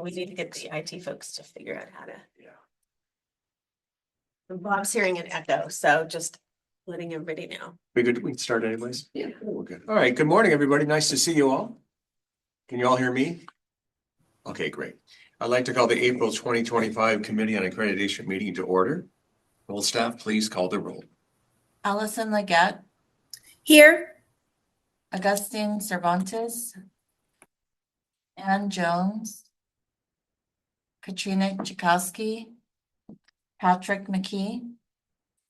We need to get the IT folks to figure out how to. Yeah. Bob's hearing an echo, so just letting everybody know. We good? We can start anyways? Yeah. We're good. All right. Good morning, everybody. Nice to see you all. Can you all hear me? Okay, great. I'd like to call the April 2025 Committee on Accreditation meeting to order. Will staff please call the roll? Allison Leggett, Here. Augustine Cervantes, Ann Jones, Katrina Chakowski, Patrick McKee,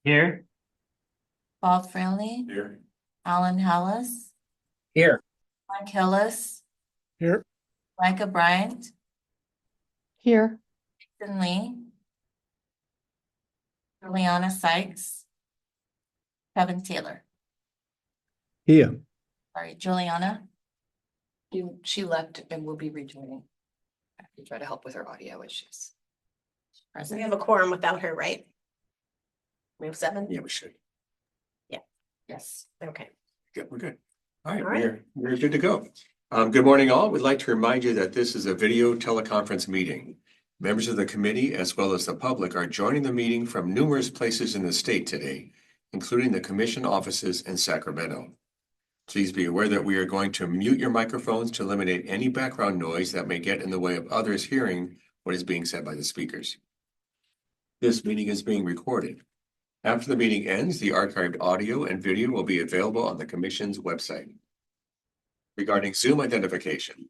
Here. Bob Fraley, Here. Alan Hallis, Here. Mike Hillis, Here. Micah Bryant, Here. Ethan Lee, Juliana Sykes, Kevin Taylor. Here. Sorry, Juliana. She left and will be rejoining. I have to try to help with her audio issues. We have a quorum without her, right? We have 7? Yeah, we should. Yes. Okay. Yeah, we're good. All right, All right. we're good to go. Good morning, all. We'd like to remind you that this is a video teleconference meeting. Members of the committee, as well as the public, are joining the meeting from numerous places in the state today, including the commission offices in Sacramento. Please be aware that we are going to mute your microphones to eliminate any background noise that may get in the way of others hearing what is being said by the speakers. This meeting is being recorded. After the meeting ends, the archived audio and video will be available on the Commission's website. Regarding Zoom identification,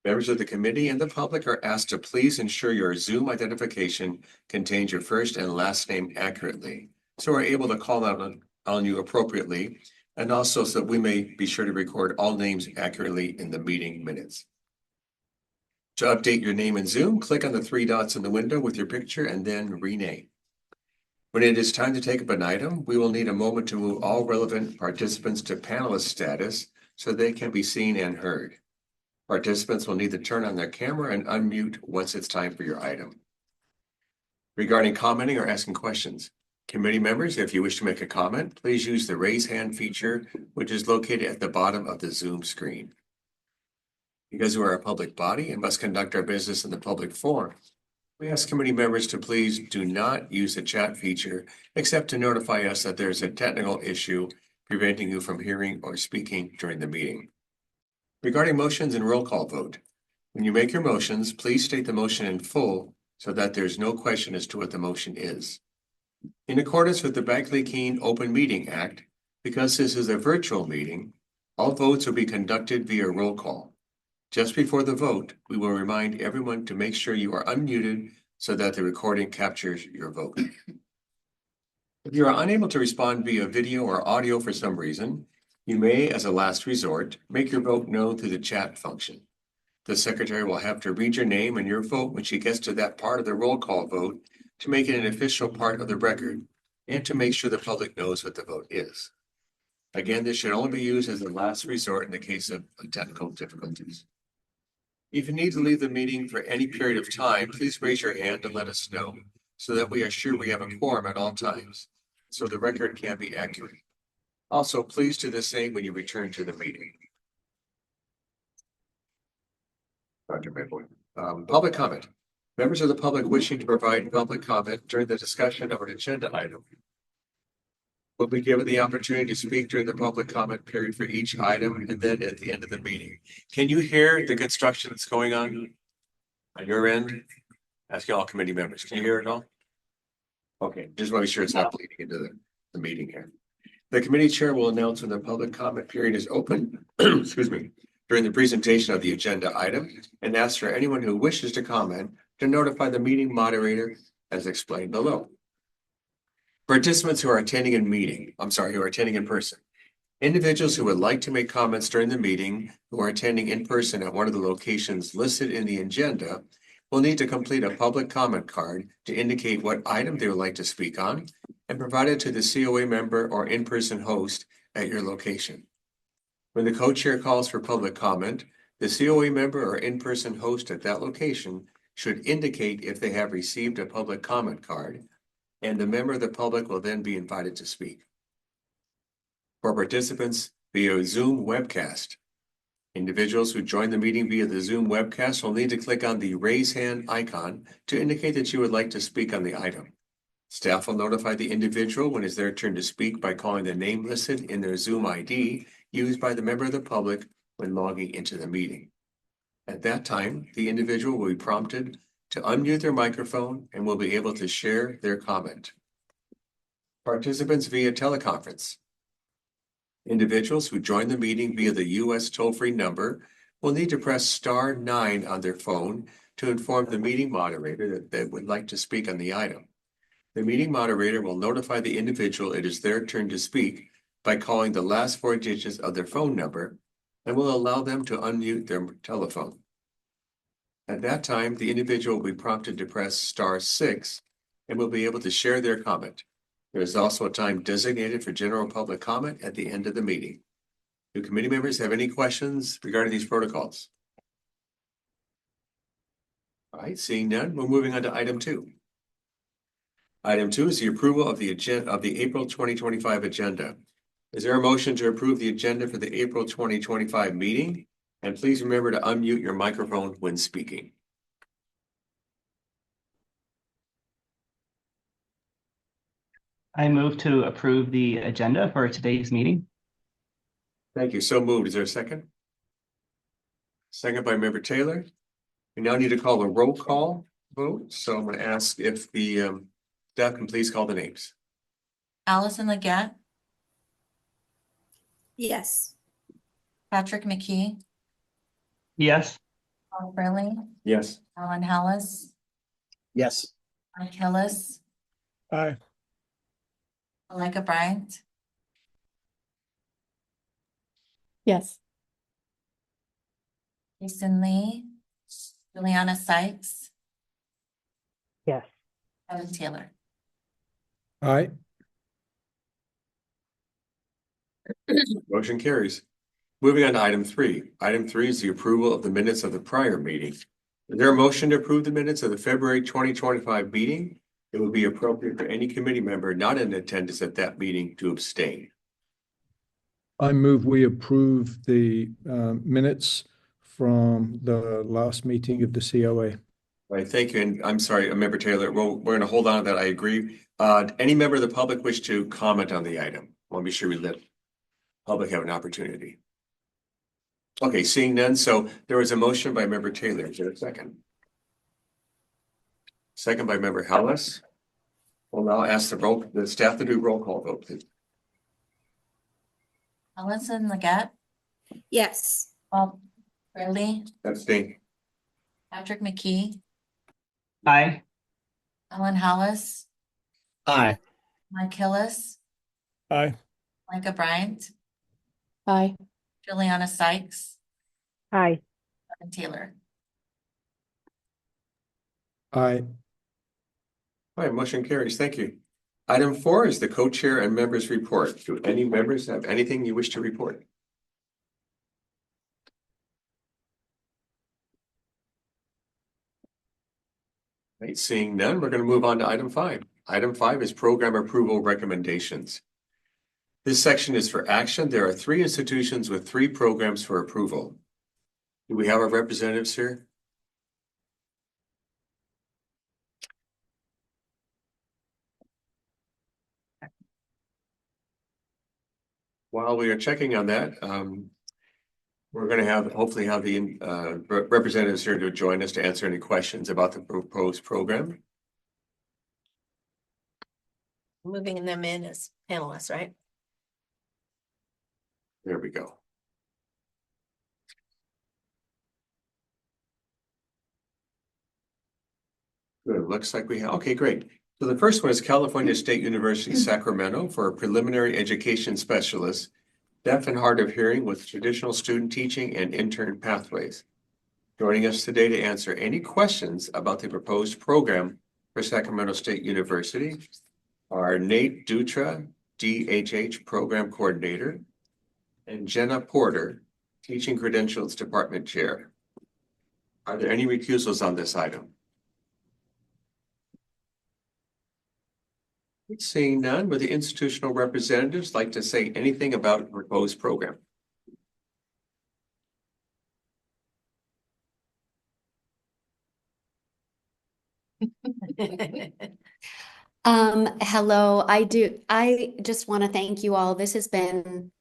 members of the committee and the public are asked to please ensure your Zoom identification contains your first and last name accurately, so we're able to call out on you appropriately, and also so that we may be sure to record all names accurately in the meeting minutes. To update your name in Zoom, click on the 3 dots in the window with your picture and then rename. When it is time to take up an item, we will need a moment to move all relevant participants to panelist status so they can be seen and heard. Participants will need to turn on their camera and unmute once it's time for your item. Regarding commenting or asking questions, committee members, if you wish to make a comment, please use the raise hand feature, which is located at the bottom of the Zoom screen. Because we are a public body and must conduct our business in the public forum, we ask committee members to please do not use the chat feature except to notify us that there's a technical issue preventing you from hearing or speaking during the meeting. Regarding motions and roll call vote, when you make your motions, please state the motion in full so that there's no question as to what the motion is. In accordance with the Bagley-Keene Open Meeting Act, because this is a virtual meeting, all votes will be conducted via roll call. Just before the vote, we will remind everyone to make sure you are unmuted so that the recording captures your vote. If you are unable to respond via video or audio for some reason, you may, as a last resort, make your vote known through the chat function. The secretary will have to read your name and your vote when she gets to that part of the roll call vote to make it an official part of the record and to make sure the public knows what the vote is. Again, this should only be used as a last resort in the case of technical difficulties. If you need to leave the meeting for any period of time, please raise your hand and let us know so that we are sure we have a quorum at all times, so the record can be accurate. Also, please do the same when you return to the meeting. Dr. Mayboy. Public comment. Members of the public wishing to provide public comment during the discussion of an agenda item will be given the opportunity to speak during the public comment period for each item and then at the end of the meeting. Can you hear the construction that's going on your end? Asking all committee members, can you hear it all? Okay, just want to be sure it's not bleeding into the meeting here. The committee chair will announce when the public comment period is open, excuse me, during the presentation of the agenda item and ask for anyone who wishes to comment to notify the meeting moderator as explained below. Participants who are attending who are attending in person. Individuals who would like to make comments during the meeting who are attending in person at one of the locations listed in the agenda will need to complete a public comment card to indicate what item they would like to speak on and provide it to the COA member or in-person host at your location. When the co-chair calls for public comment, the COA member or in-person host at that location should indicate if they have received a public comment card, and the member of the public will then be invited to speak. For participants via Zoom webcast, Individuals who join the meeting via the Zoom webcast will need to click on the raise hand icon to indicate that you would like to speak on the item. Staff will notify the individual when it's their turn to speak by calling the name listed in their Zoom ID used by the member of the public when logging into the meeting. At that time, the individual will be prompted to unmute their microphone and will be able to share their comment. Participants via teleconference. Individuals who join the meeting via the U.S. toll-free number will need to press *9 on their phone to inform the meeting moderator that they would like to speak on the item. The meeting moderator will notify the individual it is their turn to speak by calling the last 4 digits of their phone number and will allow them to unmute their telephone. At that time, the individual will be prompted to press *6 and will be able to share their comment. There is also a time designated for general public comment at the end of the meeting. Do committee members have any questions regarding these protocols? All right, seeing none, we're moving on to item 2. Item 2 is the approval of the agenda of the April 2025 agenda. Is there a motion to approve the agenda for the April 2025 meeting? And please remember to unmute your microphone when speaking. I move to approve the agenda for today's meeting. Thank you. So moved. Is there a second? Second by Member Taylor. We now need to call a roll call vote. So I'm going to ask if the staff can please call the names. Allison Leggett, Yes. Patrick McKee, Yes. Paul Furley, Yes. Alan Hallis, Yes. Mike Hillis, Aye. Malika Bryant, Yes. Jason Lee, Juliana Sykes, Yes. Kevin Taylor. Aye. Motion carries. Moving on to item 3. Item 3 is the approval of the minutes of the prior meeting. Is there a motion to approve the minutes of the February 2025 meeting? It would be appropriate for any committee member not in attendance at that meeting to abstain. I move we approve the minutes from the last meeting of the COA. All right, thank you. And I'm sorry, Member Taylor, we're going to hold on to that. I agree. Any member of the public wish to comment on the item? I want to be sure we let public have an opportunity. Okay, seeing none. So there was a motion by Member Taylor. Is there a second? Second by Member Hallis. We'll now ask the staff to do roll call vote, please. Allison Leggett, Yes. Paul Furley, Abstain. Patrick McKee, Aye. Alan Hallis, Aye. Mike Hillis, Aye. Malika Bryant, Aye. Juliana Sykes, Aye. Kevin Taylor. Aye. All right, motion carries. Thank you. Item 4 is the co-chair and members report. Do any members have anything you wish to report? Right, seeing none, we're going to move on to item 5. Item 5 is program approval recommendations. This section is for action. There are 3 institutions with 3 programs for approval. Do we have our representatives here? While we are checking on that, we're going to hopefully have the representatives here to join us to answer any questions about the proposed program. Moving them in as panelists, right? There we go. Good, looks like we have, okay, great. So the first one is California State University, Sacramento for a preliminary education specialist, deaf and hard of hearing with traditional student teaching and intern pathways. Joining us today to answer any questions about the proposed program for Sacramento State University are Nate Dutra, DHH Program Coordinator, and Jenna Porter, Teaching Credentials Department Chair. Are there any recusals on this item? Seeing none, would the institutional representatives like to say anything about the proposed program? Hello, I just want to thank you all. This has been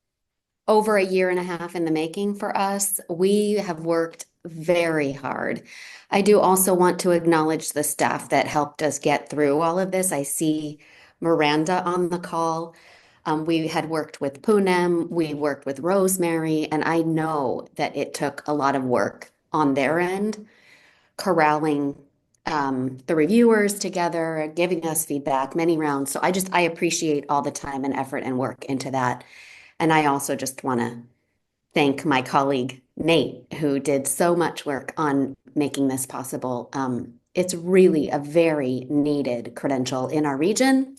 over a year and a half in the making for us. We have worked very hard. I do also want to acknowledge the staff that helped us get through all of this. I see Miranda on the call. We had worked with Poonam, we worked with Rosemary, and I know that it took a lot of work on their end, corralling the reviewers together, giving us feedback, many rounds. So I appreciate all the time and effort and work into that. And I also just want to thank my colleague Nate, who did so much work on making this possible. It's really a very needed credential in our region,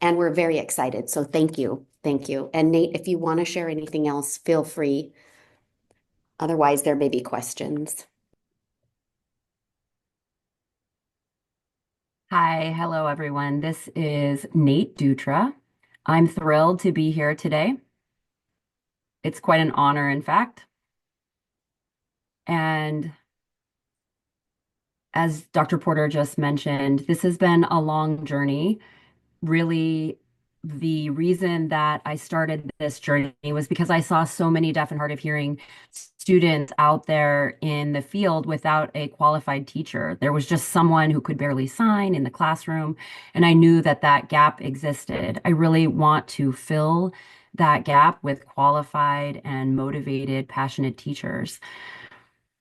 and we're very excited. So thank you. Thank you. And Nate, if you want to share anything else, feel free. Otherwise, there may be questions. Hi, hello everyone. This is Nate Dutra. I'm thrilled to be here today. It's quite an honor, in fact. And as Dr. Porter just mentioned, this has been a long journey. Really, the reason that I started this journey was because I saw so many deaf and hard of hearing students out there in the field without a qualified teacher. There was just someone who could barely sign in the classroom, and I knew that that gap existed. I really want to fill that gap with qualified and motivated, passionate teachers.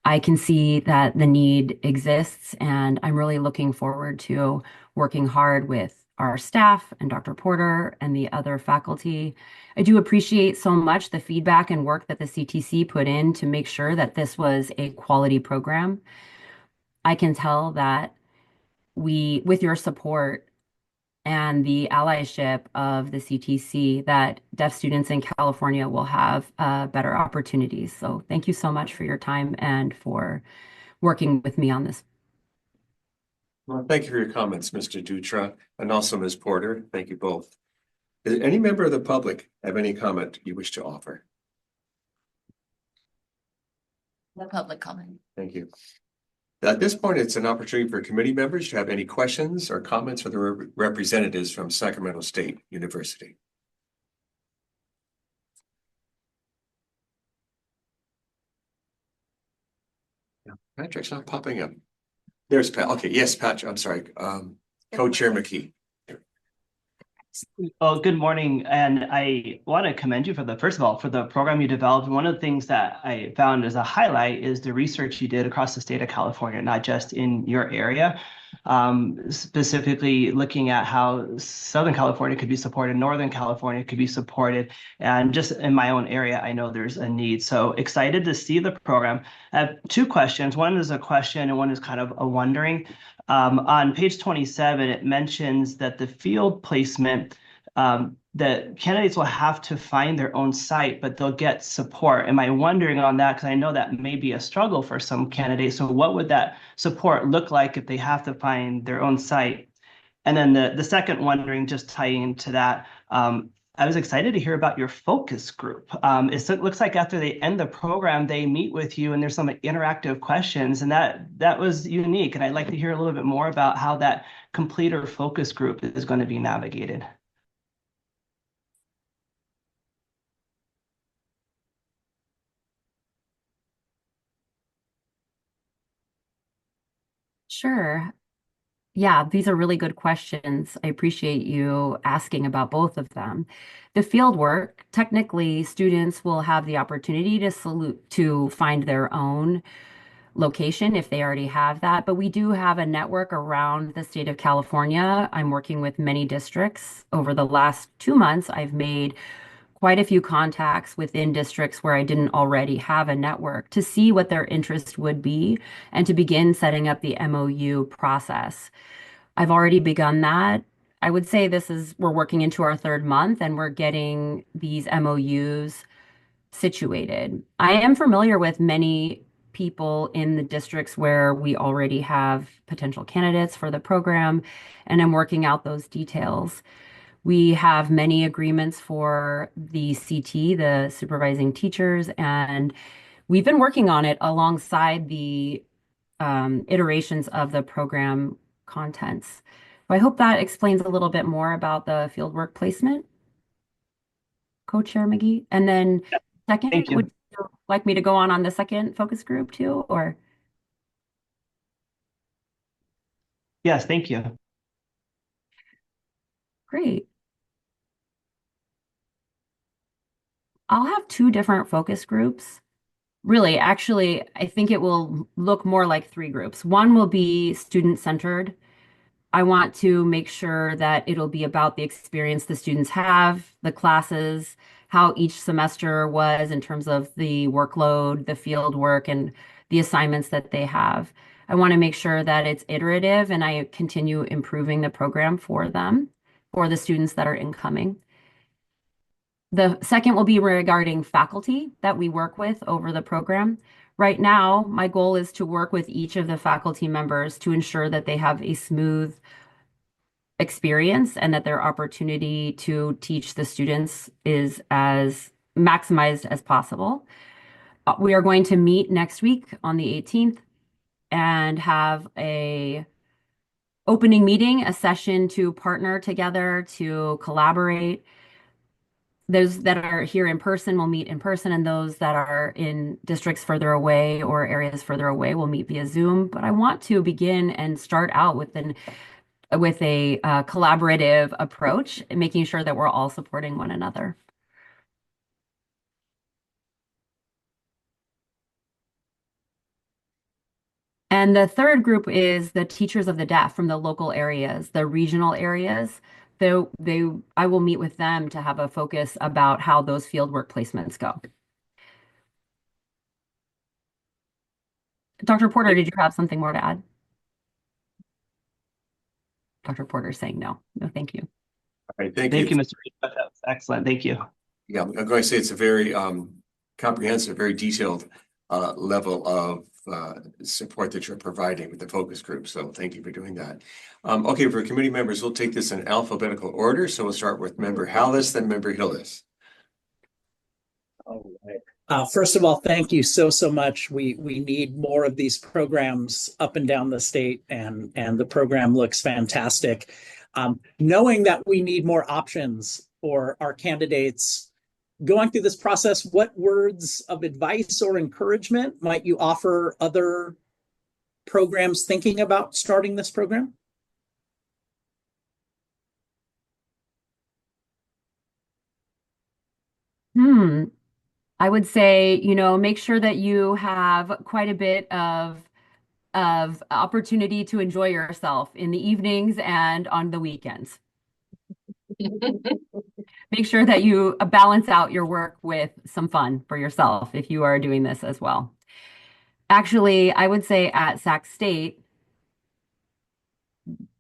I can see that the need exists, and I'm really looking forward to working hard with our staff and Dr. Porter and the other faculty. I do appreciate so much the feedback and work that the CTC put in to make sure that this was a quality program. I can tell that with your support and the allyship of the CTC, that deaf students in California will have better opportunities. So thank you so much for your time and for working with me on this. Well, thank you for your comments, Mr. Dutra, and also Ms. Porter. Thank you both. Does any member of the public have any comment you wish to offer? No public comment. Thank you. At this point, it's an opportunity for committee members to have any questions or comments for the representatives from Sacramento State University. Patrick's not popping up. There's Pat. Okay, yes, Patrick. I'm sorry. Co-Chair McKee. Oh, good morning. And I want to commend you first of all, for the program you developed. One of the things that I found as a highlight is the research you did across the state of California, not just in your area, specifically looking at how Southern California could be supported, Northern California could be supported. And just in my own area, I know there's a need. So excited to see the program. I have two questions. One is a question and one is kind of a wondering. On page 27, it mentions that the field placement, the candidates will have to find their own site, but they'll get support. Am I wondering on that? Because I know that may be a struggle for some candidates. So what would that support look like if they have to find their own site? And then the second wondering, just tying into that, I was excited to hear about your focus group. It looks like after they end the program, they meet with you and there's some interactive questions, and that was unique. And I'd like to hear a little bit more about how that completer focus group is going to be navigated. Sure. Yeah, these are really good questions. I appreciate you asking about both of them. The field work, technically, students will have the opportunity to find their own location if they already have that, but we do have a network around the state of California. I'm working with many districts. Over the last 2 months, I've made quite a few contacts within districts where I didn't already have a network to see what their interest would be and to begin setting up the MOU process. I've already begun that. I would say we're working into our third month and we're getting these MOUs situated. I am familiar with many people in the districts where we already have potential candidates for the program, and I'm working out those details. We have many agreements for the CT, the supervising teachers, and we've been working on it alongside the iterations of the program contents. So I hope that explains a little bit more about the fieldwork placement. Co-Chair McGee. And then second, Thank you. would you like me to go on the second focus group too, or? Yes, thank you. Great. I'll have two different focus groups. Really, actually, I think it will look more like three groups. One will be student-centered. I want to make sure that it'll be about the experience the students have, the classes, how each semester was in terms of the workload, the field work, and the assignments that they have. I want to make sure that it's iterative and I continue improving the program for them, for the students that are incoming. The second will be regarding faculty that we work with over the program. Right now, my goal is to work with each of the faculty members to ensure that they have a smooth experience and that their opportunity to teach the students is as maximized as possible. We are going to meet next week on the 18th and have a opening meeting, a session to partner together, to collaborate. Those that are here in person will meet in person, and those that are in districts further away or areas further away will meet via Zoom. But I want to begin and start out with a collaborative approach, making sure that we're all supporting one another. And the third group is the teachers of the deaf from the local areas, the regional areas. I will meet with them to have a focus about how those fieldwork placements go. Dr. Porter, did you have something more to add? Dr. Porter is saying no. No, thank you. All right, thank Thank you. you, Mr. Reed. That was excellent. Thank you. Yeah, I'm going to say it's a very comprehensive, very detailed level of support that you're providing with the focus group. So thank you for doing that. Okay, for committee members, we'll take this in alphabetical order. So we'll start with Member Hallis, then Member Hillis. All right. First of all, thank you so much. We need more of these programs up and down the state, and the program looks fantastic. Knowing that we need more options for our candidates going through this process, what words of advice or encouragement might you offer other programs thinking about starting this program? I would say, make sure that you have quite a bit of opportunity to enjoy yourself in the evenings and on the weekends. Make sure that you balance out your work with some fun for yourself if you are doing this as well. Actually, I would say at Sac State,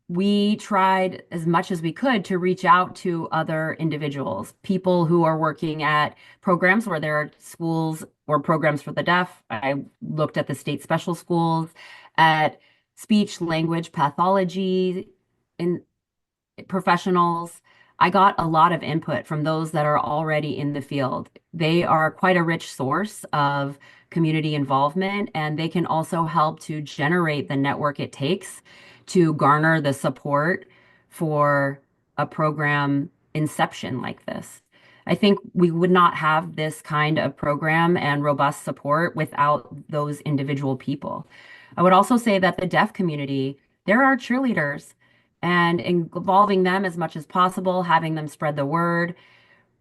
we tried as much as we could to reach out to other individuals, people who are working at programs where there are schools or programs for the deaf. I looked at the state special schools, at speech language pathology in professionals. I got a lot of input from those that are already in the field. They are quite a rich source of community involvement, and they can also help to generate the network it takes to garner the support for a program inception like this. I think we would not have this kind of program and robust support without those individual people. I would also say that the deaf community, there are cheerleaders, and involving them as much as possible, having them spread the word,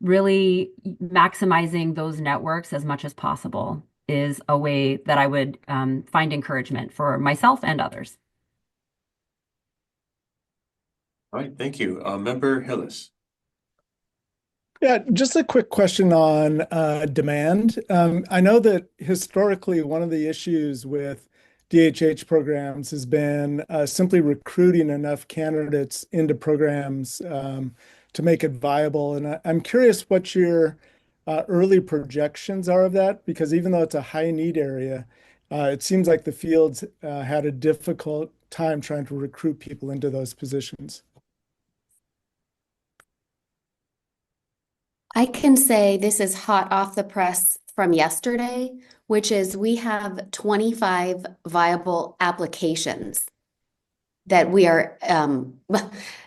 really maximizing those networks as much as possible is a way that I would find encouragement for myself and others. All right, thank you. Member Hillis. Yeah, just a quick question on demand. I know that historically one of the issues with DHH programs has been simply recruiting enough candidates into programs to make it viable. And I'm curious what your early projections are of that, because even though it's a high need area, it seems like the fields had a difficult time trying to recruit people into those positions. I can say this is hot off the press from yesterday, which is we have 25 viable applications. that we are,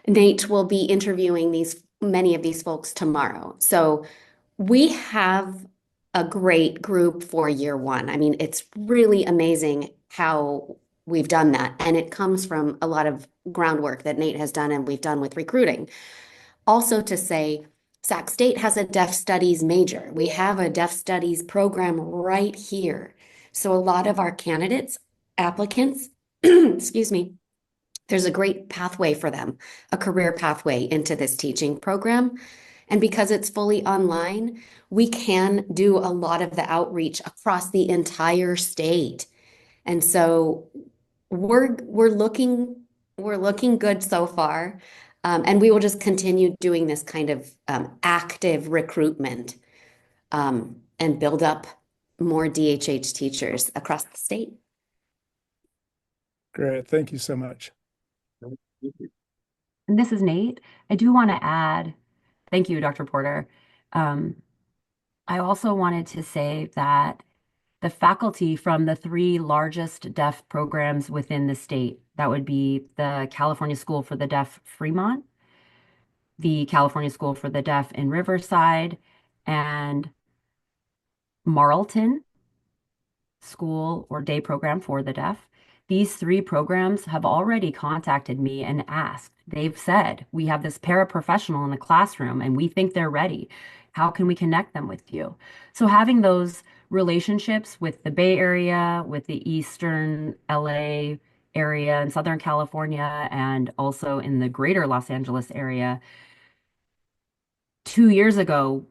Nate will be interviewing many of these folks tomorrow. So we have a great group for year one. I mean, it's really amazing how we've done that. And it comes from a lot of groundwork that Nate has done and we've done with recruiting. Also to say, Sac State has a deaf studies major. We have a deaf studies program right here. So a lot of our applicants, excuse me, there's a great pathway for them, a career pathway into this teaching program. And because it's fully online, we can do a lot of the outreach across the entire state. And so we're looking good so far. And we will just continue doing this kind of active recruitment and build up more DHH teachers across the state. Great. Thank you so much. And this is Nate. I do want to add, thank you, Dr. Porter. I also wanted to say that the faculty from the 3 largest deaf programs within the state, that would be the California School for the Deaf Fremont, the California School for the Deaf in Riverside, and Marlton School or Day Program for the Deaf. These 3 programs have already contacted me and asked. They've said, we have this paraprofessional in the classroom and we think they're ready. How can we connect them with you? So having those relationships with the Bay Area, with the Eastern LA area in Southern California, and also in the greater Los Angeles area, 2 years ago,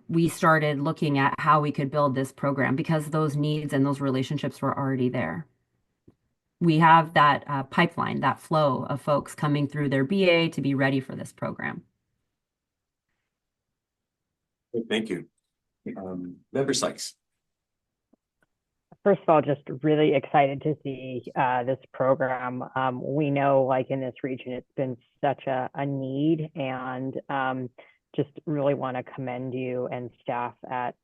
we started looking at how we could build this program because those needs and those relationships were already there. We have that pipeline, that flow of folks coming through their BA to be ready for this program. Thank you. Member Sykes. First of all, just really excited to see this program. We know, like in this region, it's been such a need, and just really want to commend you and staff at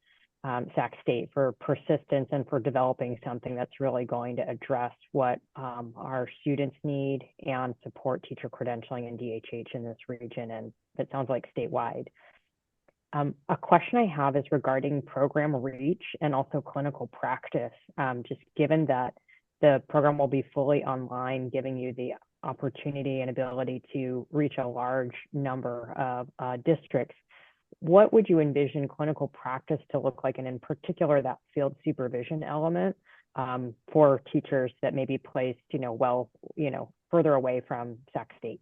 Sac State for persistence and for developing something that's really going to address what our students need and support teacher credentialing and DHH in this region, and it sounds like statewide. A question I have is regarding program reach and also clinical practice. Just given that the program will be fully online, giving you the opportunity and ability to reach a large number of districts, what would you envision clinical practice to look like, and in particular that field supervision element for teachers that may be placed, further away from Sac State?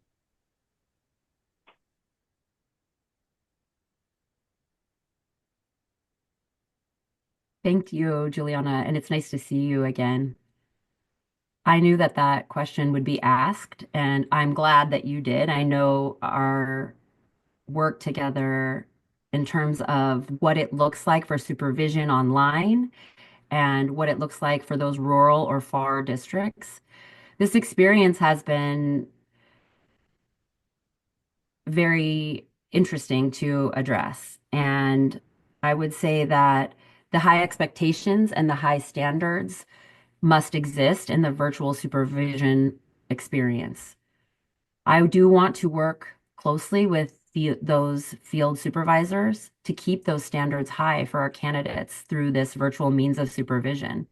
Thank you, Juliana, and it's nice to see you again. I knew that that question would be asked, and I'm glad that you did. I know our work together in terms of what it looks like for supervision online and what it looks like for those rural or far districts. This experience has been very interesting to address. And I would say that the high expectations and the high standards must exist in the virtual supervision experience. I do want to work closely with those field supervisors to keep those standards high for our candidates through this virtual means of supervision.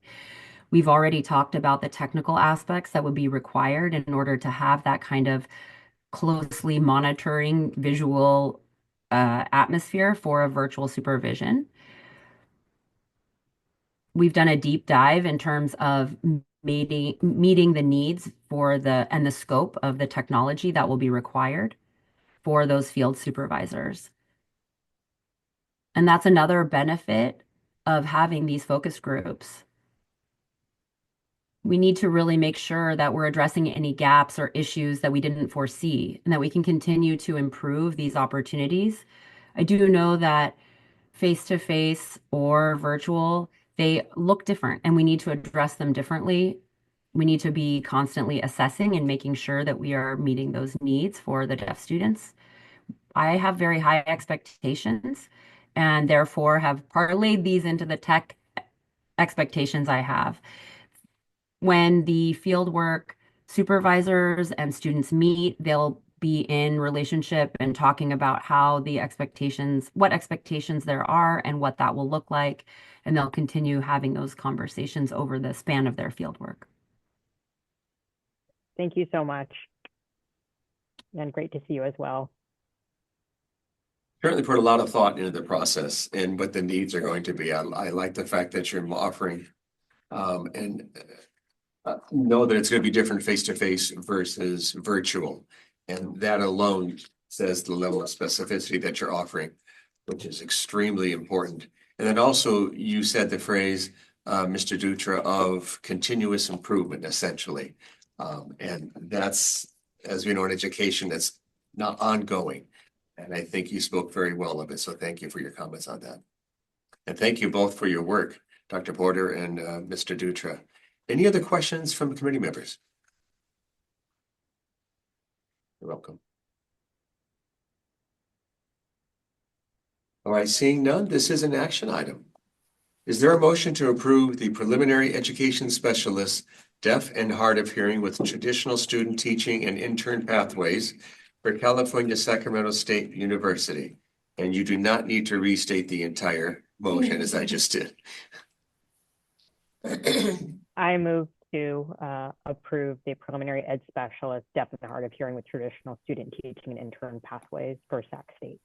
We've already talked about the technical aspects that would be required in order to have that kind of closely monitoring visual atmosphere for a virtual supervision. We've done a deep dive in terms of meeting the needs for and the scope of the technology that will be required for those field supervisors. And that's another benefit of having these focus groups. We need to really make sure that we're addressing any gaps or issues that we didn't foresee and that we can continue to improve these opportunities. I do know that face-to-face or virtual, they look different and we need to address them differently. We need to be constantly assessing and making sure that we are meeting those needs for the deaf students. I have very high expectations and therefore have parlayed these into the tech expectations I have. When the fieldwork supervisors and students meet, they'll be in relationship and talking about how the expectations, what expectations there are and what that will look like. And they'll continue having those conversations over the span of their fieldwork. Thank you so much. And great to see you as well. Certainly put a lot of thought into the process and what the needs are going to be. I like the fact that you're offering and know that it's going to be different face-to-face versus virtual. And that alone says the level of specificity that you're offering, which is extremely important. And then also you said the phrase, Mr. Dutra, of continuous improvement, essentially. And that's, as we know in education, that's not ongoing. And I think you spoke very well of it. So thank you for your comments on that. And thank you both for your work, Dr. Porter and Mr. Dutra. Any other questions from the committee members? You're welcome. All right, seeing none, this is an action item. Is there a motion to approve the preliminary education specialist, deaf and hard of hearing with traditional student teaching and intern pathways for California Sacramento State University? And you do not need to restate the entire motion as I just did. I move to approve the preliminary ed specialist, deaf and hard of hearing with traditional student teaching and intern pathways for Sac State.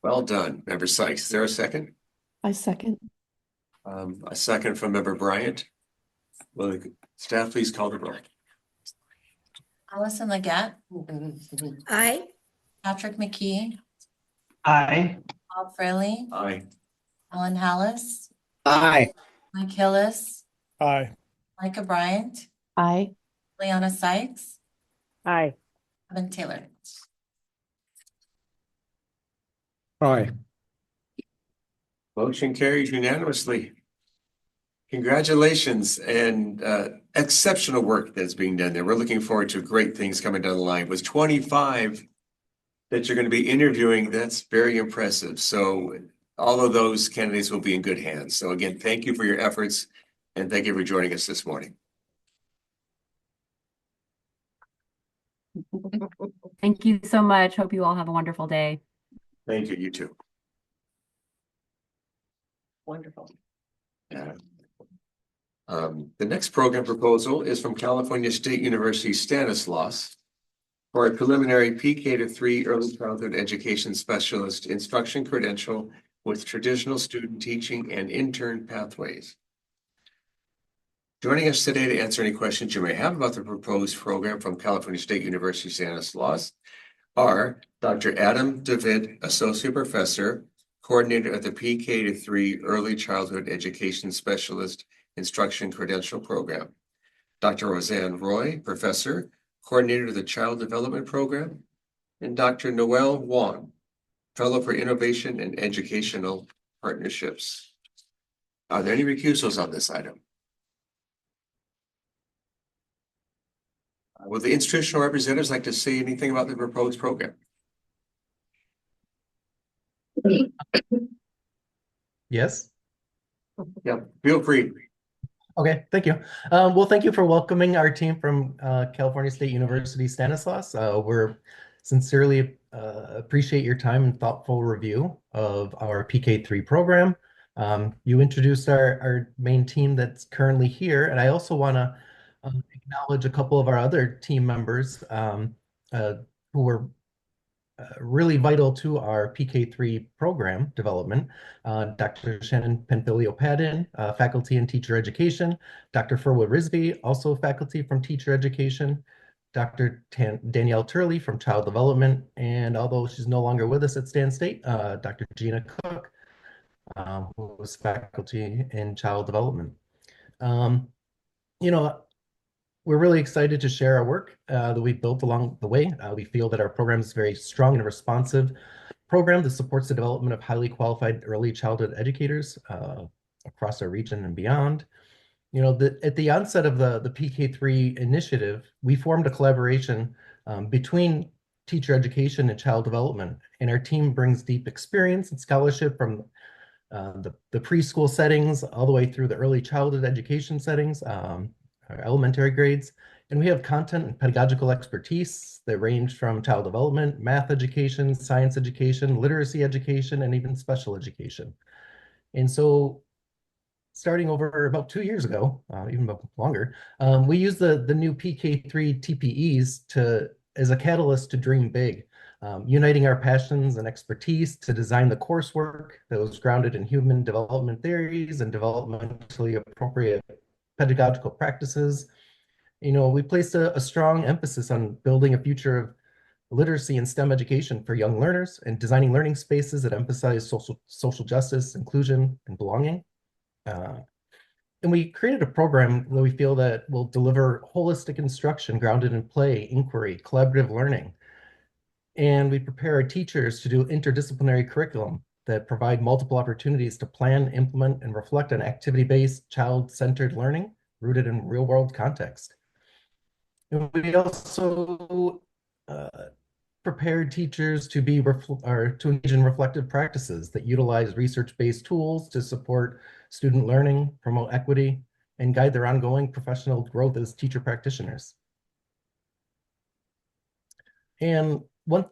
Well done, Member Sykes. Is there a second? I second. A second from Member Bryant. Will the staff please call the roll? Allison Leggett. Aye. Patrick McKee. Aye. Bob Fraley. Aye. Ellen Hallis. Aye. Mike Hillis. Aye. Micah Bryant. Aye. Leona Sykes. Aye. Evan Taylor. Aye. Motion carries unanimously. Congratulations and exceptional work that's being done there. We're looking forward to great things coming down the line. With 25 that you're going to be interviewing, that's very impressive. So all of those candidates will be in good hands. So again, thank you for your efforts and thank you for joining us this morning. Thank you so much. Hope you all have a wonderful day. Thank you, you too. Wonderful. Yeah. The next program proposal is from California State University Stanislaus for a preliminary PK-3 early childhood education specialist instruction credential with traditional student teaching and intern pathways. Joining us today to answer any questions you may have about the proposed program from California State University Stanislaus are Dr. Adam David, Associate Professor, Coordinator of the PK-3 Early Childhood Education Specialist Instruction Credential Program, Dr. Roseanne Roy, Professor, Coordinator of the Child Development Program, and Dr. Noel Wong, Fellow for Innovation and Educational Partnerships. Are there any recusals on this item? Would the institutional representatives like to say anything about the proposed program? Yes. Yeah, feel free. Okay, thank you. Well, thank you for welcoming our team from California State University Stanislaus. We're sincerely appreciate your time and thoughtful review of our PK-3 program. You introduced our main team that's currently here, and I also want to acknowledge a couple of our other team members who were really vital to our PK-3 program development. Dr. Shannon Penfilio-Padden, faculty in teacher education, Dr. Furwood Risby, also faculty from teacher education, Dr. Danielle Turley from child development, and although she's no longer with us at Stan State, Dr. Gina Cook, who was faculty in child development. You know, we're really excited to share our work that we've built along the way. We feel that our program is a very strong and responsive program that supports the development of highly qualified early childhood educators across our region and beyond. You know, at the onset of the PK-3 initiative, we formed a collaboration between teacher education and child development, and our team brings deep experience and scholarship from the preschool settings all the way through the early childhood education settings, our elementary grades, And we have content and pedagogical expertise that range from child development, math education, science education, literacy education, and even special education. And so starting over about 2 years ago, even longer, we use the new PK3 TPEs as a catalyst to dream big, uniting our passions and expertise to design the coursework that was grounded in human development theories and developmentally appropriate pedagogical practices. We placed a strong emphasis on building a future of literacy and STEM education for young learners and designing learning spaces that emphasize social justice, inclusion, and belonging. And we created a program that we feel that will deliver holistic instruction grounded in play, inquiry, collaborative learning. And we prepare our teachers to do interdisciplinary curriculum that provide multiple opportunities to plan, implement, and reflect on activity-based, child-centered learning rooted in real-world context. And we also prepared teachers to engage in reflective practices that utilize research-based tools to support student learning, promote equity, and guide their ongoing professional growth as teacher practitioners. And the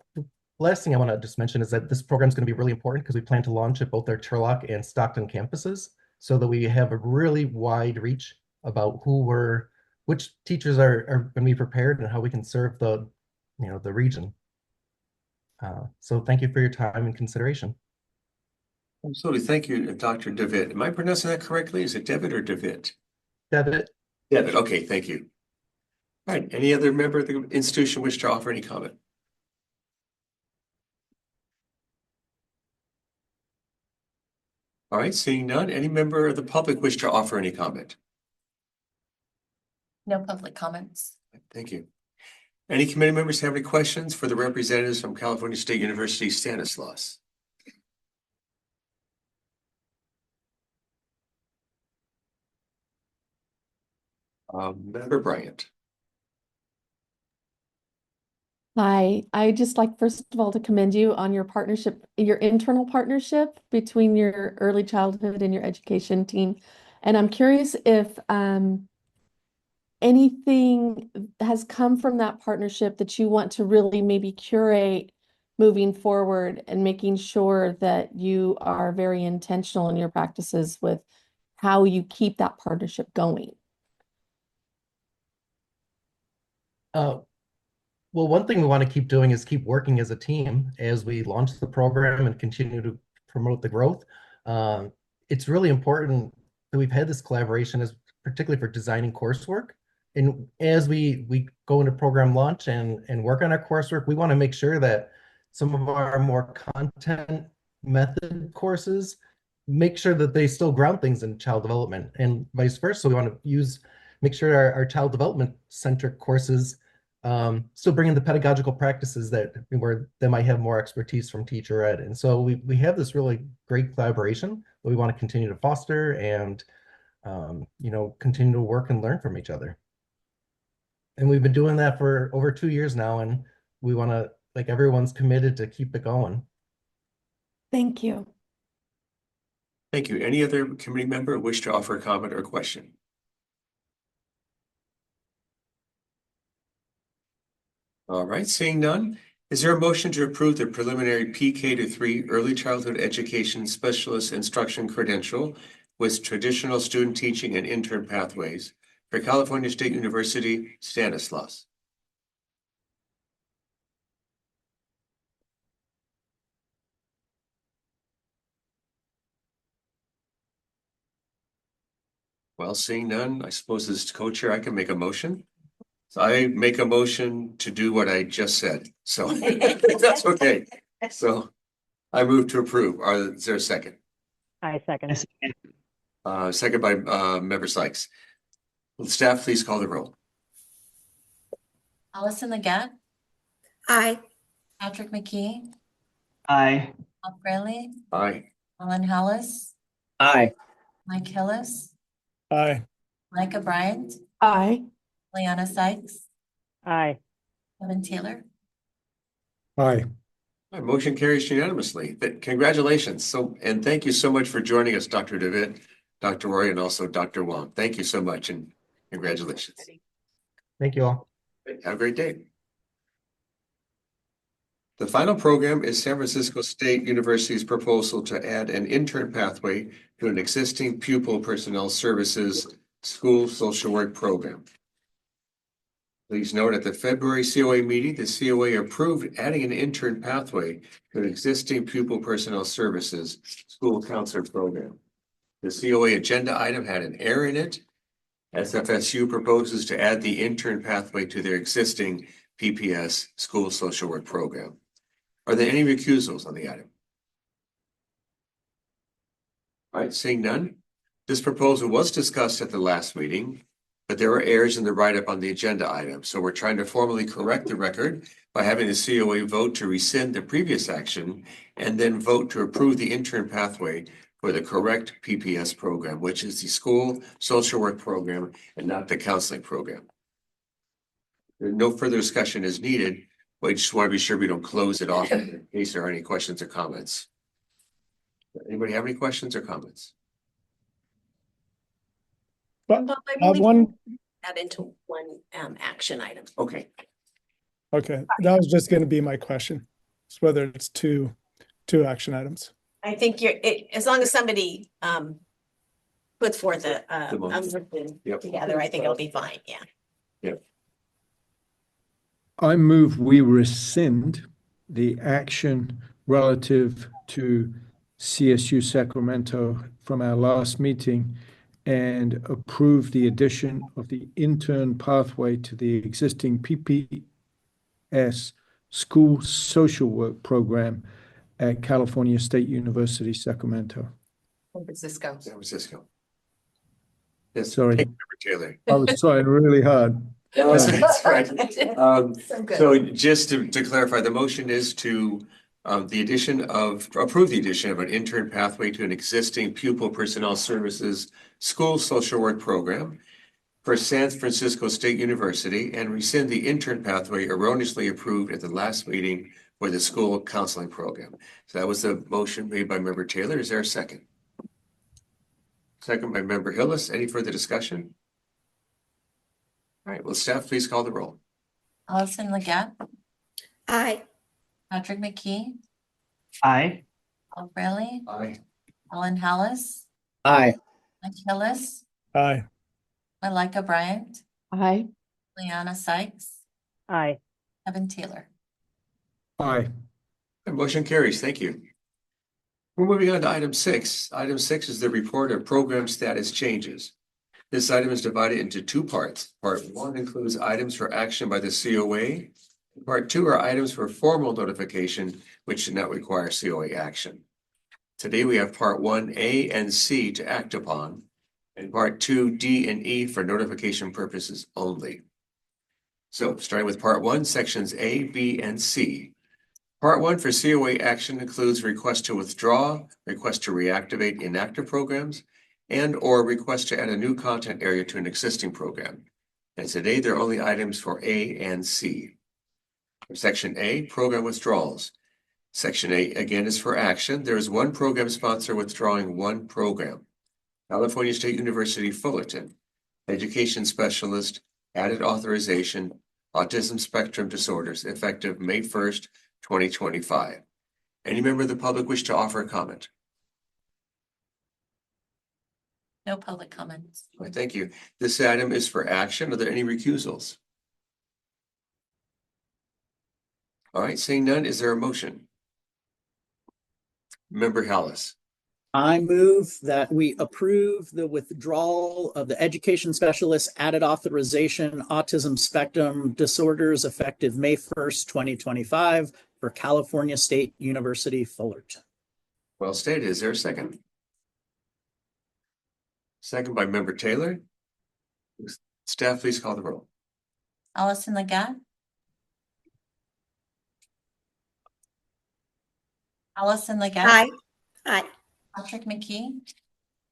last thing I want to just mention is that this program is going to be really important because we plan to launch at both our Turlock and Stockton campuses so that we have a really wide reach about which teachers are going to be prepared and how we can serve the region. So thank you for your time and consideration. Absolutely. Thank you, Dr. DeWitt. Am I pronouncing that correctly? Is it Devitt or DeWitt? Devitt. Devitt. Okay, thank you. All right. Any other member of the institution wish to offer any comment? All right, seeing none, any member of the public wish to offer any comment? No public comments. Thank you. Any committee members have any questions for the representatives from California State University Stanislaus? Member Bryant. Hi, I just like first of all to commend you on your partnership, your internal partnership between your early childhood and your education team. And I'm curious if anything has come from that partnership that you want to really maybe curate moving forward and making sure that you are very intentional in your practices with how you keep that partnership going. Well, one thing we want to keep doing is keep working as a team as we launch the program and continue to promote the growth. It's really important that we've had this collaboration, particularly for designing coursework. And as we go into program launch and work on our coursework, we want to make sure that some of our more content method courses make sure that they still ground things in child development and vice versa. So we want to make sure our child development centric courses still bring in the pedagogical practices where they might have more expertise from teacher ed. And so we have this really great collaboration that we want to continue to foster and continue to work and learn from each other. And we've been doing that for over 2 years now, and we want to, everyone's committed to keep it going. Thank you. Thank you. Any other committee member wish to offer a comment or question? All right, seeing none, is there a motion to approve the preliminary PK-3 early childhood education specialist instruction credential with traditional student teaching and intern pathways for California State University Stanislaus? Well, seeing none, I suppose as co-chair, I can make a motion. So I make a motion to do what I just said. So that's okay. So I move to approve. Is there a second? I second. Second by Member Sykes. Will staff please call the roll? Allison Leggett, Aye. Patrick McKee, Aye. Bob Fraley, Aye. Alan Hallis, Aye. Mike Hillis, Aye. Micah Bryant, Aye. Liana Sykes, Aye. Kevin Taylor. Aye. My motion carries unanimously. Congratulations. And thank you so much for joining us, Dr. DeWitt, Dr. Roy, and also Dr. Wong. Thank you so much and congratulations. Thank you all. Have a great day. The final program is San Francisco State University's proposal to add an intern pathway to an existing pupil personnel services school social work program. Please note at the February COA meeting, the COA approved adding an intern pathway to an existing pupil personnel services school counselor program. The COA agenda item had an error in it. SFSU proposes to add the intern pathway to their existing PPS school social work program. Are there any recusals on the item? All right, seeing none. This proposal was discussed at the last meeting, but there were errors in the write-up on the agenda item. So we're trying to formally correct the record by having the COA vote to rescind the previous action and then vote to approve the intern pathway for the correct PPS program, which is the school social work program and not the counseling program. No further discussion is needed. We just want to be sure we don't close it off in case there are any questions or comments. Anybody have any questions or comments? But Bob, I believe one, that into one action item. Okay. okay, that was just going to be my question. It's whether it's two action items. I think as long as somebody puts forth a motion. motion Yep. together, I think it'll be fine. Yeah. Yep. I move we rescind the action relative to CSU Sacramento from our last meeting and approve the addition of the intern pathway to the existing PPS school social work program at California State University, Sacramento. San Francisco. San Francisco. Yes, Sorry. Member Taylor. I was trying really hard. That's right. So good. So just to clarify, the motion is to approve the addition of an intern pathway to an existing pupil personnel services school social work program for San Francisco State University and rescind the intern pathway erroneously approved at the last meeting for the school counseling program. So that was the motion made by Member Taylor. Is there a second? Second by Member Hillis. Any further discussion? All right, will staff please call the roll? Allison Leggett, Aye. Patrick McKee, Aye. Paul Fraley, Aye. Ellen Hallis, Aye. Mike Hillis, Aye. Malika Bryant, Aye. Liana Sykes, Aye. Evan Taylor. Aye. The motion carries. Thank you. We're moving on to item 6. Item 6 is the report of program status changes. This item is divided into two parts. Part 1 includes items for action by the COA. Part 2 are items for formal notification, which do not require COA action. Today we have Part 1, A and C to act upon, and Part 2, D and E for notification purposes only. So starting with Part 1, Sections A, B, and C. Part 1 for COA action includes request to withdraw, request to reactivate inactive programs, and or request to add a new content area to an existing program. And today there are only items for A and C. For Section A, program withdrawals. Section A again is for action. There is one program sponsor withdrawing one program. California State University Fullerton, education specialist, added authorization, autism spectrum disorders, effective May 1st, 2025. Any member of the public wish to offer a comment? No public comments. All right, thank you. This item is for action. Are there any recusals? All right, seeing none, is there a motion? Member Hallis. I move that we approve the withdrawal of the education specialist added authorization autism spectrum disorders effective May 1st, 2025 for California State University Fullerton. Well stated. Is there a second? Second by Member Taylor. Staff, please call the roll. Allison Leggett, Allison Leggett, Aye. Aye. Patrick McKee,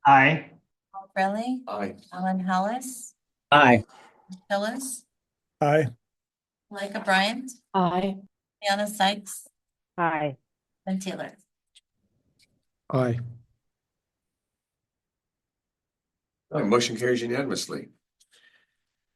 Aye. Paul Fraley, Aye. Ellen Hallis, Aye. Hillis, Aye. Malika Bryant, Aye. Liana Sykes, Aye. Evan Taylor. Aye. All right, motion carries unanimously.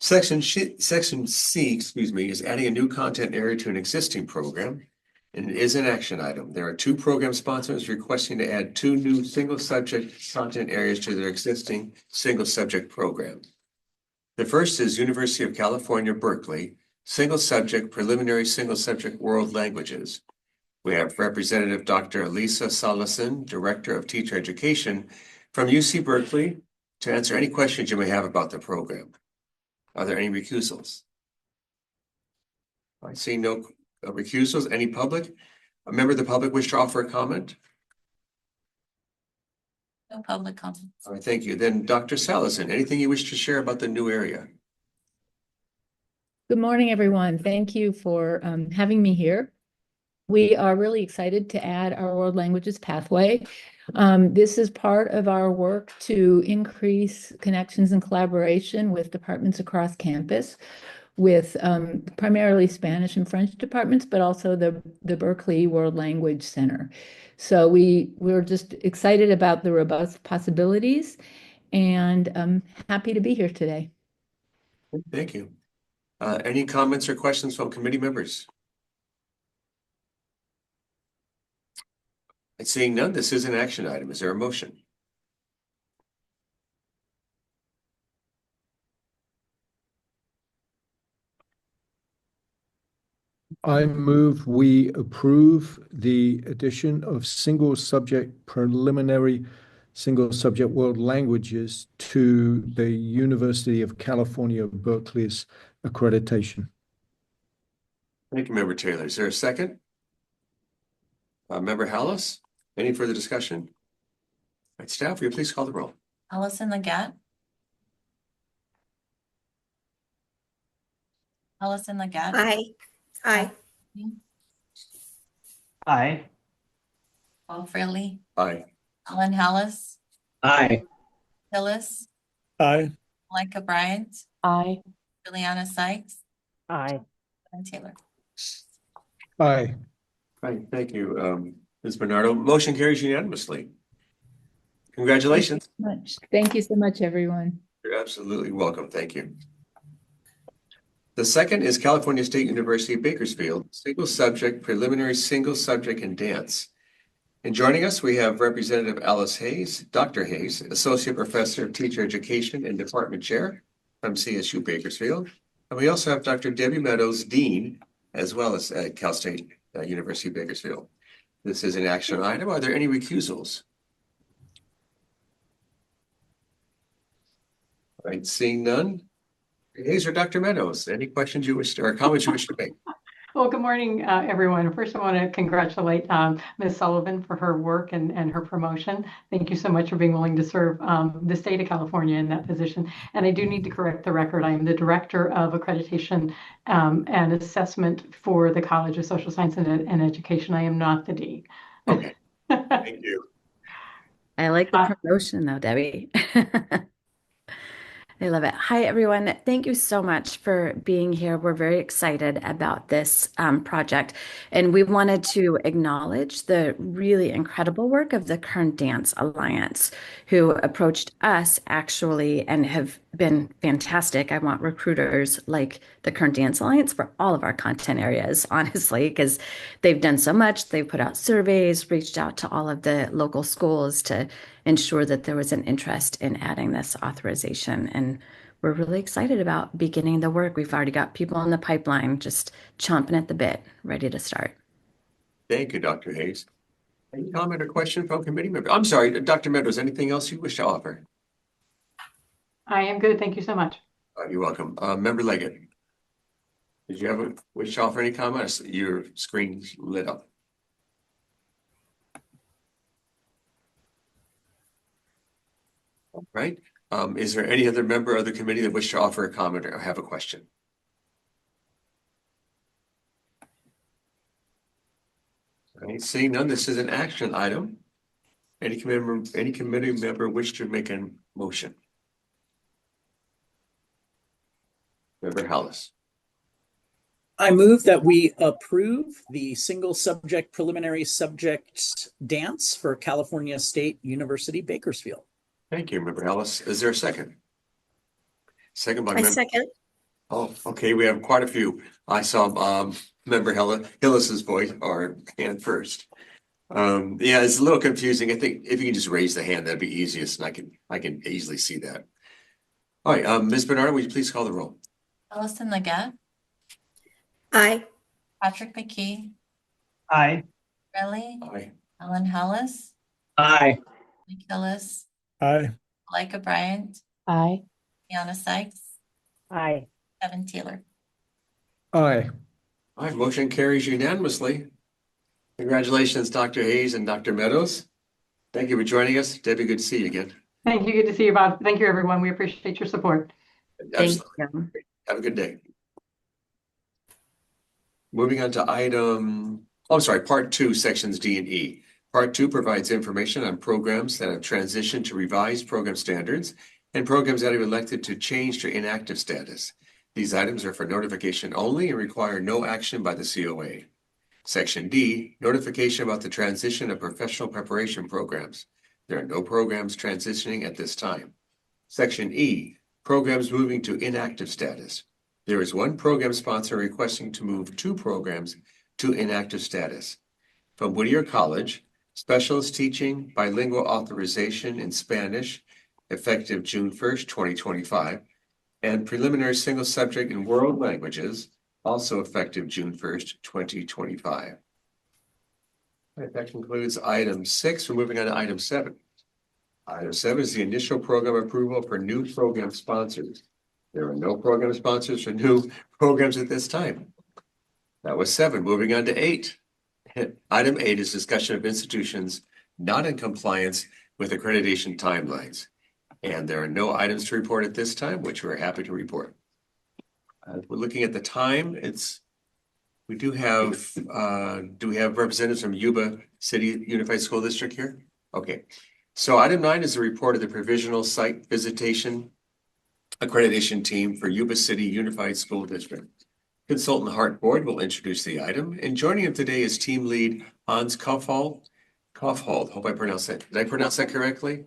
Section C, is adding a new content area to an existing program and it is an action item. There are 2 program sponsors requesting to add 2 new single subject content areas to their existing single subject program. The first is University of California, Berkeley, single subject preliminary single subject world languages. We have Representative Dr. Elisa Salasin, Director of Teacher Education from UC Berkeley, to answer any questions you may have about the program. Are there any recusals? I see no recusals. Any public? A member of the public wish to offer a comment? No public comments. All right, thank you. Then Dr. Salasin, anything you wish to share about the new area? Good morning, everyone. Thank you for having me here. We are really excited to add our world languages pathway. This is part of our work to increase connections and collaboration with departments across campus, with primarily Spanish and French departments, but also the Berkeley World Language Center. So we're just excited about the robust possibilities, and I'm happy to be here today. Thank you. Any comments or questions from committee members? And seeing none, this is an action item. Is there a motion? I move we approve the addition of single subject preliminary single subject world languages to the University of California, Berkeley's accreditation. Thank you, Member Taylor. Is there a second? Member Hallis, any further discussion? All right, staff, will you please call the roll? Allison Leggett. Allison Leggett. Aye. Aye. Aye. Paul Fraley. Aye. Alan Hallis. Aye. Phyllis. Aye. Malika Bryant. Aye. Juliana Sykes. Aye. And Taylor. Aye. Right, thank you, Ms. Bernardo. Motion carries unanimously. Congratulations. Thank you so much, everyone. You're absolutely welcome. Thank you. The second is California State University, Bakersfield, single subject, preliminary single subject and dance. And joining us, we have Representative Alice Hayes, Dr. Hayes, Associate Professor of Teacher Education and Department Chair from CSU Bakersfield. And we also have Dr. Debbie Meadows, Dean, as well as at Cal State University, Bakersfield. This is an action item. Are there any recusals? All right, seeing none. Hayes or Dr. Meadows, any questions you wish to, or comments you wish to make? Well, good morning, everyone. First, I want to congratulate Ms. Sullivan for her work and her promotion. Thank you so much for being willing to serve the state of California in that position. And I do need to correct the record. I am the Director of Accreditation and Assessment for the College of Social Science and Education. I am not the dean. Okay, thank you. I like the promotion though, Debbie. I love it. Hi, everyone. Thank you so much for being here. We're very excited about this project, and we wanted to acknowledge the really incredible work of the Current Dance Alliance, who approached us actually and have been fantastic. I want recruiters like the Current Dance Alliance for all of our content areas, honestly, because they've done so much. They've put out surveys, reached out to all of the local schools to ensure that there was an interest in adding this authorization. And we're really excited about beginning the work. We've already got people in the pipeline just chomping at the bit, ready to start. Thank you, Dr. Hayes. Any comment or question from committee member? I'm sorry, Dr. Meadows, anything else you wish to offer? I am good. Thank you so much. You're welcome. Member Leggett, did you have a wish to offer any comments? Your screen's lit up. All right. Is there any other member of the committee that wish to offer a comment or have a question? All right, seeing none, this is an action item. Any committee member wish to make a motion? Member Hallis. I move that we approve the single subject preliminary subject dance for California State University, Bakersfield. Thank you, Member Hallis. Is there a second? Second by I second. Oh, okay, we have quite a few. I saw member Hillis's voice or hand first. Yeah, it's a little confusing. I think if you can just raise the hand, that'd be easiest, and I can easily see that. All right, Ms. Bernard, would you please call the roll? Allison Leggett, Aye. Patrick McKee, Aye. Relly, Aye. Ellen Hollis, Aye. Mike Hillis, Aye. Malika Bryant, Aye. Liana Sykes, Aye. Kevin Taylor. Aye. All right, motion carries unanimously. Congratulations, Dr. Hayes and Dr. Meadows. Thank you for joining us. Debbie, good to see you again. Thank you. Good to see you, Bob. Thank you, everyone. We appreciate your support. Absolutely. you. Have a good day. Moving on to part 2, sections D and E. Part 2 provides information on programs that have transitioned to revised program standards and programs that have elected to change to inactive status. These items are for notification only and require no action by the COA. Section D, notification about the transition of professional preparation programs. There are no programs transitioning at this time. Section E, programs moving to inactive status. There is one program sponsor requesting to move 2 programs to inactive status. From Whittier College, Specialist Teaching Bilingual Authorization in Spanish, effective June 1st, 2025, and Preliminary Single Subject in World Languages, also effective June 1st, 2025. All right, that concludes item 6. We're moving on to item 7. Item 7 is the initial program approval for new program sponsors. There are no program sponsors for new programs at this time. That was 7. Moving on to 8. Item 8 is discussion of institutions not in compliance with accreditation timelines. And there are no items to report at this time, which we're happy to report. We're looking at the time. We do have representatives from Yuba City Unified School District here? Okay. So item 9 is a report of the Provisional Site Visitation Accreditation Team for Yuba City Unified School District. Consultant Hart Boyd will introduce the item, and joining him today is team lead Hans Kaufhold. Hope I pronounced that. Did I pronounce that correctly?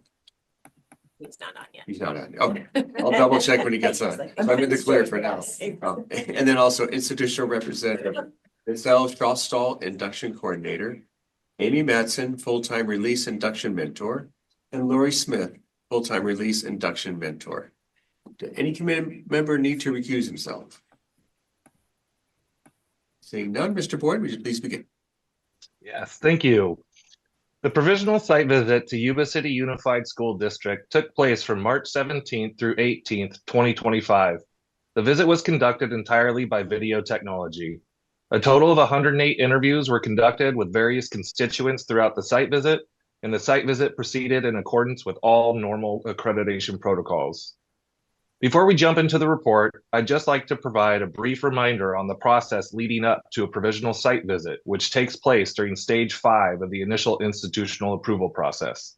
He's not on yet. He's not on. Okay, I'll double check when he gets on. So I'm in the clear for now. And then also institutional representative, Michelle Frostall, induction coordinator, Amy Matson, full-time release induction mentor, and Lori Smith, full-time release induction mentor. Does any committee member need to recuse himself? Seeing none, Mr. Boyd, would you please begin? Yes, thank you. The provisional site visit to Yuba City Unified School District took place from March 17th through 18th, 2025. The visit was conducted entirely by video technology. A total of 108 interviews were conducted with various constituents throughout the site visit, and the site visit proceeded in accordance with all normal accreditation protocols. Before we jump into the report, I'd just like to provide a brief reminder on the process leading up to a provisional site visit, which takes place during stage 5 of the initial institutional approval process.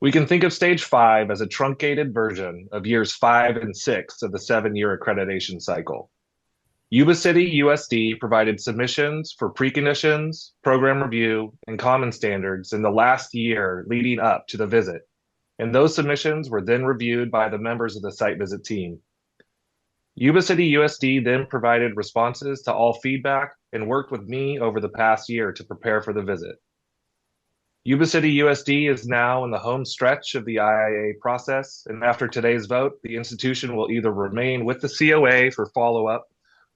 We can think of stage 5 as a truncated version of years 5 and 6 of the 7-year accreditation cycle. Yuba City USD provided submissions for preconditions, program review, and common standards in the last year leading up to the visit, and those submissions were then reviewed by the members of the site visit team. Yuba City USD then provided responses to all feedback and worked with me over the past year to prepare for the visit. Yuba City USD is now in the home stretch of the IIA process, and after today's vote, the institution will either remain with the COA for follow-up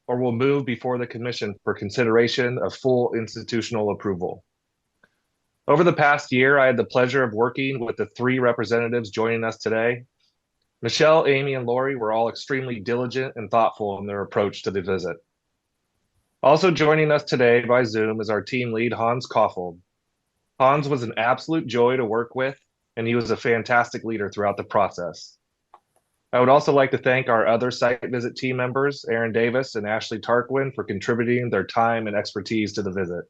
or will move before the commission for consideration of full institutional approval. Over the past year, I had the pleasure of working with the 3 representatives joining us today. Michelle, Amy, and Lori were all extremely diligent and thoughtful in their approach to the visit. Also joining us today by Zoom is our team lead, Hans Kaufhold. Hans was an absolute joy to work with, and he was a fantastic leader throughout the process. I would also like to thank our other site visit team members, Aaron Davis and Ashley Tarquin, for contributing their time and expertise to the visit.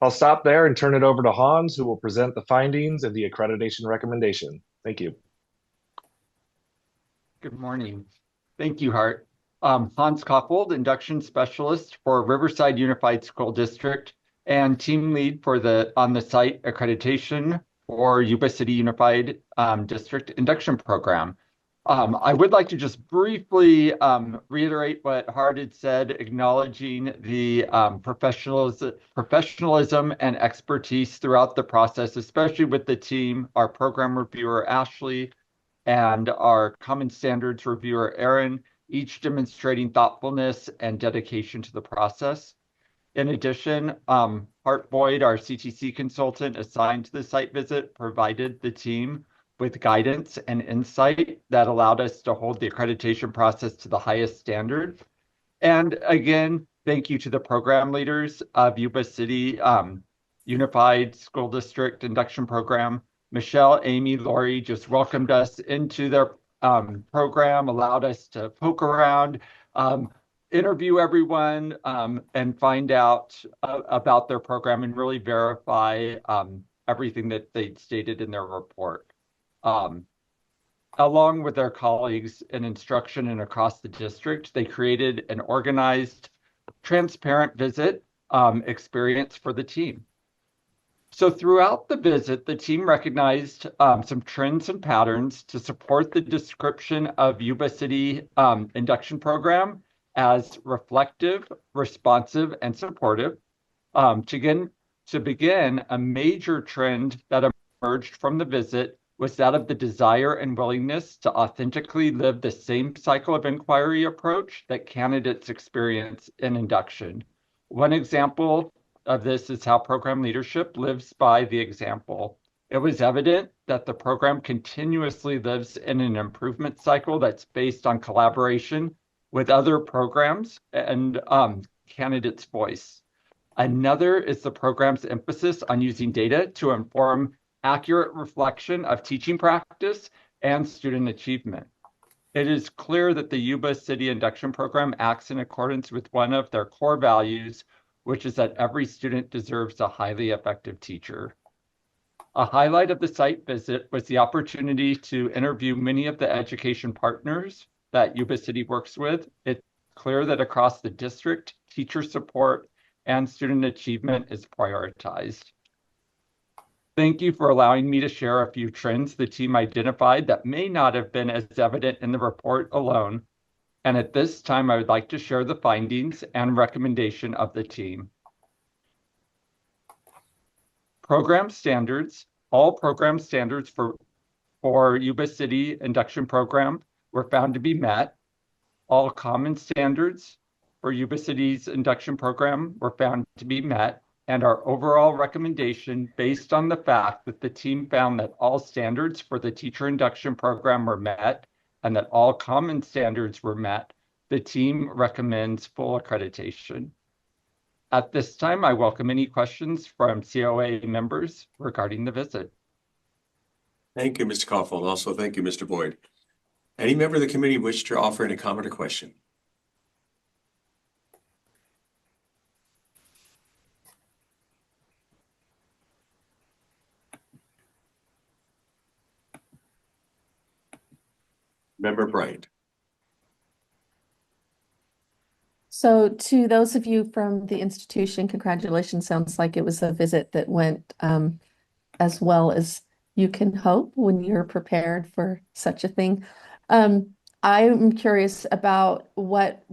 I'll stop there and turn it over to Hans, who will present the findings of the accreditation recommendation. Thank you. Good morning. Thank you, Hart. Hans Kaufhold, induction specialist for Riverside Unified School District and team lead for the on-the-site accreditation for Yuba City Unified District induction program. I would like to just briefly reiterate what Hart had said, acknowledging the professionalism and expertise throughout the process, especially with the team, our program reviewer, Ashley, and our Common Standards reviewer, Aaron, each demonstrating thoughtfulness and dedication to the process. In addition, Hart Boyd, our CTC consultant assigned to the site visit, provided the team with guidance and insight that allowed us to hold the accreditation process to the highest standard. And again, thank you to the program leaders of Yuba City Unified School District Induction Program. Michelle, Amy, Lori just welcomed us into their program, allowed us to poke around, interview everyone, and find out about their program and really verify everything that they'd stated in their report. Along with their colleagues in instruction and across the district, they created an organized, transparent visit experience for the team. So throughout the visit, the team recognized some trends and patterns to support the description of Yuba City induction program as reflective, responsive, and supportive. To begin, a major trend that emerged from the visit was that of the desire and willingness to authentically live the same cycle of inquiry approach that candidates experience in induction. One example of this is how program leadership lives by the example. It was evident that the program continuously lives in an improvement cycle that's based on collaboration with other programs and candidates' voice. Another is the program's emphasis on using data to inform accurate reflection of teaching practice and student achievement. It is clear that the Yuba City Induction Program acts in accordance with one of their core values, which is that every student deserves a highly effective teacher. A highlight of the site visit was the opportunity to interview many of the education partners that Yuba City works with. It's clear that across the district, teacher support and student achievement is prioritized. Thank you for allowing me to share a few trends the team identified that may not have been as evident in the report alone. And at this time, I would like to share the findings and recommendation of the team. Program standards. All program standards for Yuba City Induction Program were found to be met. All common standards for Yuba City's induction program were found to be met. And our overall recommendation, based on the fact that the team found that all standards for the teacher induction program were met and that all common standards were met, the team recommends full accreditation. At this time, I welcome any questions from COA members regarding the visit. Thank you, Mr. Kaufhold. Also, thank you, Mr. Boyd. Any member of the committee wish to offer any comment or question? Member Bryant. So to those of you from the institution, congratulations. Sounds like it was a visit that went as well as you can hope when you're prepared for such a thing. I'm curious about what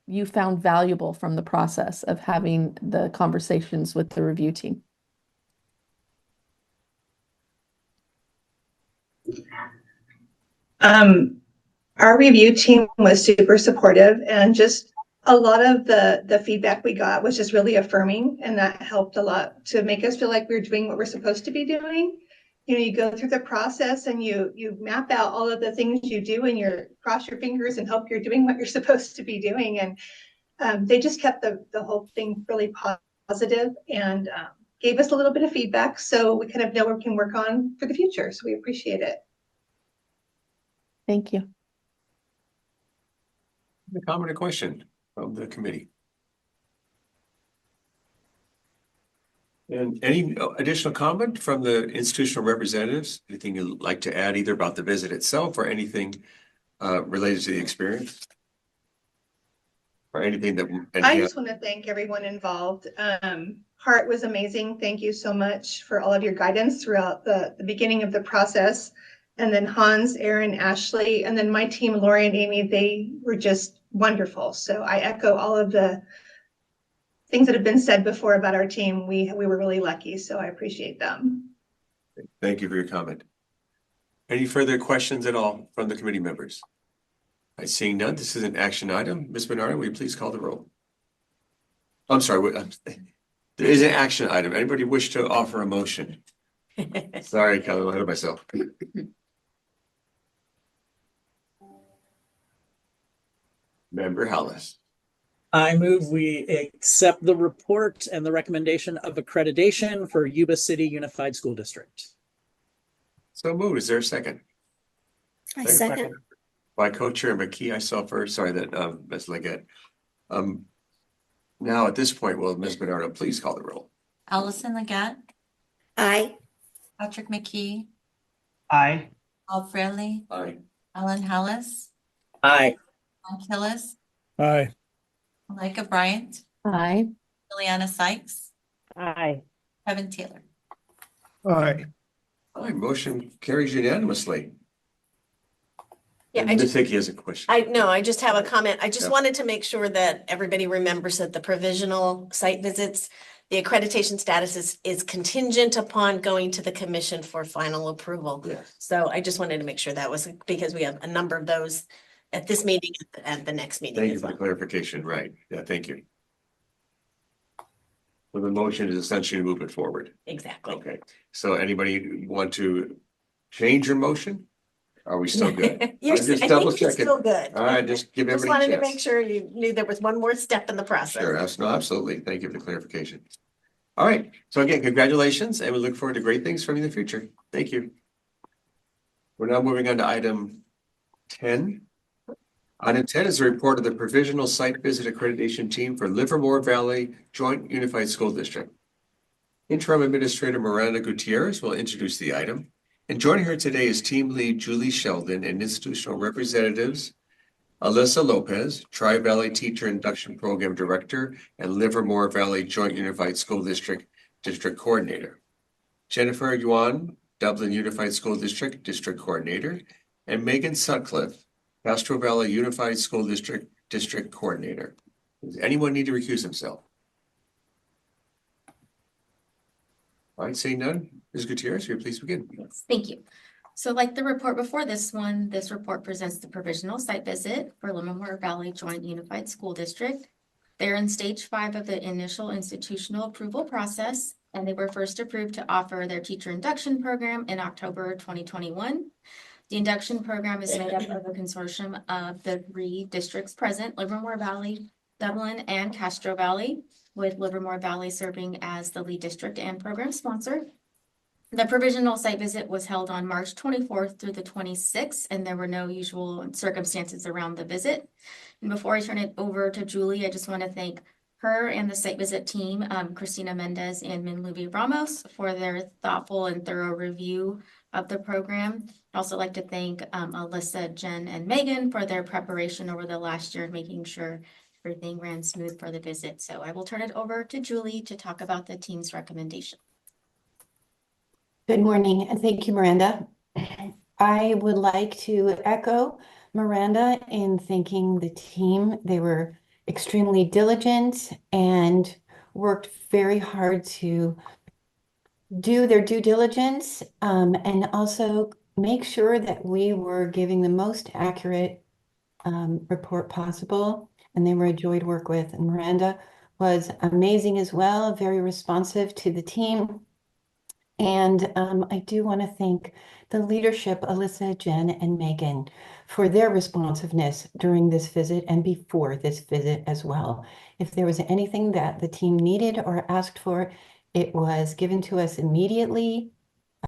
you found valuable from the process of having the conversations with the review team. Our review team was super supportive, and just a lot of the feedback we got was just really affirming, and that helped a lot to make us feel like we're doing what we're supposed to be doing. You know, you go through the process and you map out all of the things you do, and you cross your fingers and hope you're doing what you're supposed to be doing. And they just kept the whole thing really positive and gave us a little bit of feedback, so we kind of know what we can work on for the future. So we appreciate it. Thank you. A comment or question from the committee? And any additional comment from the institutional representatives? Anything you'd like to add either about the visit itself or anything related to the experience? Or anything that... I just want to thank everyone involved. Hart was amazing. Thank you so much for all of your guidance throughout the beginning of the process. And then Hans, Aaron, Ashley, and then my team, Lori and Amy, they were just wonderful. So I echo all of the things that have been said before about our team. We were really lucky, so I appreciate them. Thank you for your comment. Any further questions at all from the committee members? I see none. This is an action item. Ms. Bernardo, will you please call the roll? I'm sorry. There is an action item. Anybody wish to offer a motion? Sorry, Kelly, I'm ahead of myself. Member Hallis. I move we accept the report and the recommendation of accreditation for Yuba City Unified School District. So moved. Is there a second? I second. By Co-Chair McKee, I saw first. Sorry that Ms. Leggett. Now at this point, will Ms. Bernardo please call the roll? Allison Leggett, Aye. Patrick McKee, Aye. Paul Fraley, Aye. Alan Hallis, Aye. Ron Killis, Aye. Micah Bryant, Aye. Juliana Sykes, Aye. Kevin Taylor. Aye. Aye. Motion carries unanimously. Yeah, Ms. Hickey has a question. I just have a comment. I just Yeah. wanted to make sure that everybody remembers that the provisional site visits, the accreditation status is contingent upon going to the commission for final approval. Yes. So I just wanted to make sure that was, because we have a number of those at this meeting and the next meeting Thank you as for the well. clarification. Right. Yeah, thank you. So the motion is essentially to move it forward. Exactly. Okay. So anybody want to change your motion? Are we still good? I I'm just think double you're checking. still good. All right, just give Just everybody wanted a to make chance. sure you knew there was one more step in the process. Sure, absolutely. Thank you for the clarification. All right. So again, congratulations, and we look forward to great things from you in the future. Thank you. We're now moving on to item 10. Item 10 is a report of the Provisional Site Visit Accreditation Team for Livermore Valley Joint Unified School District. Interim Administrator Miranda Gutierrez will introduce the item. And joining her today is Team Lead Julie Sheldon and Institutional Representatives Alyssa Lopez, Tri-Valley Teacher Induction Program Director and Livermore Valley Joint Unified School District District Coordinator, Jennifer Yuan, Dublin Unified School District District Coordinator, and Megan Sutcliffe, Castro Valley Unified School District District Coordinator. Does anyone need to recuse himself? All right, seeing none, Ms. Gutierrez, will you please begin? Yes, thank you. So like the report before this one, this report presents the provisional site visit for Livermore Valley Joint Unified School District. They're in stage 5 of the initial institutional approval process, and they were first approved to offer their teacher induction program in October 2021. The induction program is made up of a consortium of the 3 districts present, Livermore Valley, Dublin, and Castro Valley, with Livermore Valley serving as the lead district and program sponsor. The provisional site visit was held on March 24th through the 26th, and there were no usual circumstances around the visit. And before I turn it over to Julie, I just want to thank her and the site visit team, Christina Mendez and Minluvi Ramos, for their thoughtful and thorough review of the program. I'd also like to thank Alyssa, Jen, and Megan for their preparation over the last year, making sure everything ran smooth for the visit. So I will turn it over to Julie to talk about the team's recommendation. Good morning, and thank you, Miranda. I would like to echo Miranda in thanking the team. They were extremely diligent and worked very hard to do their due diligence and also make sure that we were giving the most accurate report possible. And they were a joy to work with. And Miranda was amazing as well, very responsive to the team. And I do want to thank the leadership, Alyssa, Jen, and Megan, for their responsiveness during this visit and before this visit as well. If there was anything that the team needed or asked for, it was given to us immediately.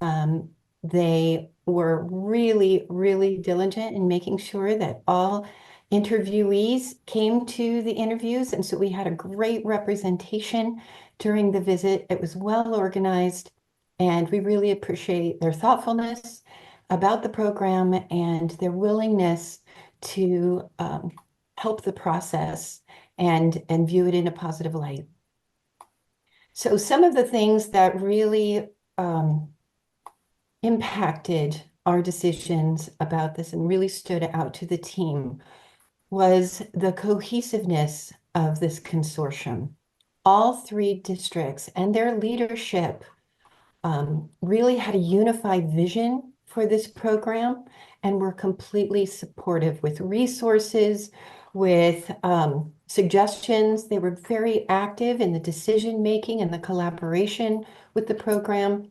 They were really, really diligent in making sure that all interviewees came to the interviews. And so we had a great representation during the visit. It was well organized. And we really appreciate their thoughtfulness about the program and their willingness to help the process and view it in a positive light. So some of the things that really impacted our decisions about this and really stood out to the team was the cohesiveness of this consortium. All three districts and their leadership really had a unified vision for this program and were completely supportive with resources, with suggestions. They were very active in the decision making and the collaboration with the program.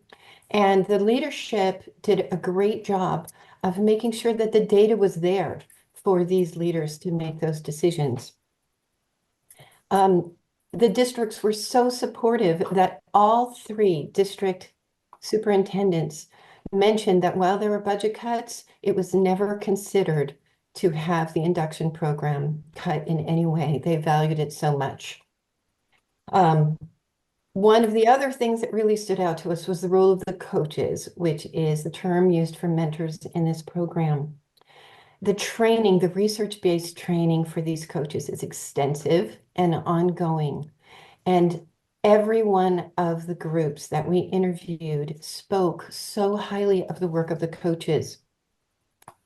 And the leadership did a great job of making sure that the data was there for these leaders to make those decisions. The districts were so supportive that all three district superintendents mentioned that while there were budget cuts, it was never considered to have the induction program cut in any way. They valued it so much. One of the other things that really stood out to us was the role of the coaches, which is the term used for mentors in this program. The training, the research-based training for these coaches is extensive and ongoing. And every one of the groups that we interviewed spoke so highly of the work of the coaches.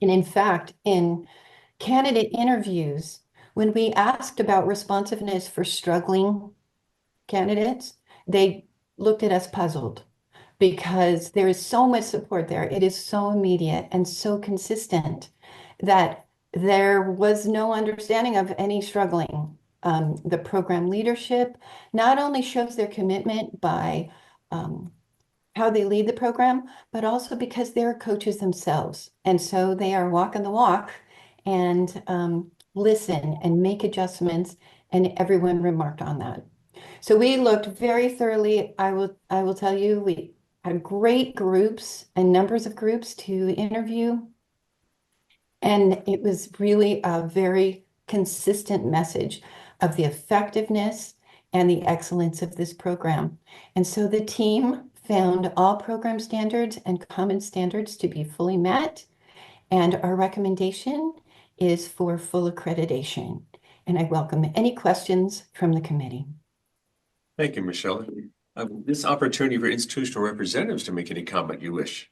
And in fact, in candidate interviews, when we asked about responsiveness for struggling candidates, they looked at us puzzled because there is so much support there. It is so immediate and so consistent that there was no understanding of any struggling. The program leadership not only shows their commitment by how they lead the program, but also because they're coaches themselves. And so they are walking the walk and listen and make adjustments, and everyone remarked on that. So we looked very thoroughly. I will tell you, we had great groups and numbers of groups to interview. And it was really a very consistent message of the effectiveness and the excellence of this program. And so the team found all program standards and common standards to be fully met. And our recommendation is for full accreditation. And I welcome any questions from the committee. Thank you, Michelle. This opportunity for institutional representatives to make any comment you wish.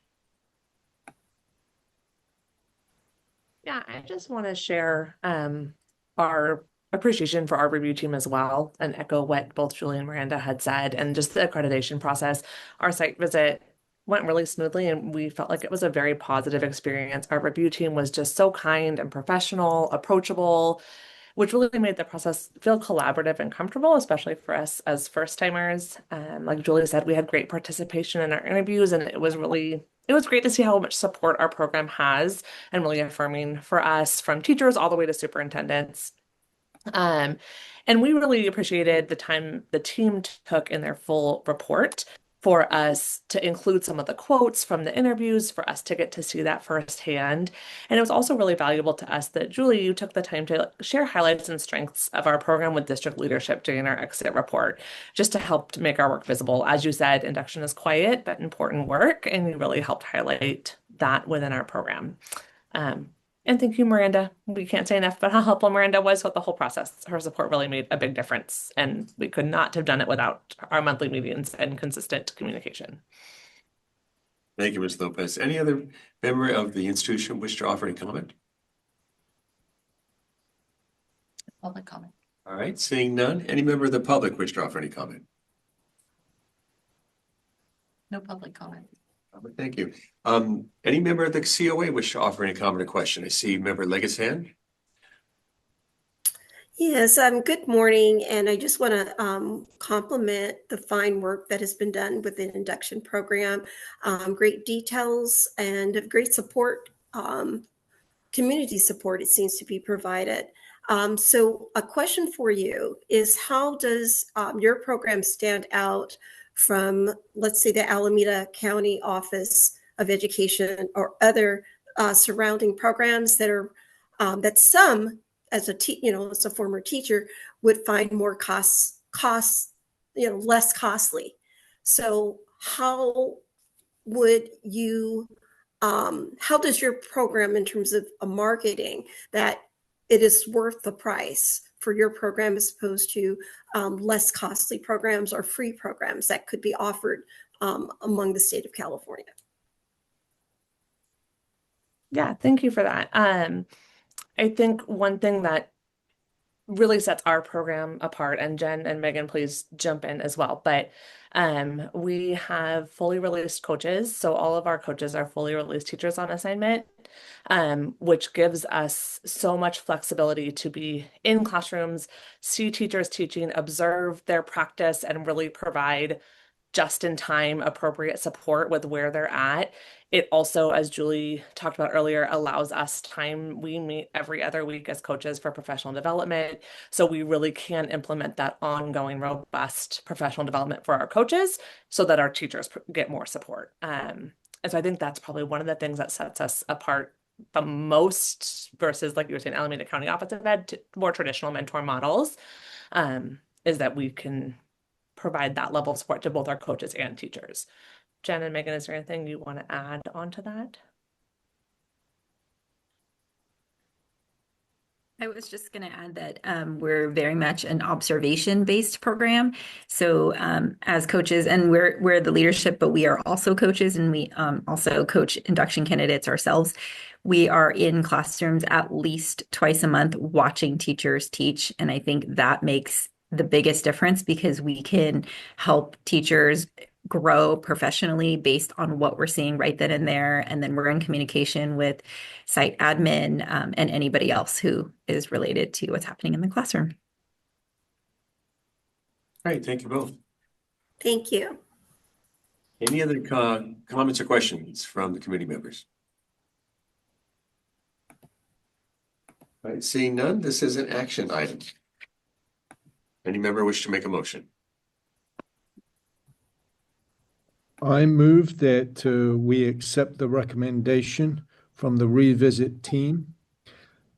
Yeah, I just want to share our appreciation for our review team as well and echo what both Julie and Miranda had said, and just the accreditation process. Our site visit went really smoothly and we felt like it was a very positive experience. Our review team was just so kind and professional, approachable, which really made the process feel collaborative and comfortable, especially for us as first timers. Like Julie said, we had great participation in our interviews, and it was great to see how much support our program has, and really affirming for us from teachers all the way to superintendents. And we really appreciated the time the team took in their full report for us to include some of the quotes from the interviews, for us to get to see that firsthand. And it was also really valuable to us that, Julie, you took the time to share highlights and strengths of our program with district leadership during our exit report, just to help to make our work visible. As you said, induction is quiet but important work, and you really helped highlight that within our program. And thank you, Miranda. We can't say enough about how helpful Miranda was with the whole process. Her support really made a big difference, and we could not have done it without our monthly meetings and consistent communication. Thank you, Ms. Lopez. Any other member of the institution wish to offer any comment? Public comment. All right, seeing none. Any member of the public wish to offer any comment? No public comment. Thank you. Any member of the COA wish to offer any comment or question? I see member Leggett's hand. Yes, good morning, and I just want to compliment the fine work that has been done with the induction program. Great details and great support, community support it seems to be provided. So a question for you is, how does your program stand out from, let's say, the Alameda County Office of Education or other surrounding programs that are that some, as a former teacher, would find more less costly? So how would you how does your program, in terms of marketing, that it is worth the price for your program as opposed to less costly programs or free programs that could be offered among the state of California? Yeah, thank you for that. I think one thing that really sets our program apart, and Jen and Megan, please jump in as well. But we have fully released coaches. So all of our coaches are fully released teachers on assignment, which gives us so much flexibility to be in classrooms, see teachers teaching, observe their practice, and really provide just in time appropriate support with where they're at. It also, as Julie talked about earlier, allows us time. We meet every other week as coaches for professional development. So we really can implement that ongoing, robust professional development for our coaches so that our teachers get more support. And so I think that's probably one of the things that sets us apart the most versus, like you were saying, Alameda County Office of Ed, more traditional mentor models, is that we can provide that level of support to both our coaches and teachers. Jen and Megan, is there anything you want to add on to that? I was just going to add that we're very much an observation-based program. So as coaches, and we're the leadership, but we are also coaches, and we also coach induction candidates ourselves. We are in classrooms at least twice a month watching teachers teach. And I think that makes the biggest difference because we can help teachers grow professionally based on what we're seeing right then and there. And then we're in communication with site admin and anybody else who is related to what's happening in the classroom. All right, thank you both. Thank you. Any other comments or questions from the committee members? All right, seeing none, this is an action item. Any member wish to make a motion? I move that we accept the recommendation from the revisit team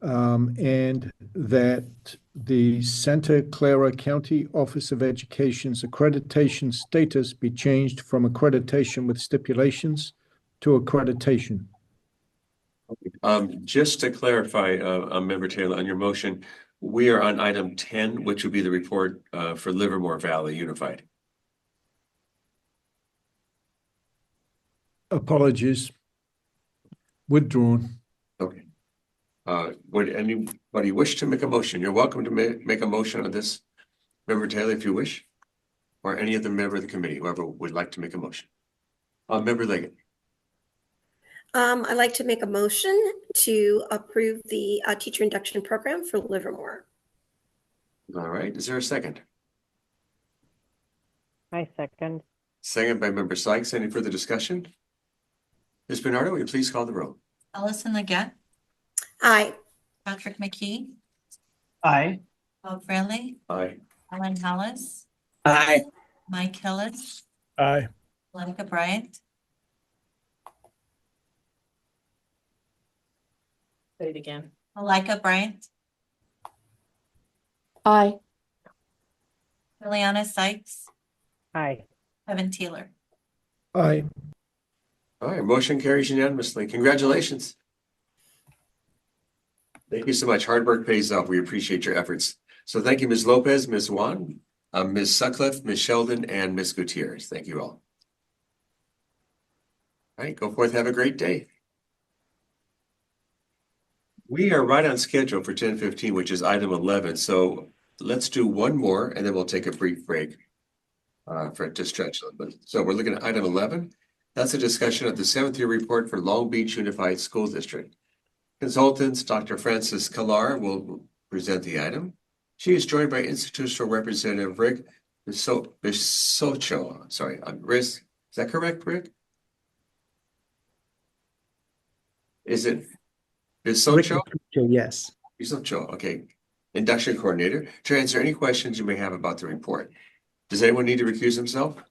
and that the Santa Clara County Office of Education's accreditation status be changed from accreditation with stipulations to accreditation. Just to clarify, Member Taylor, on your motion, we are on item 10, which would be the report for Livermore Valley Unified. Apologies. Withdrawn. Okay. Would anybody wish to make a motion? You're welcome to make a motion on this, Member Taylor, if you wish, or any other member of the committee, whoever would like to make a motion. Member Leggett. I'd like to make a motion to approve the teacher induction program for Livermore. All right. Is there a second? I second. Second by Member Sykes. Any further discussion? Ms. Bernardo, will you please call the roll? Allison Leggett. Aye. Patrick McKee. Aye. Bob Fraley. Aye. Ellen Hollis. Aye. Mike Hillis. Aye. Monica Bryant. Say it again. Malika Bryant. Aye. Liliana Sykes. Aye. Kevin Taylor. Aye. All right, motion carries unanimously. Congratulations. Thank you so much. Hard work pays off. We appreciate your efforts. So thank you, Ms. Lopez, Ms. Juan, Ms. Sutcliffe, Ms. Sheldon, and Ms. Gutierrez. Thank you all. All right, go forth. Have a great day. We are right on schedule for 10:15, which is item 11. So let's do one more and then we'll take a brief break to stretch a little bit. So we're looking at item 11. That's a discussion of the 7th year report for Long Beach Unified School District. Consultants, Dr. Frances Clara will present the item. She is joined by Institutional Representative Rick Bisocho. Sorry, Rick. Is that correct, Rick? Is it Bisocho? Yes. Bisocho, okay. Induction coordinator to answer any questions you may have about the report. Does anyone need to recuse himself?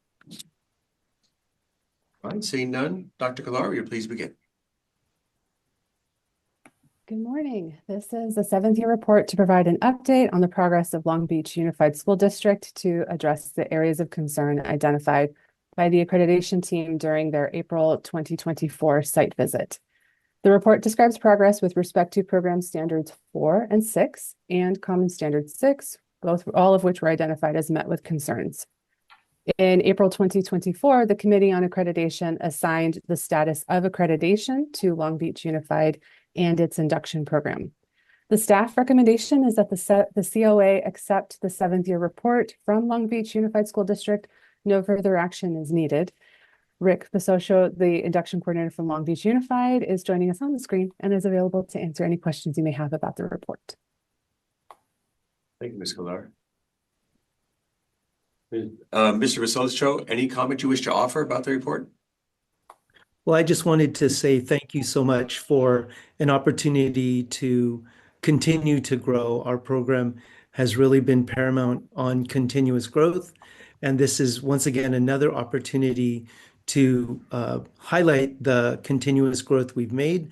All right, seeing none, Dr. Clara, will you please begin? Good morning. This is the 7th year report to provide an update on the progress of Long Beach Unified School District to address the areas of concern identified by the accreditation team during their April 2024 site visit. The report describes progress with respect to program standards 4 and 6 and common standard 6, all of which were identified as met with concerns. In April 2024, the Committee on Accreditation assigned the status of accreditation to Long Beach Unified and its induction program. The staff recommendation is that the COA accept the 7th-year report from Long Beach Unified School District. No further action is needed. Rick Basosho, the induction coordinator from Long Beach Unified, is joining us on the screen and is available to answer any questions you may have about the report. Thank you, Ms. Clara. Mr. Basosho, any comment you wish to offer about the report? Well, I just wanted to say thank you so much for an opportunity to continue to grow. Our program has really been paramount on continuous growth. And this is once again another opportunity to highlight the continuous growth we've made.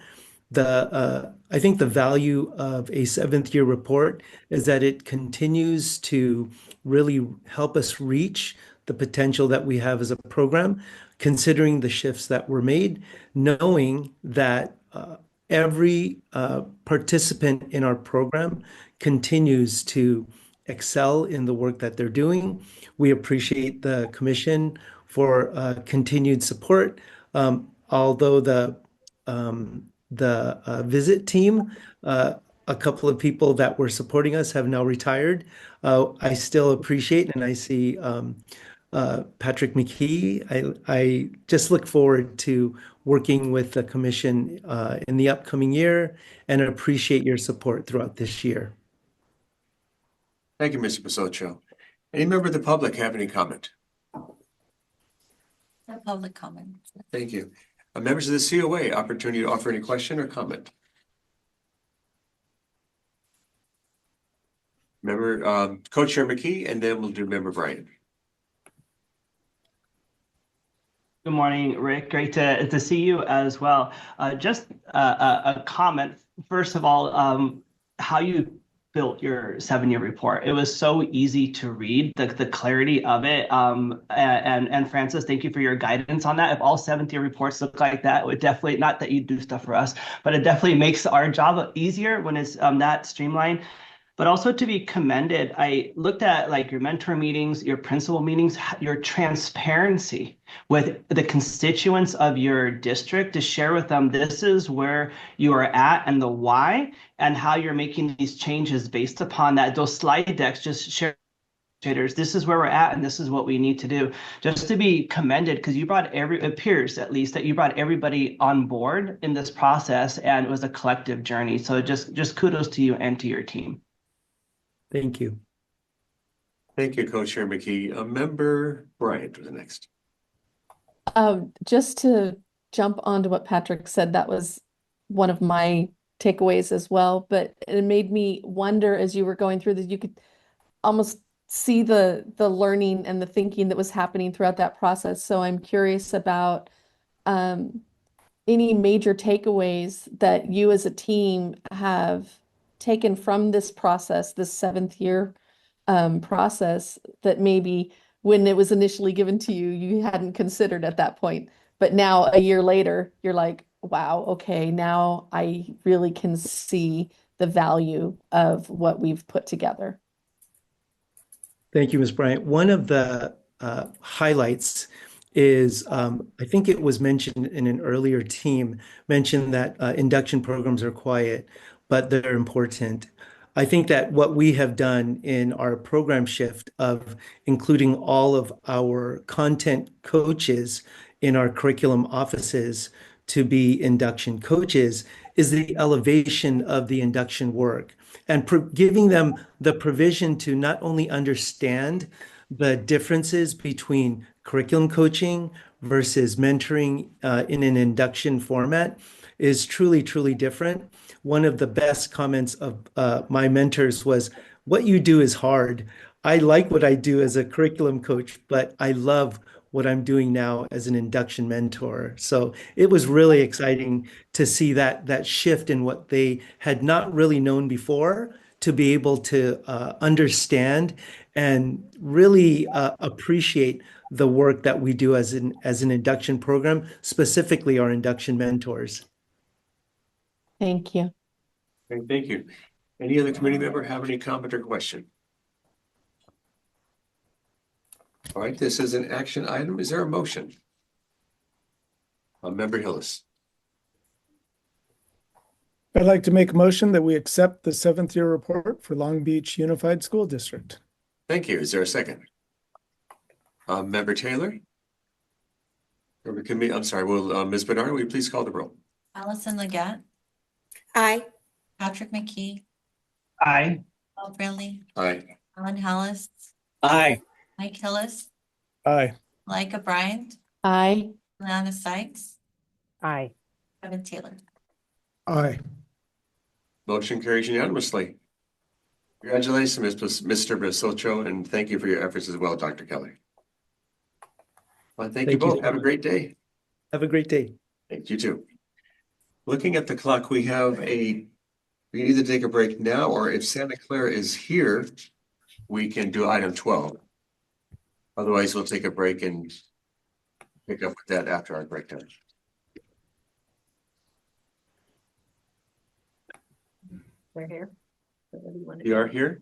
I think the value of a 7th-year report is that it continues to really help us reach the potential that we have as a program, considering the shifts that were made, knowing that every participant in our program continues to excel in the work that they're doing. We appreciate the commission for continued support. Although the visit team, a couple of people that were supporting us have now retired, I still appreciate, and I see Patrick McKee. I just look forward to working with the commission in the upcoming year and appreciate your support throughout this year. Thank you, Mr. Basosho. Any member of the public have any comment? No public comment. Thank you. Members of the COA, opportunity to offer any question or comment. Member, Co-Chair McKee, and then we'll do Member Bryant. Good morning, Rick. Great to see you as well. Just a comment. First of all, how you built your 7-year report. It was so easy to read, the clarity of it. And Francis, thank you for your guidance on that. If all 7th-year reports look like that, it would definitely, not that you do stuff for us, but it definitely makes our job easier when it's that streamlined. But also to be commended, I looked at like your mentor meetings, your principal meetings, your transparency with the constituents of your district to share with them this is where you are at and the why and how you're making these changes based upon that. Those slide decks just share. This is where we're at and this is what we need to do. Just to be commended because you brought it appears at least that you brought everybody on board in this process and it was a collective journey. So just kudos to you and to your team. Thank you. Thank you, Co-Chair McKee. Member Bryant was the next. Just to jump onto what Patrick said, that was one of my takeaways as well. But it made me wonder as you were going through this, you could almost see the learning and the thinking that was happening throughout that process. So I'm curious about any major takeaways that you as a team have taken from this process, this 7th-year process that maybe when it was initially given to you, you hadn't considered at that point. But now a year later, you're like, wow, okay, now I really can see the value of what we've put together. Thank you, Ms. Bryant. One of the highlights is, I think it was mentioned in an earlier team, mentioned that induction programs are quiet, but they're important. I think that what we have done in our program shift of including all of our content coaches in our curriculum offices to be induction coaches is the elevation of the induction work and giving them the provision to not only understand the differences between curriculum coaching versus mentoring in an induction format is truly, truly different. One of the best comments of my mentors was, what you do is hard. I like what I do as a curriculum coach, but I love what I'm doing now as an induction mentor. So it was really exciting to see that shift in what they had not really known before to be able to understand and really appreciate the work that we do as an induction program, specifically our induction mentors. Thank you. Okay, thank you. Any other committee member have any comment or question? All right, this is an action item. Is there a motion? Member Hillis. I'd like to make a motion that we accept the 7th-year report for Long Beach Unified School District. Thank you. Is there a second? Member Taylor? I'm sorry, will Ms. Bernard, will you please call the roll? Allison Leggett, Aye. Patrick McKee, Aye. Paul Brindley, Aye. Alan Hallis, Aye. Mike Hillis, Aye. Micah Bryant, Aye. Leanna Sykes, Aye. Kevin Taylor. Aye. Motion carries unanimously. Congratulations, Mr. Basilcho, and thank you for your efforts as well, Dr. Kelly. Well, thank you both. so Have a much. great day. Have a great day. Thank you too. Looking at the clock, we can either take a break now, or if Santa Clara is here, we can do item 12. Otherwise, we'll take a break and pick up with that after our break time. We're here. You are here?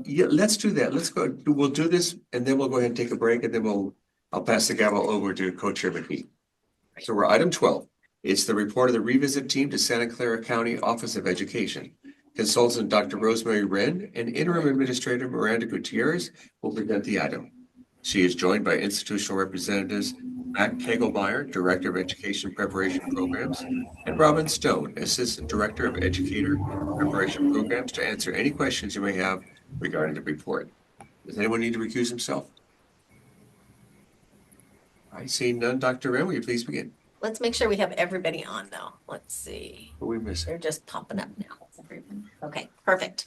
Yeah, let's do that. Let's go. We'll do this and then we'll go ahead and take a break, and then I'll pass the gavel over to Co-Chair McKee. So we're item 12. It's the report of the revisit team to Santa Clara County Office of Education. Consultant Dr. Rosemary Wren and Interim Administrator Miranda Gutierrez will present the item. She is joined by institutional representatives Matt Kegelmeyer, Director of Education Preparation Programs, and Robin Stone, Assistant Director of Educator Preparation Programs, to answer any questions you may have regarding the report. Does anyone need to recuse himself? I see none. Dr. Wren, will you please begin? Let's make sure we have everybody on though. Let's see. What we missing? They're just popping up now. Okay, perfect.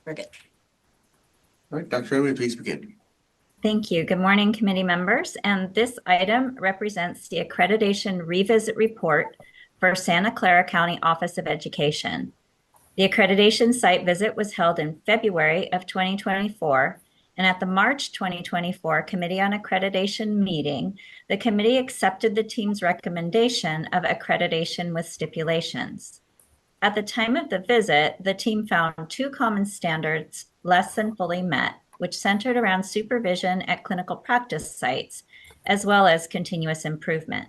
We're good. All right, Dr. Wren, will you please begin? Thank you. Good morning, committee members. And this item represents the Accreditation Revisit Report for Santa Clara County Office of Education. The accreditation site visit was held in February of 2024, and at the March 2024 Committee on Accreditation meeting, the committee accepted the team's recommendation of accreditation with stipulations. At the time of the visit, the team found 2 common standards less than fully met, which centered around supervision at clinical practice sites, as well as continuous improvement.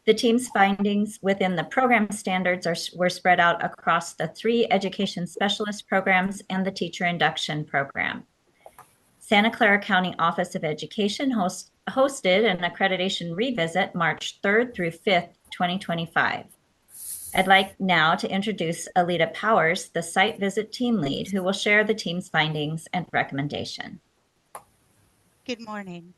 The team's findings within the program standards were spread out across the 3 education specialist programs and the teacher induction program. Santa Clara County Office of Education hosted an accreditation revisit March 3rd through 5th, 2025. I'd like now to introduce Alita Powers, the site visit team lead, who will share the team's findings and recommendation. Good morning.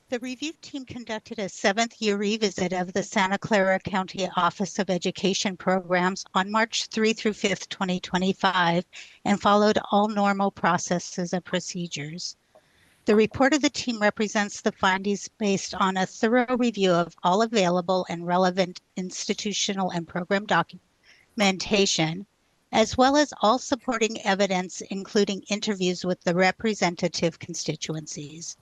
The review team conducted a 7th-year revisit of the Santa Clara County Office of Education programs on March 3 through 5th, 2025, and followed all normal processes and procedures. The report of the team represents the findings based on a thorough review of all available and relevant institutional and program documentation, as well as all supporting evidence, including interviews with the representative constituencies.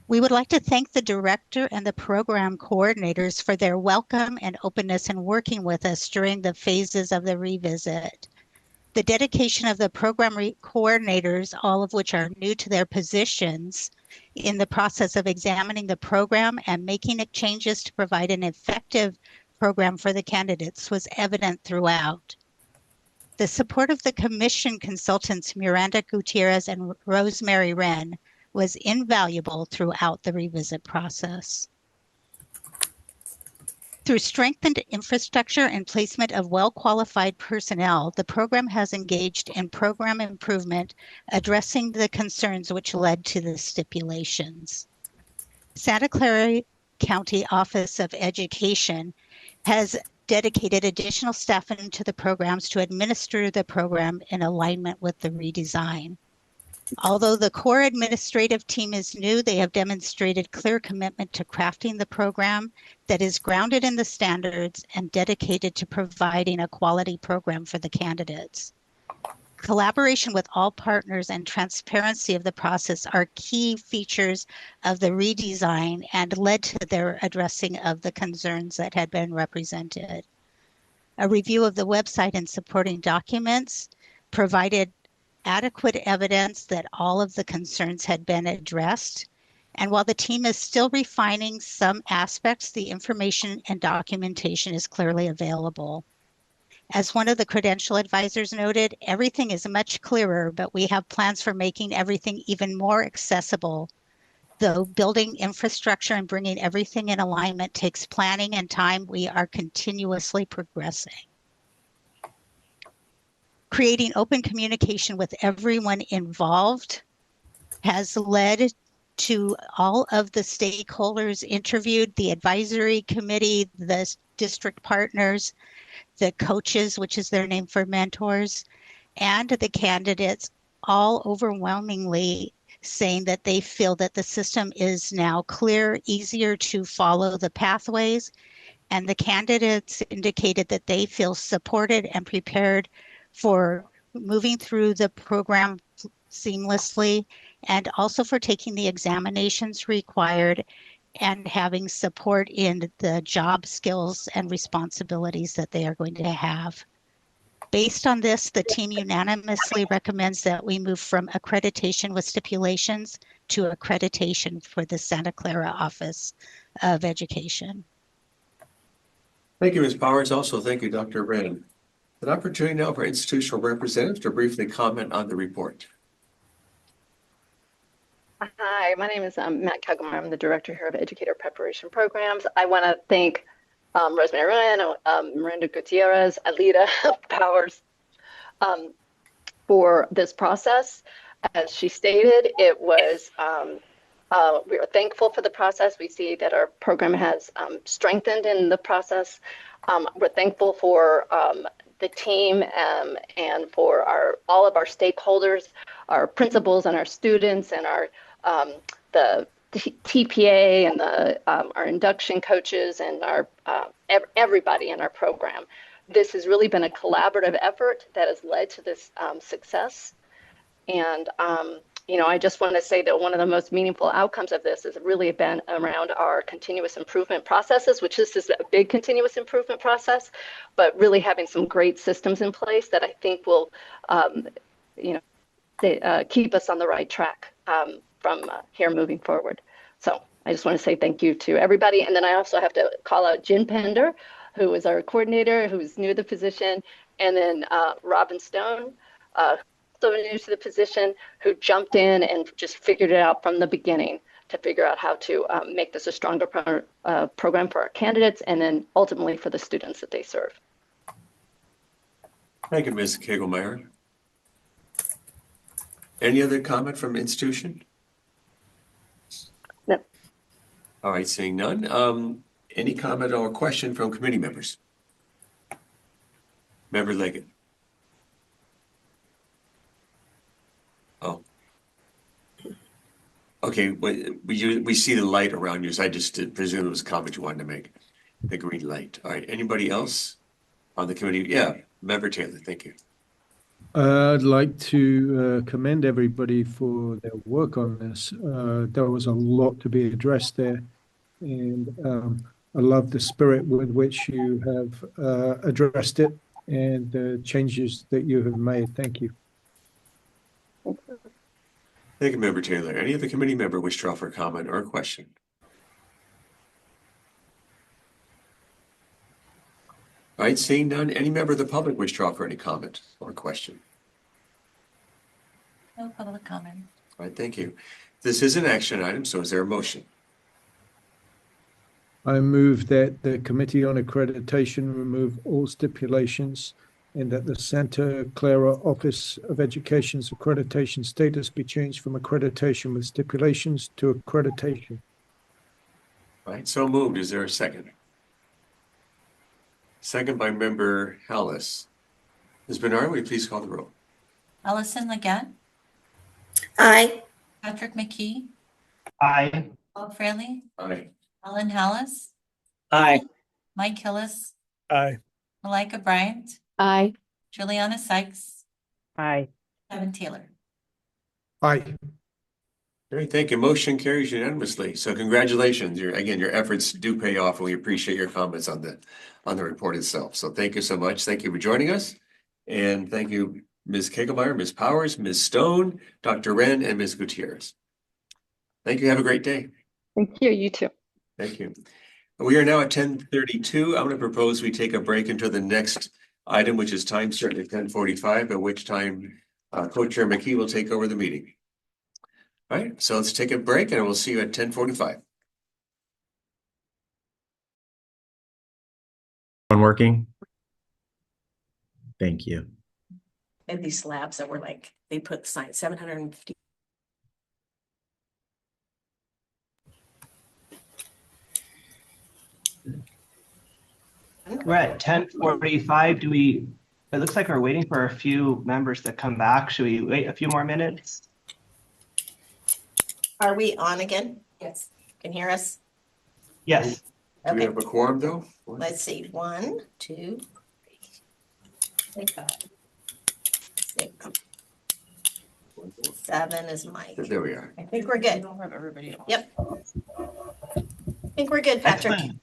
We would like to thank the director and the program coordinators for their welcome and openness in working with us during the phases of the revisit. The dedication of the program coordinators, all of which are new to their positions, in the process of examining the program and making changes to provide an effective program for the candidates, was evident throughout. The support of the commission consultants Miranda Gutierrez and Rosemary Wren was invaluable throughout the revisit process. Through strengthened infrastructure and placement of well-qualified personnel, the program has engaged in program improvement, addressing the concerns which led to the stipulations. Santa Clara County Office of Education has dedicated additional staff into the programs to administer the program in alignment with the redesign. Although the core administrative team is new, they have demonstrated clear commitment to crafting the program that is grounded in the standards and dedicated to providing a quality program for the candidates. Collaboration with all partners and transparency of the process are key features of the redesign and led to their addressing of the concerns that had been represented. A review of the website and supporting documents provided adequate evidence that all of the concerns had been addressed. And while the team is still refining some aspects, the information and documentation is clearly available. As one of the credential advisors noted, everything is much clearer, but we have plans for making everything even more accessible. Though building infrastructure and bringing everything in alignment takes planning and time, we are continuously progressing. Creating open communication with everyone involved has led to all of the stakeholders interviewed, the advisory committee, the district partners, the coaches, which is their name for mentors, and the candidates, all overwhelmingly saying that they feel that the system is now clear, easier to follow the pathways, and the candidates indicated that they feel supported and prepared for moving through the program seamlessly, and also for taking the examinations required and having support in the job skills and responsibilities that they are going to have. Based on this, the team unanimously recommends that we move from accreditation with stipulations to accreditation for the Santa Clara Office of Education. Thank you, Ms. Powers. Also, thank you, Dr. Wren. An opportunity now for institutional representatives to briefly comment on the report. Hi, my name is Matt Kagelmeyer. I'm the director here of Educator Preparation Programs. I want to thank Rosemary Ryan, Miranda Gutierrez, Alita Powers for this process. As she stated, it was, we are thankful for the process. We see that our program has strengthened in the process. We're thankful for the team and for all of our stakeholders, our principals and our students and our the TPA and our induction coaches and our everybody in our program. This has really been a collaborative effort that has led to this success. And you know, I just want to say that one of the most meaningful outcomes of this has really been around our continuous improvement processes, which this is a big continuous improvement process, but really having some great systems in place that I think will, you know, keep us on the right track from here moving forward. So I just want to say thank you to everybody. And then I also have to call out Jen Pender, who is our coordinator, who's new to the position, and then Robin Stone, so new to the position, who jumped in and just figured it out from the beginning to figure out how to make this a stronger program for our candidates and then ultimately for the students that they serve. Thank you, Ms. Kagelmeyer. Any other comment from institution? No. All right, seeing none. Any comment or question from committee members? Member Leggett. Oh. Okay, we see the light around you, so I just presume it was a comment you wanted to make. The green light. All right, anybody else on the committee? Yeah, Member Taylor, thank you. I'd like to commend everybody for their work on this. There was a lot to be addressed there, and I love the spirit with which you have addressed it and the changes that you have made. Thank you. Thank you, Member Taylor. Any other committee member wish to offer a comment or a question? All right, seeing none, any member of the public wish to offer any comment or question? No public comment. All right, thank you. This is an action item, so is there a motion? I move that the Committee on Accreditation remove all stipulations and that the Santa Clara Office of Education's accreditation status be changed from accreditation with stipulations to accreditation. All right, so moved. Is there a second? Second by Member Hallis. Ms. Bernard, will you please call the roll? Allison Leggett. Aye. Patrick McKee. Aye. Bob Fraley. Aye. Ellen Hallis. Aye. Mike Hillis. Aye. Malika Bryant. Aye. Juliana Sykes. Aye. Kevin Taylor. Aye. Great, thank you. Motion carries unanimously. So congratulations. Again, your efforts do pay off, and we appreciate your comments on the report itself. So thank you so much. Thank you for joining us. And thank you, Ms. Kegelmeyer, Ms. Powers, Ms. Stone, Dr. Wren, and Ms. Gutierrez. Thank you. Have a great day. Thank you. You too. Thank you. We are now at 10:32. I'm going to propose we take a break until the next item, which is time certain at 10:45, at which time Co-Chair McKee will take over the meeting. All right, so let's take a break and we'll see you at 10:45. Working? Thank you. And these slabs that were like, they put the sign 750. We're at 10:45. It looks like we're waiting for a few members to come back. Should we wait a few more minutes? Are we on again? Yes. Can you hear us? Yes. Do we have a quorum though? Let's see. 1, 2, 3, 4, 5, 6, 7 is Mike. There we are. I think we're good. Yep. I think we're good, Patrick. Excellent.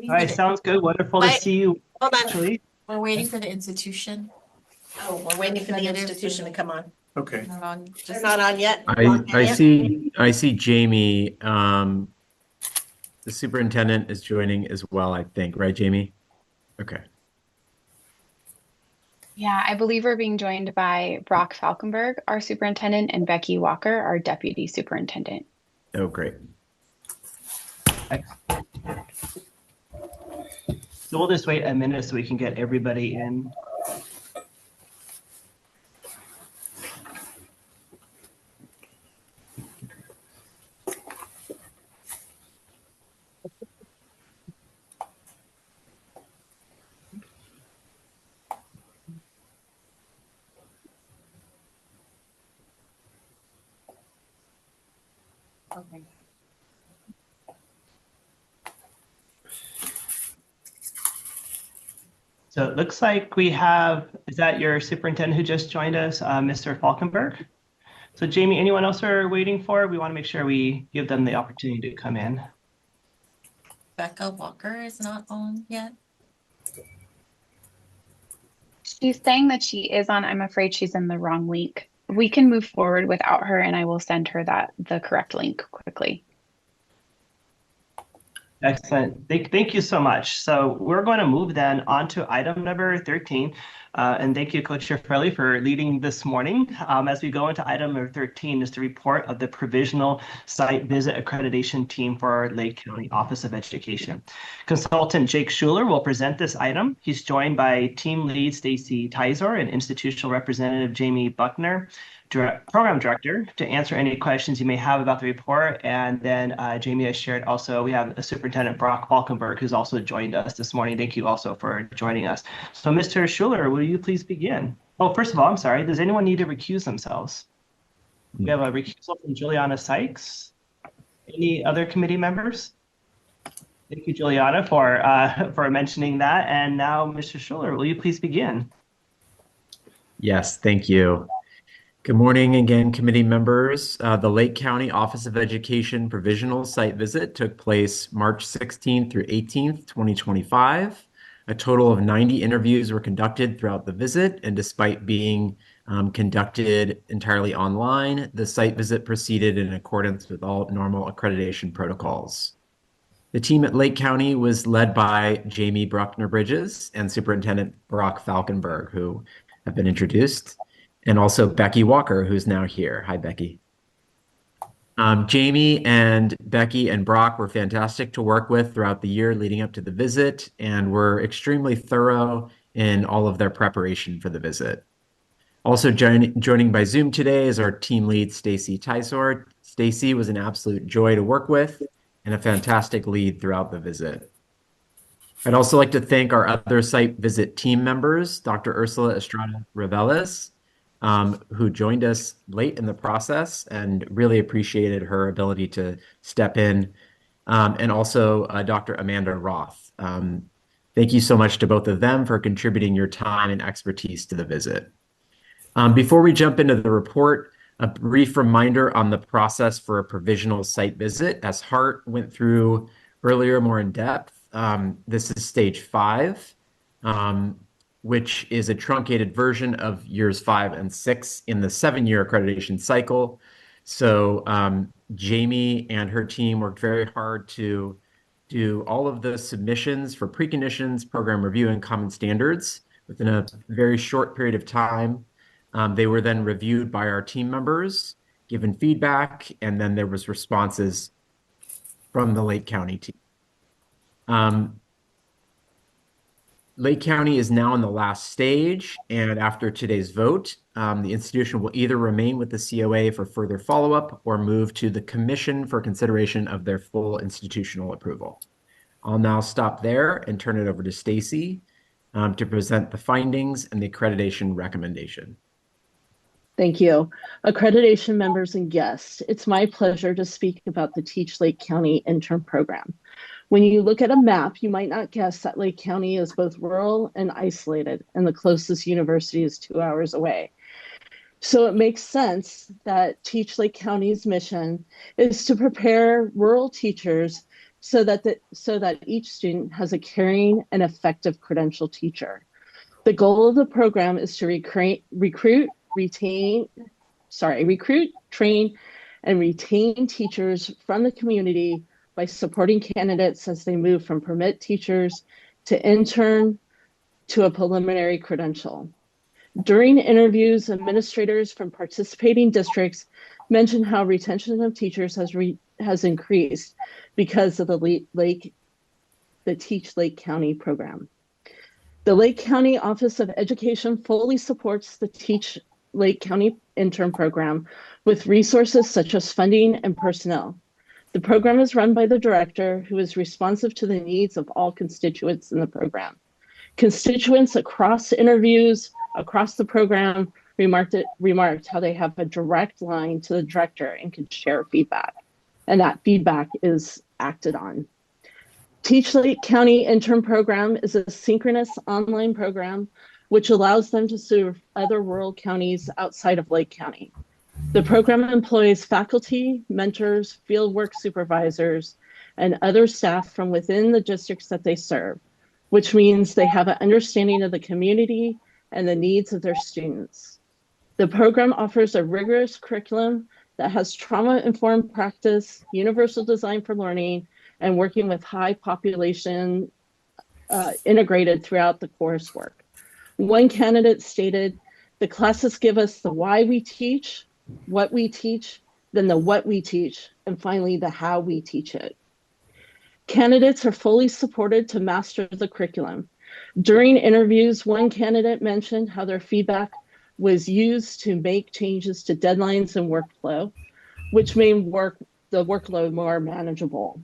All right, sounds good. Wonderful to see you. Hold on. Actually. We're waiting for the institution. Oh, we're waiting for the institution to come on. Okay. They're not on yet. I see Jamie, the superintendent is joining as well, I think, right, Jamie? Okay. Yeah, I believe we're being joined by Brock Falkenberg, our superintendent, and Becky Walker, our deputy superintendent. Oh, great. So we'll just wait a minute so we can get everybody in. Okay. So it looks like we have, is that your superintendent who just joined us, Mr. Falkenberg? So Jamie, anyone else we're waiting for? We want to make sure we give them the opportunity to come in. Becca Walker is not on yet. She's saying that she is on. I'm afraid she's in the wrong link. We can move forward without her, and I will send her the correct link quickly. Excellent. Thank you so much. So we're going to move then on to item number 13. And thank you, Coach Fairley, for leading this morning. As we go into item number 13 is the report of the Provisional Site Visit Accreditation Team for our Lake County Office of Education. Consultant Jake Schuler will present this item. He's joined by Team Lead Stacy Tizor and Institutional Representative Jamie Buckner, Program Director, to answer any questions you may have about the report. And then Jamie has shared also, we have Superintendent Brock Falkenberg, who's also joined us this morning. Thank you also for joining us. So Mr. Schuler, will you please begin? Oh, first of all, I'm sorry. Does anyone need to recuse themselves? We have a recusal from Juliana Sykes. Any other committee members? Thank you, Juliana, for mentioning that. And now, Mr. Schuler, will you please begin? Yes, thank you. Good morning again, committee members. The Lake County Office of Education Provisional Site Visit took place March 16th through 18th, 2025. A total of 90 interviews were conducted throughout the visit, and despite being conducted entirely online, the site visit proceeded in accordance with all normal accreditation protocols. The team at Lake County was led by Jamie Bruckner-Bridges and Superintendent Brock Falkenberg, who have been introduced, and also Becky Walker, who's now here. Hi, Becky. Jamie and Becky and Brock were fantastic to work with throughout the year leading up to the visit, and were extremely thorough in all of their preparation for the visit. Also joining by Zoom today is our team lead, Stacy Tizor. Stacy was an absolute joy to work with and a fantastic lead throughout the visit. I'd also like to thank our other site visit team members, Dr. Ursula Estrada Reveles, who joined us late in the process and really appreciated her ability to step in, and also Dr. Amanda Roth. Thank you so much to both of them for contributing your time and expertise to the visit. Before we jump into the report, a brief reminder on the process for a provisional site visit. As Hart went through earlier more in depth, this is stage 5. which is a truncated version of years 5 and 6 in the 7-year accreditation cycle. So Jamie and her team worked very hard to do all of the submissions for preconditions, program review, and common standards within a very short period of time. They were then reviewed by our team members, given feedback, and then there was responses from the Lake County team. Lake County is now in the last stage, and after today's vote, the institution will either remain with the COA for further follow-up or move to the commission for consideration of their full institutional approval. I'll now stop there and turn it over to Stacy to present the findings and the accreditation recommendation. Thank you. Accreditation members and guests, it's my pleasure to speak about the Teach Lake County intern program. When you look at a map, you might not guess that Lake County is both rural and isolated, and the closest university is 2 hours away. So it makes sense that Teach Lake County's mission is to prepare rural teachers so that each student has a caring and effective credential teacher. The goal of the program is to recruit, train, and retain teachers from the community by supporting candidates as they move from permit teachers to intern to a preliminary credential. During interviews, administrators from participating districts mentioned how retention of teachers has increased because of the Teach Lake County program. The Lake County Office of Education fully supports the Teach Lake County intern program with resources such as funding and personnel. The program is run by the director, who is responsive to the needs of all constituents in the program. Constituents across interviews, across the program, remarked how they have a direct line to the director and can share feedback, and that feedback is acted on. Teach Lake County intern program is a synchronous online program which allows them to serve other rural counties outside of Lake County. The program employs faculty, mentors, fieldwork supervisors, and other staff from within the districts that they serve, which means they have an understanding of the community and the needs of their students. The program offers a rigorous curriculum that has trauma-informed practice, universal design for learning, and working with high population integrated throughout the coursework. One candidate stated, "The classes give us the why we teach, what we teach, then the what we teach, and finally the how we teach it." Candidates are fully supported to master the curriculum. During interviews, one candidate mentioned how their feedback was used to make changes to deadlines and workflow, which made the workload more manageable.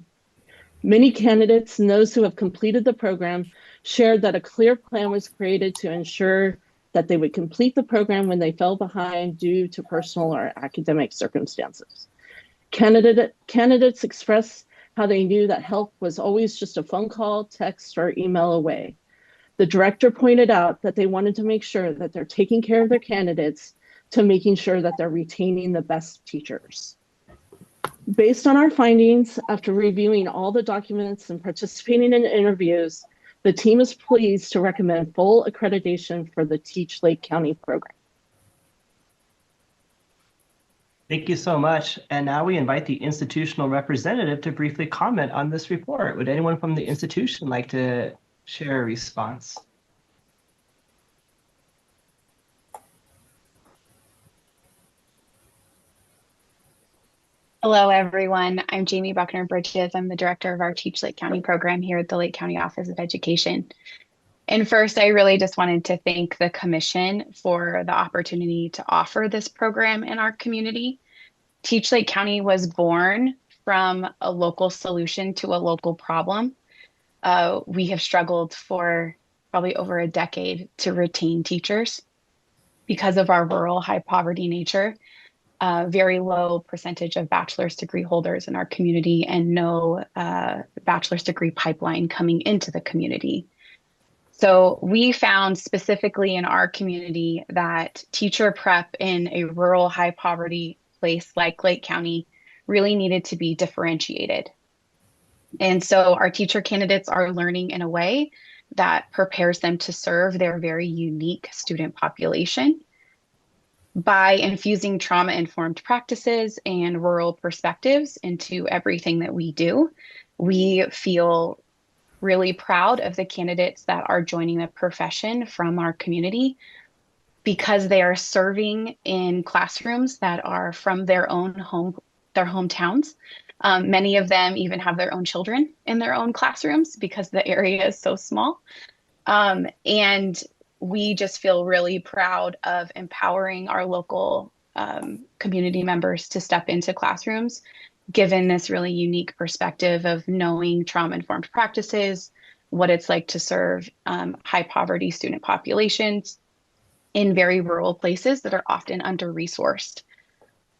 Many candidates and those who have completed the program shared that a clear plan was created to ensure that they would complete the program when they fell behind due to personal or academic circumstances. Candidates expressed how they knew that help was always just a phone call, text, or email away. The director pointed out that they wanted to make sure that they're taking care of their candidates to making sure that they're retaining the best teachers. Based on our findings, after reviewing all the documents and participating in interviews, the team is pleased to recommend full accreditation for the Teach Lake County program. Thank you so much. And now we invite the institutional representative to briefly comment on this report. Would anyone from the institution like to share a response? Hello, everyone. I'm Jamie Buckner-Bridges. I'm the director of our Teach Lake County program here at the Lake County Office of Education. And first, I really just wanted to thank the commission for the opportunity to offer this program in our community. Teach Lake County was born from a local solution to a local problem. We have struggled for probably over a decade to retain teachers because of our rural high poverty nature. Very low percentage of bachelor's degree holders in our community and no bachelor's degree pipeline coming into the community. So we found specifically in our community that teacher prep in a rural high poverty place like Lake County really needed to be differentiated. And so our teacher candidates are learning in a way that prepares them to serve their very unique student population. By infusing trauma-informed practices and rural perspectives into everything that we do, we feel really proud of the candidates that are joining the profession from our community because they are serving in classrooms that are from their hometowns. Many of them even have their own children in their own classrooms because the area is so small. And we just feel really proud of empowering our local community members to step into classrooms, given this really unique perspective of knowing trauma-informed practices, what it's like to serve high poverty student populations in very rural places that are often under-resourced.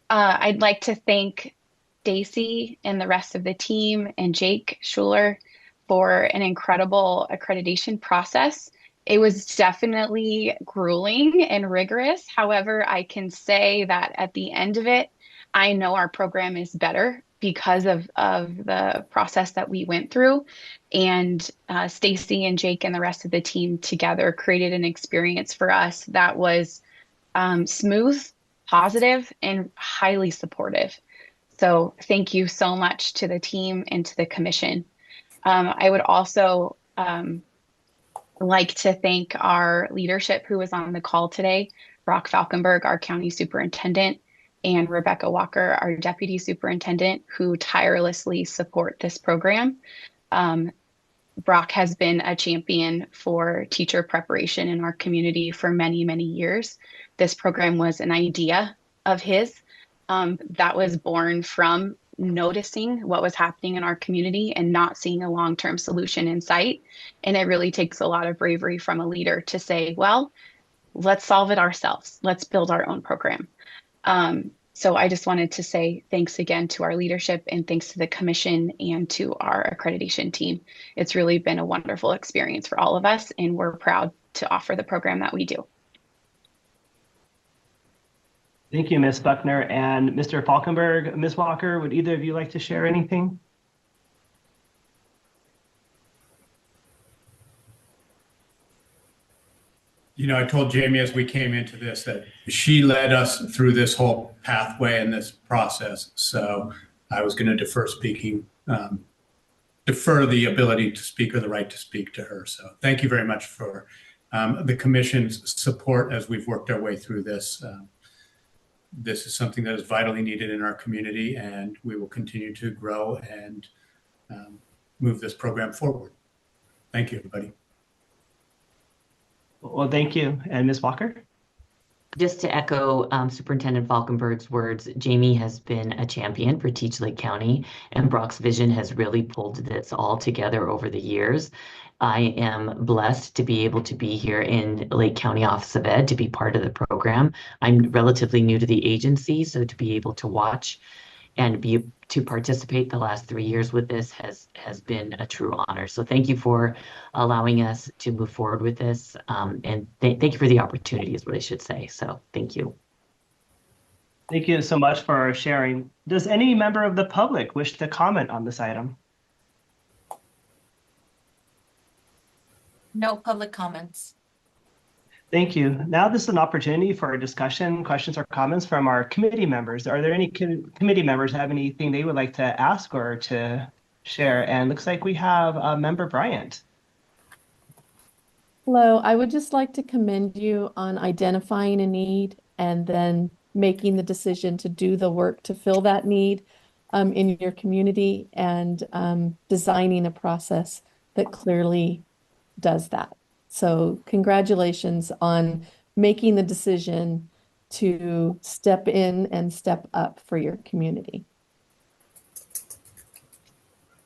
I'd like to thank Stacy and the rest of the team and Jake Schuler for an incredible accreditation process. It was definitely grueling and rigorous. However, I can say that at the end of it, I know our program is better because of the process that we went through. And Stacy and Jake and the rest of the team together created an experience for us that was smooth, positive, and highly supportive. So thank you so much to the team and to the commission. I would also like to thank our leadership who was on the call today, Brock Falkenberg, our county superintendent, and Rebecca Walker, our deputy superintendent, who tirelessly support this program. Brock has been a champion for teacher preparation in our community for many, many years. This program was an idea of his that was born from noticing what was happening in our community and not seeing a long-term solution in sight. And it really takes a lot of bravery from a leader to say, well, let's solve it ourselves. Let's build our own program. So I just wanted to say thanks again to our leadership and thanks to the commission and to our accreditation team. It's really been a wonderful experience for all of us, and we're proud to offer the program that we do. Thank you, Ms. Buckner and Mr. Falkenberg. Ms. Walker, would either of you like to share anything? You know, I told Jamie as we came into this that she led us through this whole pathway and this process. So I was going to defer the ability to speak or the right to speak to her. So thank you very much for the commission's support as we've worked our way through this. This is something that is vitally needed in our community, and we will continue to grow and move this program forward. Thank you, everybody. Well, thank you. And Ms. Walker? Just to echo Superintendent Falkenberg's words, Jamie has been a champion for Teach Lake County, and Brock's vision has really pulled this all together over the years. I am blessed to be able to be here in Lake County Office of Ed to be part of the program. I'm relatively new to the agency, so to be able to watch and to participate the last 3 years with this has been a true honor. So thank you for allowing us to move forward with this. And thank you for the opportunity is what I should say. So thank you. Thank you so much for sharing. Does any member of the public wish to comment on this item? No public comments. Thank you. Now this is an opportunity for a discussion, questions or comments from our committee members. Are there any committee members have anything they would like to ask or to share? And looks like we have Member Bryant. Hello, I would just like to commend you on identifying a need and then making the decision to do the work to fill that need in your community and designing a process that clearly does that. So congratulations on making the decision to step in and step up for your community.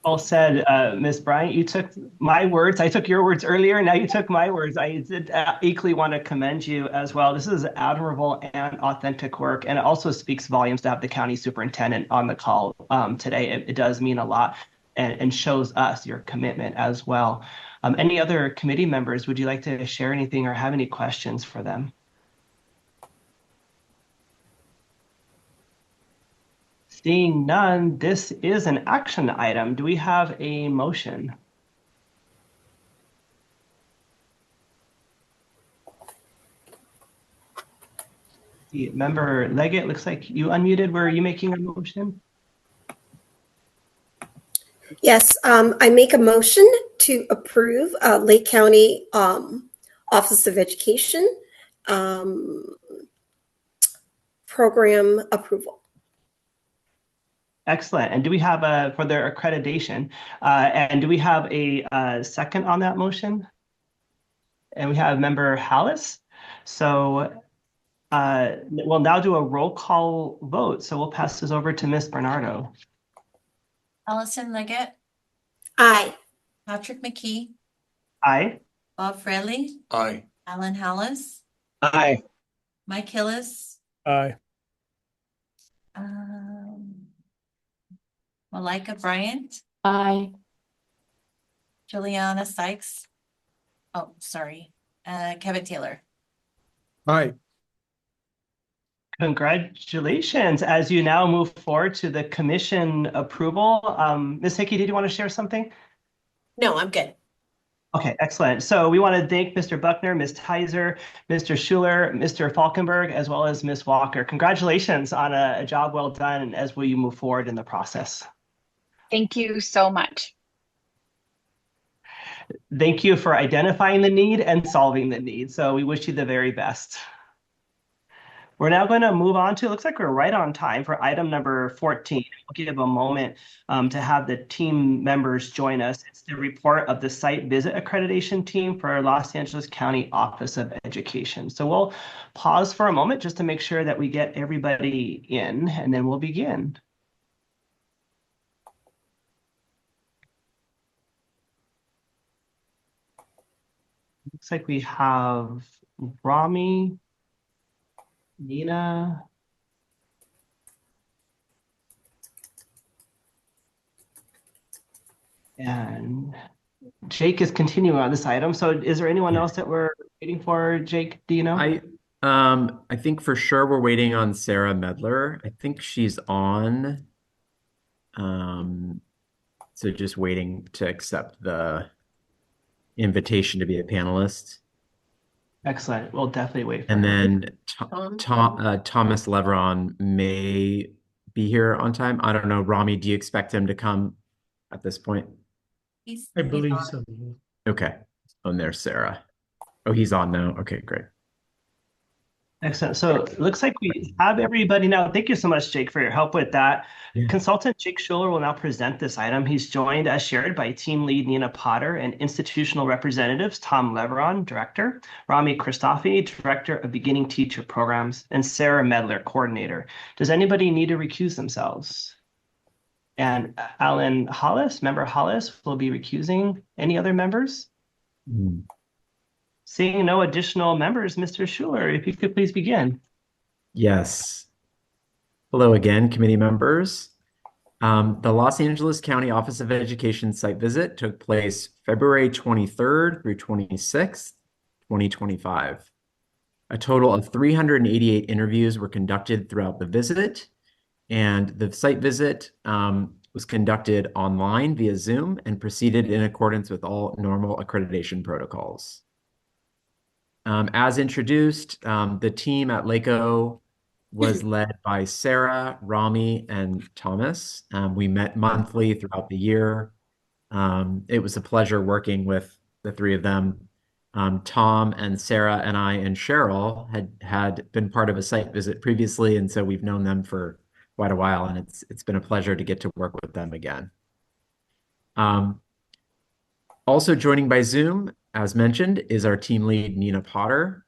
All said, Ms. Bryant, you took my words. I took your words earlier. Now you took my words. I did equally want to commend you as well. This is admirable and authentic work. And it also speaks volumes to have the county superintendent on the call today. It does mean a lot and shows us your commitment as well. Any other committee members, would you like to share anything or have any questions for them? Seeing none, this is an action item. Do we have a motion? Member Leggett, looks like you unmuted. Were you making a motion? Yes, I make a motion to approve Lake County Office of Education program approval. Excellent. And do we have for their accreditation? And do we have a second on that motion? And we have Member Hallis. So we'll now do a roll call vote. So we'll pass this over to Ms. Bernardo. Allison Leggett, Aye. Patrick McKee, Aye. Bob Fraley, Aye. Alan Hallis, Aye. Mike Hillis, Aye. Malika Bryant, Aye. Juliana Sykes. Oh, sorry. Kevin Taylor. Aye. Congratulations. As you now move forward to the commission approval, Ms. Hickey, did you want to share something? No, I'm good. Okay, excellent. So we want to thank Mr. Buckner, Ms. Tizer, Mr. Schuler, Mr. Falkenberg, as well as Ms. Walker. Congratulations on a job well done as we move forward in the process. Thank you so much. Thank you for identifying the need and solving the need. So we wish you the very best. We're now going to move on to, looks like we're right on time for item number 14. We'll give a moment to have the team members join us. It's the report of the site visit accreditation team for Los Angeles County Office of Education. So we'll pause for a moment just to make sure that we get everybody in, and then we'll begin. Looks like we have Rami, Nina, and Jake is continuing on this item. So is there anyone else that we're waiting for, Jake? Do you know? I think for sure we're waiting on Sarah Medler. I think she's on. So just waiting to accept the invitation to be a panelist. Excellent. We'll definitely wait for And him. then Thomas Leveron may be here on time. I don't know. Rami, do you expect him to come at this point? I believe so. Okay. Oh, and there's Sarah. Oh, he's on now. Okay, great. Excellent. So it looks like we have everybody now. Thank you so much, Jake, for your help with that. Yeah. Consultant Jake Schuler will now present this item. He's joined as shared by team lead Nina Potter and institutional representatives Tom Leveron, director, Rami Christofi, director of beginning teacher programs, and Sarah Medler, coordinator. Does anybody need to recuse themselves? And Alan Hollis, member Hollis, will be recusing. Any other members? Seeing no additional members, Mr. Schuler, if you could please begin. Yes. Hello again, committee members. The Los Angeles County Office of Education site visit took place February 23rd through 26th, 2025. A total of 388 interviews were conducted throughout the visit, and the site visit was conducted online via Zoom and proceeded in accordance with all normal accreditation protocols. As introduced, the team at LACO was led by Sarah, Rami, and Thomas. We met monthly throughout the year. It was a pleasure working with the three of them. Tom and Sarah and I and Cheryl had been part of a site visit previously, and so we've known them for quite a while, and it's been a pleasure to get to work with them again. Also joining by Zoom, as mentioned, is our team lead, Nina Potter.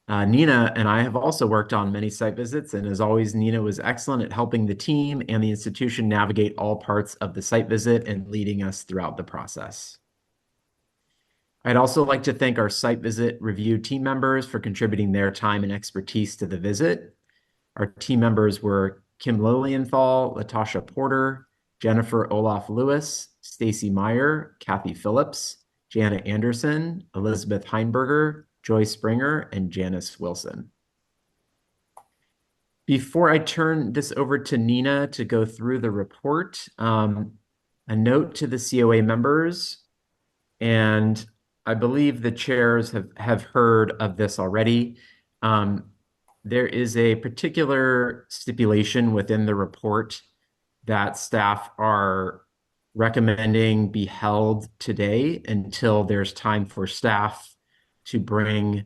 Nina and I have also worked on many site visits, and as always, Nina was excellent at helping the team and the institution navigate all parts of the site visit and leading us throughout the process. I'd also like to thank our site visit review team members for contributing their time and expertise to the visit. Our team members were Kim Lilienthal, Latasha Porter, Jennifer Olaf Lewis, Stacy Meyer, Kathy Phillips, Jana Anderson, Elizabeth Heinberger, Joy Springer, and Janice Wilson. Before I turn this over to Nina to go through the report, a note to the COA members, and I believe the chairs have heard of this already. There is a particular stipulation within the report that staff are recommending be held today until there's time for staff to bring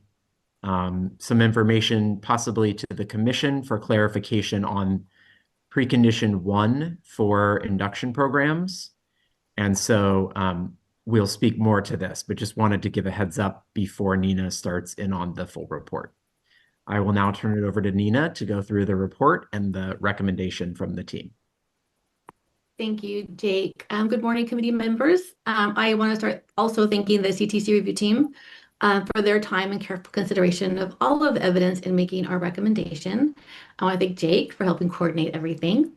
some information possibly to the commission for clarification on precondition 1 for induction programs. And so we'll speak more to this, but just wanted to give a heads up before Nina starts in on the full report. I will now turn it over to Nina to go through the report and the recommendation from the team. Thank you, Jake. Good morning, committee members. I want to start also thanking the CTC review team for their time and careful consideration of all of the evidence in making our recommendation. I want to thank Jake for helping coordinate everything.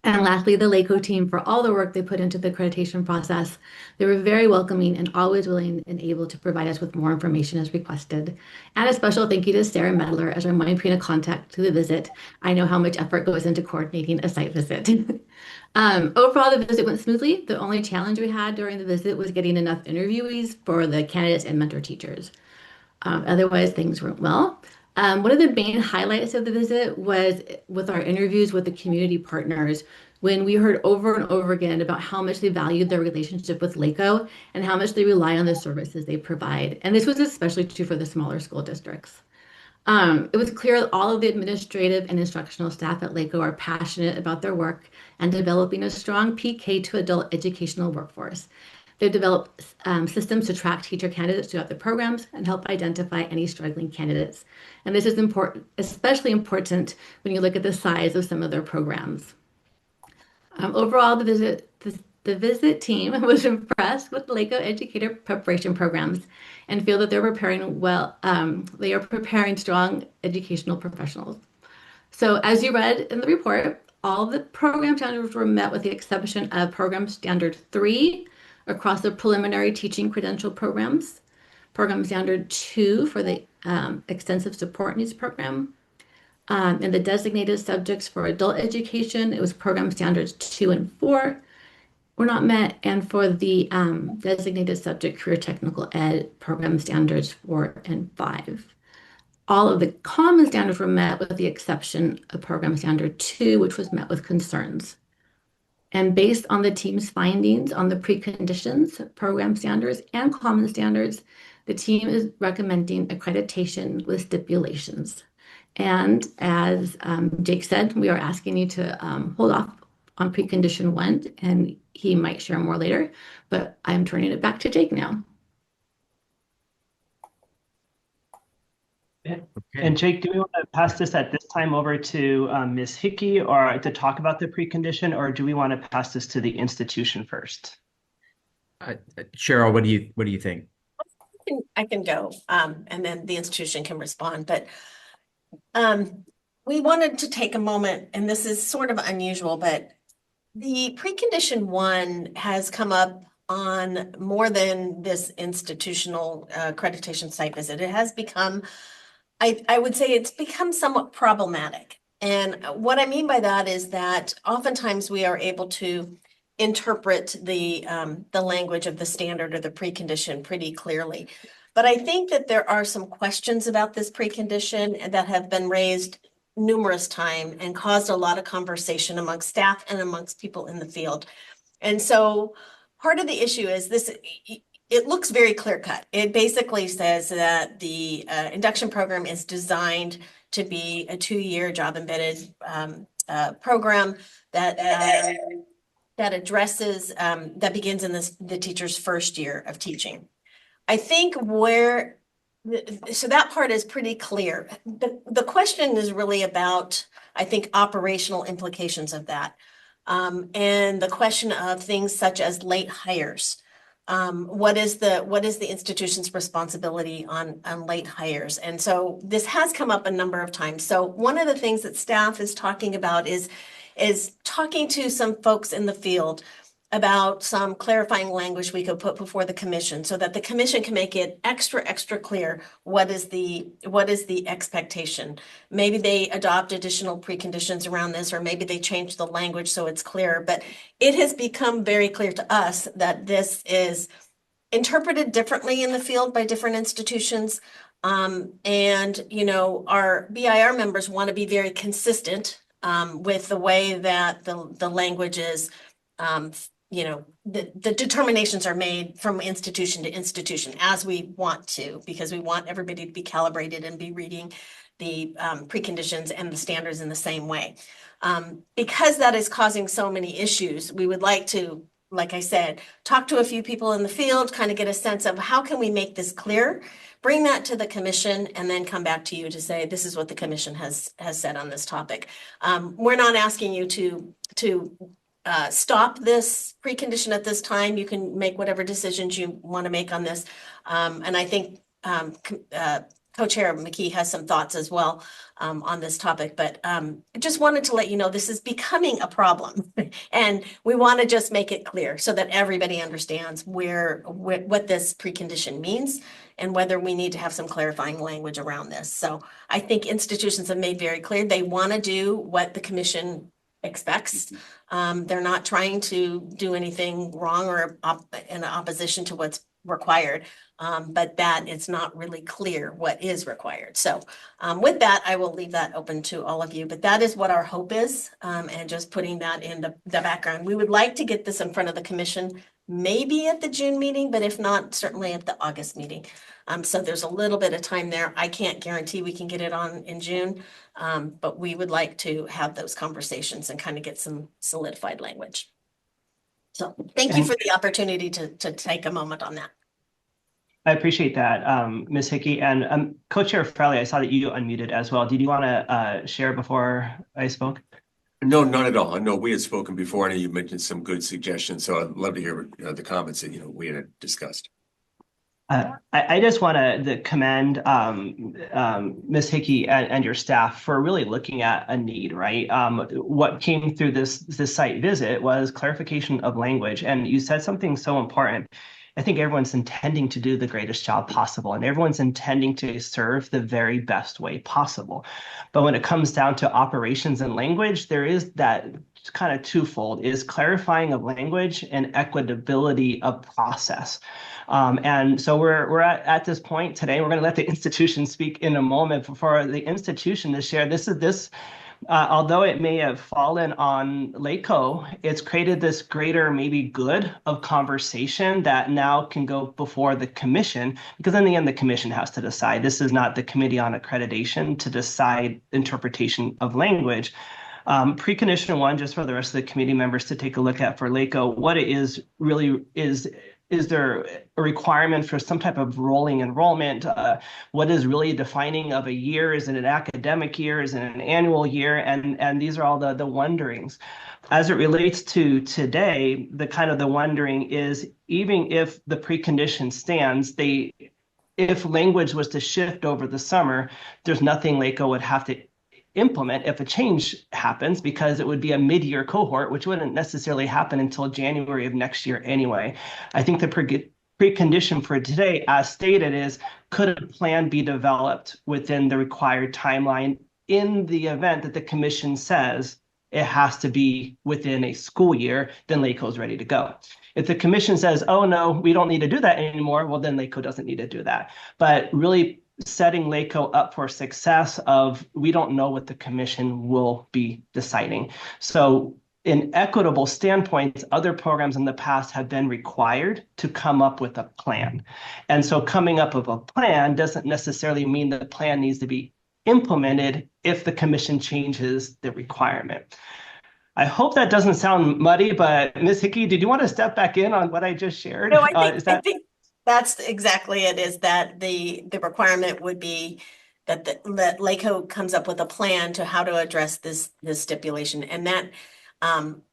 And lastly, the LACO team for all the work they put into the accreditation process. They were very welcoming and always willing and able to provide us with more information as requested. And a special thank you to Sarah Medler as our mind point of contact to the visit. I know how much effort goes into coordinating a site visit. Overall, the visit went smoothly. The only challenge we had during the visit was getting enough interviewees for the candidates and mentor teachers. Otherwise, things went well. One of the main highlights of the visit was with our interviews with the community partners, when we heard over and over again about how much they valued their relationship with LACO and how much they rely on the services they provide. And this was especially true for the smaller school districts. It was clear that all of the administrative and instructional staff at LACO are passionate about their work and developing a strong PK to adult educational workforce. They've developed systems to track teacher candidates throughout the programs and help identify any struggling candidates. And this is important, especially important when you look at the size of some of their programs. Overall, the visit team was impressed with the LACO educator preparation programs and feel that they're preparing well. They are preparing strong educational professionals. So as you read in the report, all the program standards were met with the exception of program standard 3 across the preliminary teaching credential programs, program standard 2 for the extensive support needs program, and the designated subjects for adult education, it was program standards 2 and 4 were not met, and for the designated subject career technical ed, program standards 4 and 5. All of the common standards were met with the exception of program standard 2, which was met with concerns. And based on the team's findings on the preconditions, program standards, and common standards, the team is recommending accreditation with stipulations. And as Jake said, we are asking you to hold off on precondition 1, and he might share more later, but I'm turning it back to Jake now. And Jake, do we want to pass this at this time over to Ms. Hickey or to talk about the precondition, or do we want to pass this to the institution first? Cheryl, what do you think? I can go, and then the institution can respond. But we wanted to take a moment, and this is sort of unusual, but the precondition 1 has come up on more than this institutional accreditation site visit. It has become, I would say it's become somewhat problematic. And what I mean by that is that oftentimes we are able to interpret the language of the standard or the precondition pretty clearly. But I think that there are some questions about this precondition that have been raised numerous times and caused a lot of conversation amongst staff and amongst people in the field. And so part of the issue is this, it looks very clear cut. It basically says that the induction program is designed to be a 2-year job embedded program that addresses, that begins in the teacher's first year of teaching. I think so that part is pretty clear. The question is really about, I think, operational implications of that. And the question of things such as late hires. What is the institution's responsibility on late hires? And so this has come up a number of times. So one of the things that staff is talking about is talking to some folks in the field about some clarifying language we could put before the commission so that the commission can make it extra clear what is the expectation. Maybe they adopt additional preconditions around this, or maybe they change the language so it's clear. But it has become very clear to us that this is interpreted differently in the field by different institutions. And, you know, our BIR members want to be very consistent with the way that the language is, you know, the determinations are made from institution to institution as we want to, because we want everybody to be calibrated and be reading the preconditions and the standards in the same way. Because that is causing so many issues, we would like to, like I said, talk to a few people in the field, kind of get a sense of how can we make this clear, bring that to the commission, and then come back to you to say, this is what the commission has said on this topic. We're not asking you to stop this precondition at this time. You can make whatever decisions you want to make on this. And I think Co-Chair McKee has some thoughts as well on this topic, but I just wanted to let you know this is becoming a problem, and we want to just make it clear so that everybody understands what this precondition means and whether we need to have some clarifying language around this. So I think institutions have made very clear they want to do what the commission expects. They're not trying to do anything wrong or in opposition to what's required, but that it's not really clear what is required. So with that, I will leave that open to all of you, but that is what our hope is, and just putting that in the background. We would like to get this in front of the commission, maybe at the June meeting, but if not, certainly at the August meeting. So there's a little bit of time there. I can't guarantee we can get it on in June, but we would like to have those conversations and kind of get some solidified language. So thank you for the opportunity to take a moment on that. I appreciate that, Ms. Hickey. And Co-Chair Fraley, I saw that you unmuted as well. Did you want to share before I spoke? No, not at all. I know we had spoken before, and you mentioned some good suggestions, so I'd love to hear the comments that we had discussed. I just want to commend Ms. Hickey and your staff for really looking at a need, right? What came through this site visit was clarification of language, and you said something so important. I think everyone's intending to do the greatest job possible, and everyone's intending to serve the very best way possible. But when it comes down to operations and language, there is that kind of twofold, is clarifying of language and equitability of process. And so we're at this point today. We're going to let the institution speak in a moment for the institution to share. Although it may have fallen on LACO, it's created this greater maybe good of conversation that now can go before the commission, because in the end, the commission has to decide. This is not the Committee on Accreditation to decide interpretation of language. Precondition one, just for the rest of the committee members to take a look at for LACO, what it is really is there a requirement for some type of rolling enrollment? What is really defining of a year? Is it an academic year? Is it an annual year? And these are all the wonderings. As it relates to today, the wondering is, even if the precondition stands, if language was to shift over the summer, there's nothing LACO would have to implement if a change happens, because it would be a mid-year cohort, which wouldn't necessarily happen until January of next year anyway. I think the precondition for today, as stated, is could a plan be developed within the required timeline in the event that the commission says it has to be within a school year, then LACO is ready to go. If the commission says, oh no, we don't need to do that anymore, well, then LACO doesn't need to do that. But really setting LACO up for success of, we don't know what the commission will be deciding. So in equitable standpoints, other programs in the past have been required to come up with a plan. And so coming up with a plan doesn't necessarily mean that the plan needs to be implemented if the commission changes the requirement. I hope that doesn't sound muddy, but Ms. Hickey, did you want to step back in on what I just shared? No, I think that's exactly it, is that the requirement would be that LACO comes up with a plan to how to address this stipulation, and that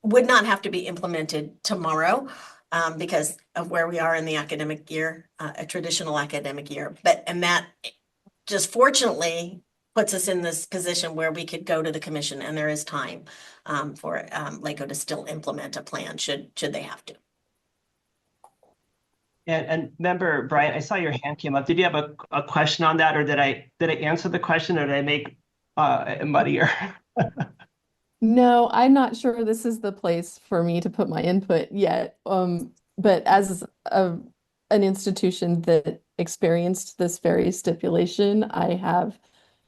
would not have to be implemented tomorrow because of where we are in the academic year, a traditional academic year. And that just fortunately puts us in this position where we could go to the commission, and there is time for LACO to still implement a plan should they have to. And member Bryant, I saw your hand came up. Did you have a question on that, or did I answer the question, or did I make it muddier? No, I'm not sure this is the place for me to put my input yet. But as an institution that experienced this very stipulation, I have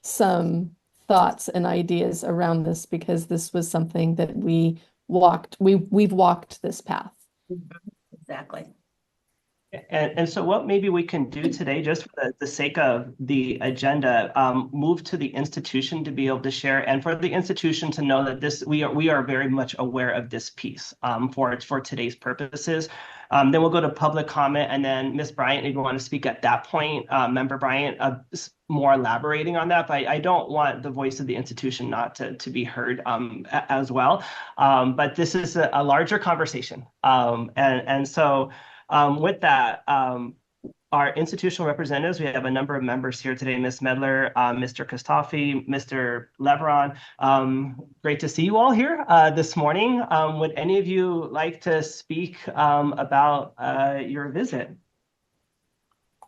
some thoughts and ideas around this because this was something that we've walked this path. Exactly. And so what maybe we can do today, just for the sake of the agenda, move to the institution to be able to share, and for the institution to know that we are very much aware of this piece for today's purposes. Then we'll go to public comment, and then Ms. Bryant, if you want to speak at that point, Member Bryant, more elaborating on that. But I don't want the voice of the institution not to be heard as well. But this is a larger conversation, and so. With that, our institutional representatives, we have a number of members here today, Ms. Medler, Mr. Kostafi, Mr. Leveron. Great to see you all here this morning. Would any of you like to speak about your visit?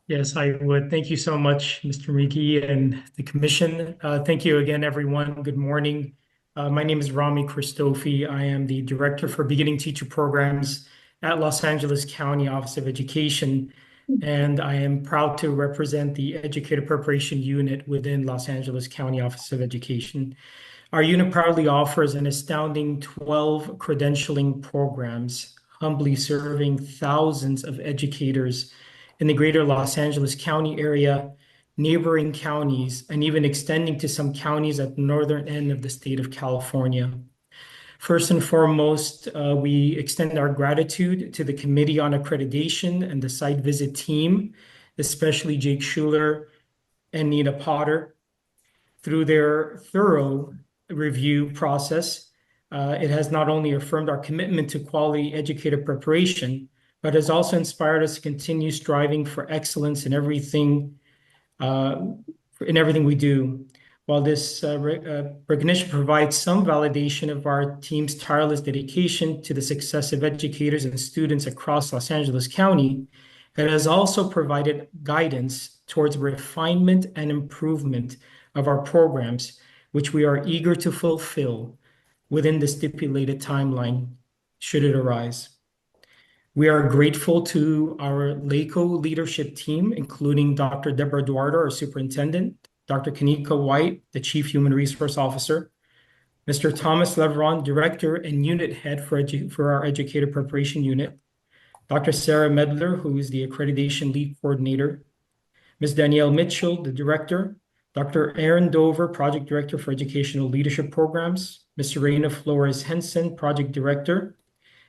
Yes, I would. Thank you so much, Mr. Miki and the commission. Thank you again, everyone. Good morning. My name is Rami Christofi. I am the Director for Beginning Teacher Programs at Los Angeles County Office of Education, and I am proud to represent the Educator Preparation Unit within Los Angeles County Office of Education. Our unit proudly offers an astounding 12 credentialing programs, humbly serving thousands of educators in the greater Los Angeles County area, neighboring counties, and even extending to some counties at the northern end of the state of California. First and foremost, we extend our gratitude to the Committee on Accreditation and the site visit team, especially Jake Schuler and Nina Potter. Through their thorough review process, it has not only affirmed our commitment to quality educator preparation, but has also inspired us to continue striving for excellence in everything we do. While this recognition provides some validation of our team's tireless dedication to the success of educators and students across Los Angeles County, it has also provided guidance towards refinement and improvement of our programs, which we are eager to fulfill within the stipulated timeline, should it arise. We are grateful to our LACO leadership team, including Dr. Deborah Duardo, our superintendent, Dr. Kanika White, the Chief Human Resource Officer, Mr. Thomas Leveron, Director and Unit Head for our Educator Preparation Unit, Dr. Sarah Medler, who is the Accreditation Lead Coordinator, Ms. Danielle Mitchell, the Director, Dr. Aaron Dover, Project Director for Educational Leadership Programs, Ms. Serena Flores Henson, Project Director,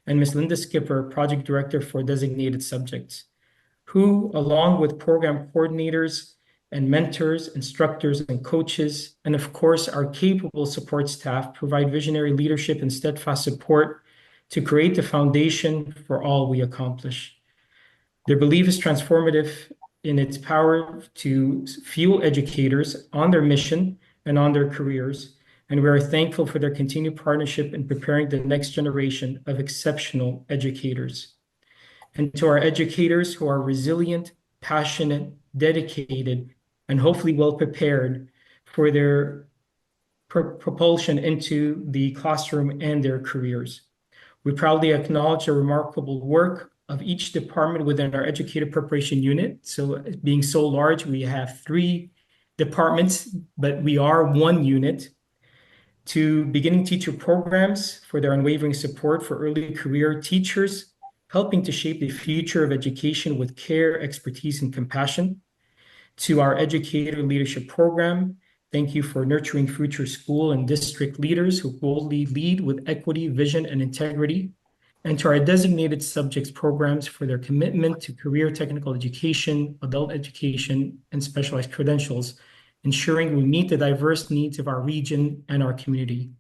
and Ms. Linda Skipper, Project Director for Designated Subjects, who, along with program coordinators and mentors, instructors, and coaches, and of course, our capable support staff, provide visionary leadership and steadfast support to create the foundation for all we accomplish. Their belief is transformative in its power to fuel educators on their mission and on their careers, and we are thankful for their continued partnership in preparing the next generation of exceptional educators. And to our educators who are resilient, passionate, dedicated, and hopefully well prepared for their propulsion into the classroom and their careers. We proudly acknowledge the remarkable work of each department within our Educator Preparation Unit. So being so large, we have 3 departments, but we are one unit. To beginning teacher programs for their unwavering support for early career teachers, helping to shape the future of education with care, expertise, and compassion. To our Educator Leadership Program, thank you for nurturing future school and district leaders who boldly lead with equity, vision, and integrity. And to our Designated Subjects programs for their commitment to career technical education, adult education, and specialized credentials, ensuring we meet the diverse needs of our region and our community.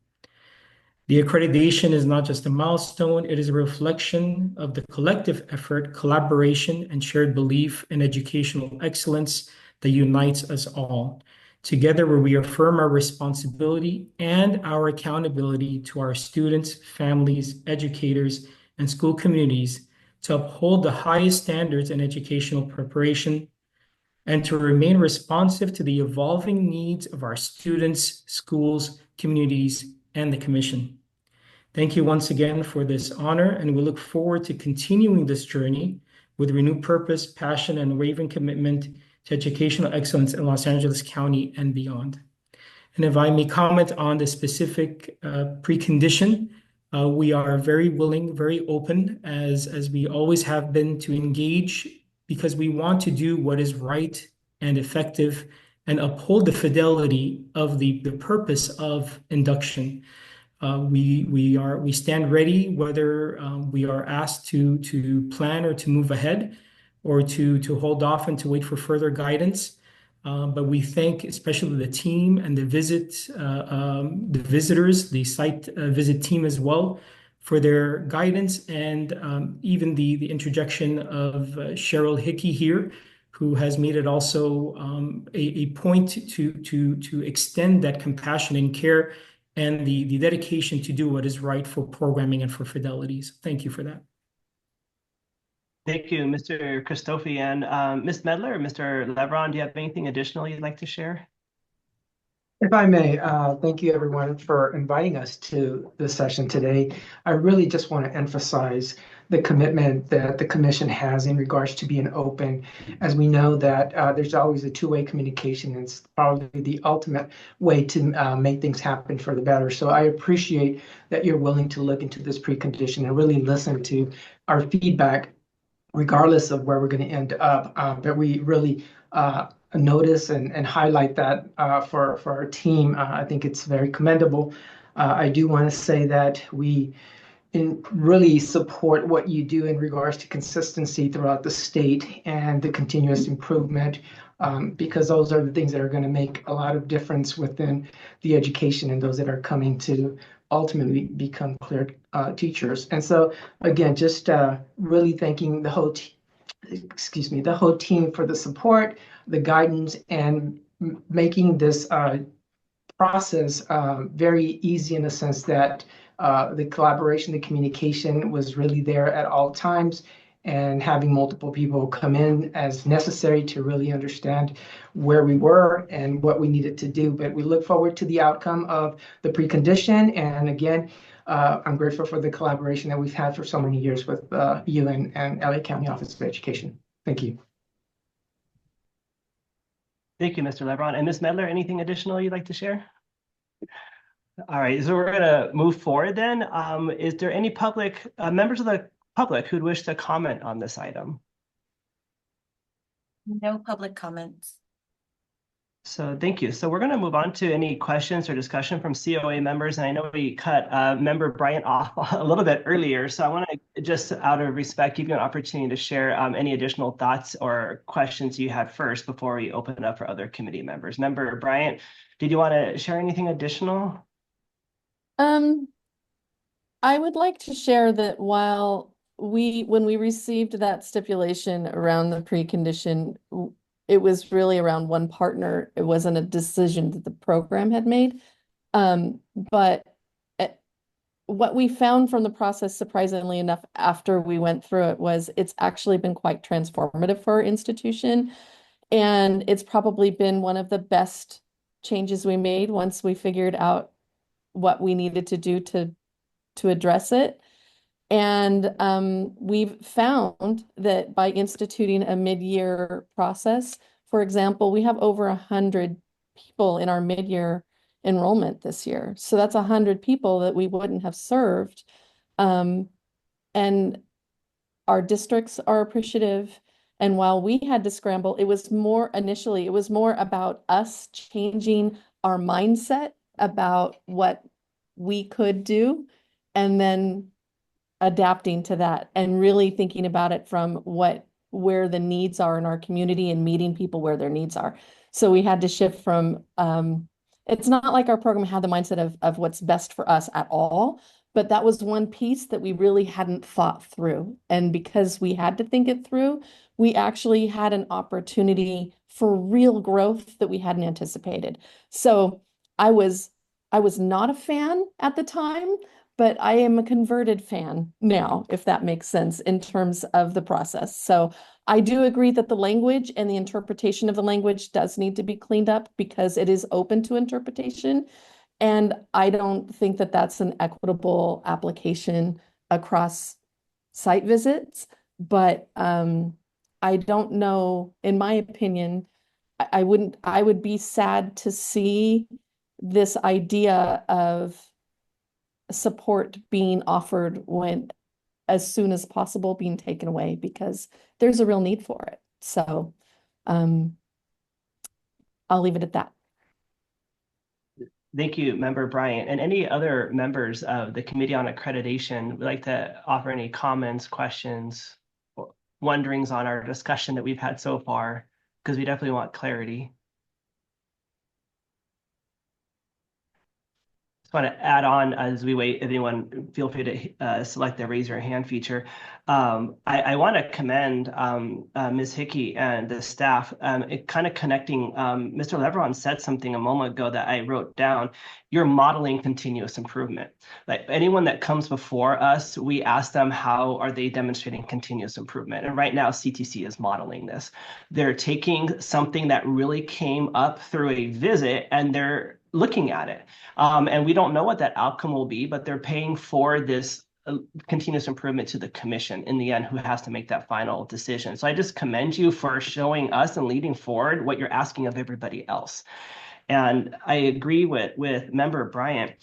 The accreditation is not just a milestone, it is a reflection of the collective effort, collaboration, and shared belief in educational excellence that unites us all. Together, where we affirm our responsibility and our accountability to our students, families, educators, and school communities to uphold the highest standards in educational preparation and to remain responsive to the evolving needs of our students, schools, communities, and the Commission. Thank you once again for this honor, and we look forward to continuing this journey with renewed purpose, passion, and unwavering commitment to educational excellence in Los Angeles County and beyond. And if I may comment on the specific precondition, we are very willing, very open, as we always have been, to engage because we want to do what is right and effective and uphold the fidelity of the purpose of induction. We stand ready whether we are asked to plan or to move ahead or to hold off and to wait for further guidance. But we thank especially the team and the visitors, the site visit team as well, for their guidance, and even the interjection of Cheryl Hickey here, who has made it also a point to extend that compassion and care and the dedication to do what is right for programming and for fidelities. Thank you for that. Thank you, Mr. Christofi. And Ms. Medler or Mr. Lebron, do you have anything additional you'd like to share? If I may, thank you everyone for inviting us to this session today. I really just want to emphasize the commitment that the commission has in regards to being open, as we know that there's always a two-way communication, and it's probably the ultimate way to make things happen for the better. So I appreciate that you're willing to look into this precondition and really listen to our feedback, regardless of where we're going to end up. But we really notice and highlight that for our team. I think it's very commendable. I do want to say that we really support what you do in regards to consistency throughout the state and the continuous improvement, because those are the things that are going to make a lot of difference within the education and those that are coming to ultimately become clear teachers. And so again, just really thanking the whole team for the support, the guidance, and making this process very easy, in the sense that the collaboration, the communication was really there at all times, and having multiple people come in as necessary to really understand where we were and what we needed to do. But we look forward to the outcome of the precondition. And again, I'm grateful for the collaboration that we've had for so many years with you and LA County Office of Education. Thank you. Thank you, Mr. Lebron. And Ms. Medler, anything additional you'd like to share? All right, so we're going to move forward then. Is there any members of the public who'd wish to comment on this item? No public comments. So thank you. So we're going to move on to any questions or discussion from COA members. And I know we cut member Bryant off a little bit earlier. So I want to, just out of respect, give you an opportunity to share any additional thoughts or questions you had first before we open it up for other committee members. Member Bryant, did you want to share anything additional? I would like to share that when we received that stipulation around the precondition, it was really around one partner. It wasn't a decision that the program had made. But what we found from the process, surprisingly enough, after we went through it, was it's actually been quite transformative for our institution. And it's probably been one of the best changes we made once we figured out what we needed to do to address it. And we've found that by instituting a mid-year process, for example, we have over 100 people in our mid-year enrollment this year. So that's 100 people that we wouldn't have served. And our districts are appreciative. And while we had to scramble, it was more about us changing our mindset about what we could do, and then adapting to that and really thinking about it from where the needs are in our community and meeting people where their needs are. So we had to shift from, it's not like our program had the mindset of what's best for us at all, but that was one piece that we really hadn't thought through. And because we had to think it through, we actually had an opportunity for real growth that we hadn't anticipated. So I was not a fan at the time, but I am a converted fan now, if that makes sense, in terms of the process. So I do agree that the language and the interpretation of the language does need to be cleaned up, because it is open to interpretation. And I don't think that that's an equitable application across site visits. But I don't know, in my opinion, I would be sad to see this idea of support being offered when as soon as possible being taken away because there's a real need for it. So I'll leave it at that. Thank you, Member Bryant. And any other members of the Committee on Accreditation would like to offer any comments, questions, or wonderings on our discussion that we've had so far, because we definitely want clarity. Just want to add on as we wait, if anyone feel free to select the raise your hand feature. I want to commend Ms. Hickey and the staff. Kind of connecting, Mr. Leveron said something a moment ago that I wrote down. You're modeling continuous improvement. Like anyone that comes before us, we ask them how are they demonstrating continuous improvement. And right now, CTC is modeling this. They're taking something that really came up through a visit and they're looking at it. And we don't know what that outcome will be, but they're paying for this continuous improvement to the commission in the end, who has to make that final decision. So I just commend you for showing us and leading forward what you're asking of everybody else. And I agree with Member Bryant.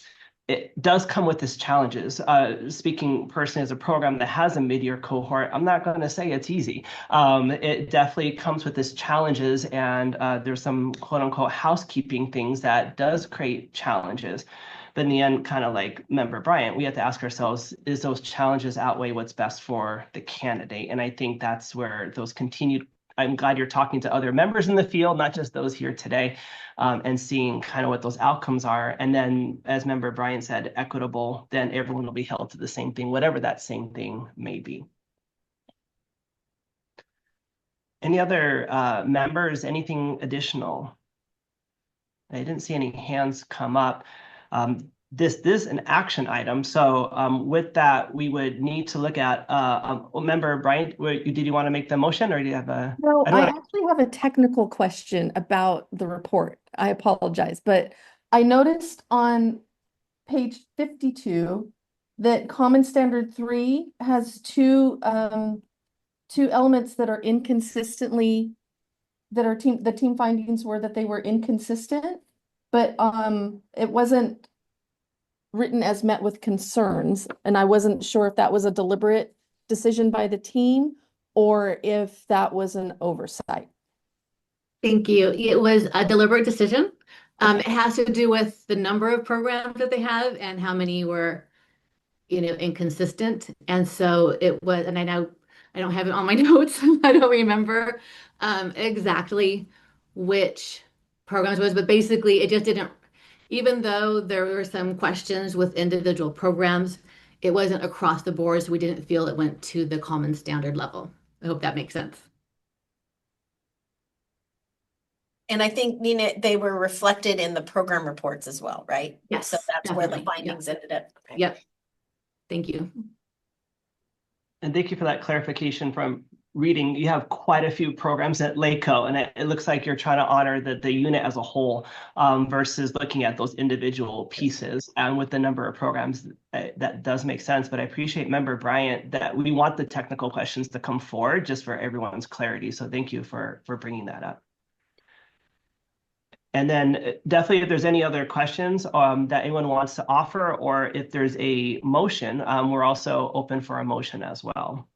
It does come with its challenges. Speaking personally as a program that has a mid-year cohort, I'm not going to say it's easy. It definitely comes with its challenges, and there's some quote-unquote housekeeping things that does create challenges. But in the end, kind of like Member Bryant, we have to ask ourselves, is those challenges outweigh what's best for the candidate? And I think that's where those continued, I'm glad you're talking to other members in the field, not just those here today, and seeing kind of what those outcomes are. And then, as Member Bryant said, equitable, then everyone will be held to the same thing, whatever that same thing may be. Any other members, anything additional? I didn't see any hands come up. This is an action item. So with that, we would need to look at, Member Bryant, did you want to make the motion or do you have a? No, I actually have a technical question about the report. I apologize, but I noticed on page 52 that Common Standard 3 has two elements that are inconsistently, that are the team findings were that they were inconsistent, but it wasn't written as met with concerns, and I wasn't sure if that was a deliberate decision by the team or if that was an oversight. Thank you. It was a deliberate decision. It has to do with the number of programs that they have and how many were, inconsistent. And so it was, and I know I don't have it on my notes. I don't remember exactly which programs it was, but basically it just didn't, even though there were some questions with individual programs, it wasn't across the board, so we didn't feel it went to the common standard level. I hope that makes sense. And I think, Nina, they were reflected in the program reports as well, right? Yes, So that's where the definitely. findings ended up. Okay. Yep. Thank you. And thank you for that clarification from reading. You have quite a few programs at LACO, and it looks like you're trying to honor the unit as a whole versus looking at those individual pieces. And with the number of programs, that does make sense. But I appreciate Member Bryant that we want the technical questions to come forward just for everyone's clarity. So thank you for bringing that up. And then definitely if there's any other questions that anyone wants to offer, or if there's a motion, we're also open for a motion as well.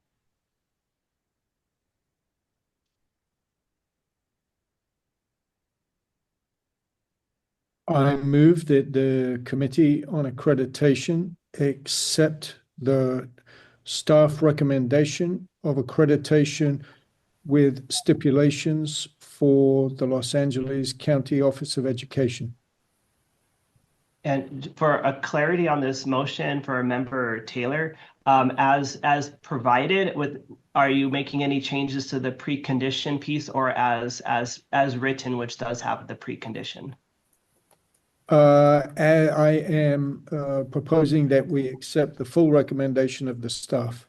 I move that the Committee on Accreditation accept the staff recommendation of accreditation with stipulations for the Los Angeles County Office of Education. And for a clarity on this motion for Member Taylor, as provided, are you making any changes to the precondition piece, or as written, which does have the precondition? I am proposing that we accept the full recommendation of the staff.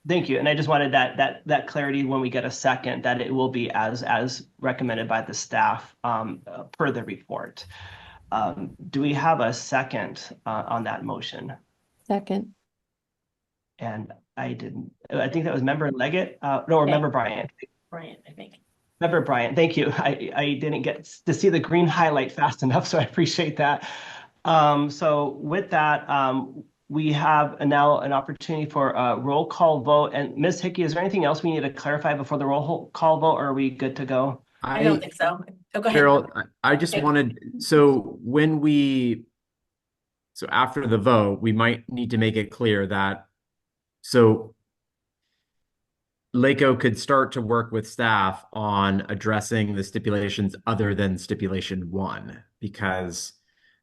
Thank you. And I just wanted that clarity when we get a second, that it will be as recommended by the staff per the report. Do we have a second on that motion? Second. And I didn't. I think that was member Leggett. No, or Okay. member Bryant. Bryant, I think. Member Bryant, thank you. I didn't get to see the green highlight fast enough, so I appreciate that. So with that, we have now an opportunity for a roll call vote. And Ms. Hickey, is there anything else we need to clarify before the roll call vote, or are we good to go? I don't think so. Oh, go ahead. Cheryl, I just Okay. wanted, so after the vote, we might need to make it clear that, so LACO could start to work with staff on addressing the stipulations other than stipulation 1, because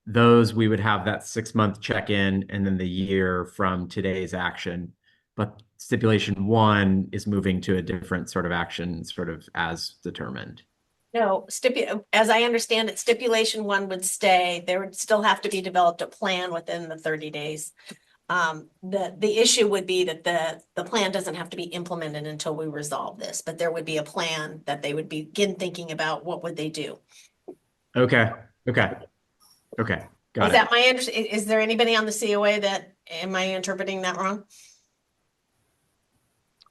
those we would have that 6-month check-in and then the year from today's action. But stipulation 1 is moving to a different sort of action, sort of as determined. No, as I understand it, stipulation 1 would stay. There would still have to be developed a plan within the 30 days. The issue would be that the plan doesn't have to be implemented until we resolve this, but there would be a plan that they would begin thinking about what would they do. Okay. Got Is that my understanding? Is there anybody on the COA am I interpreting that wrong?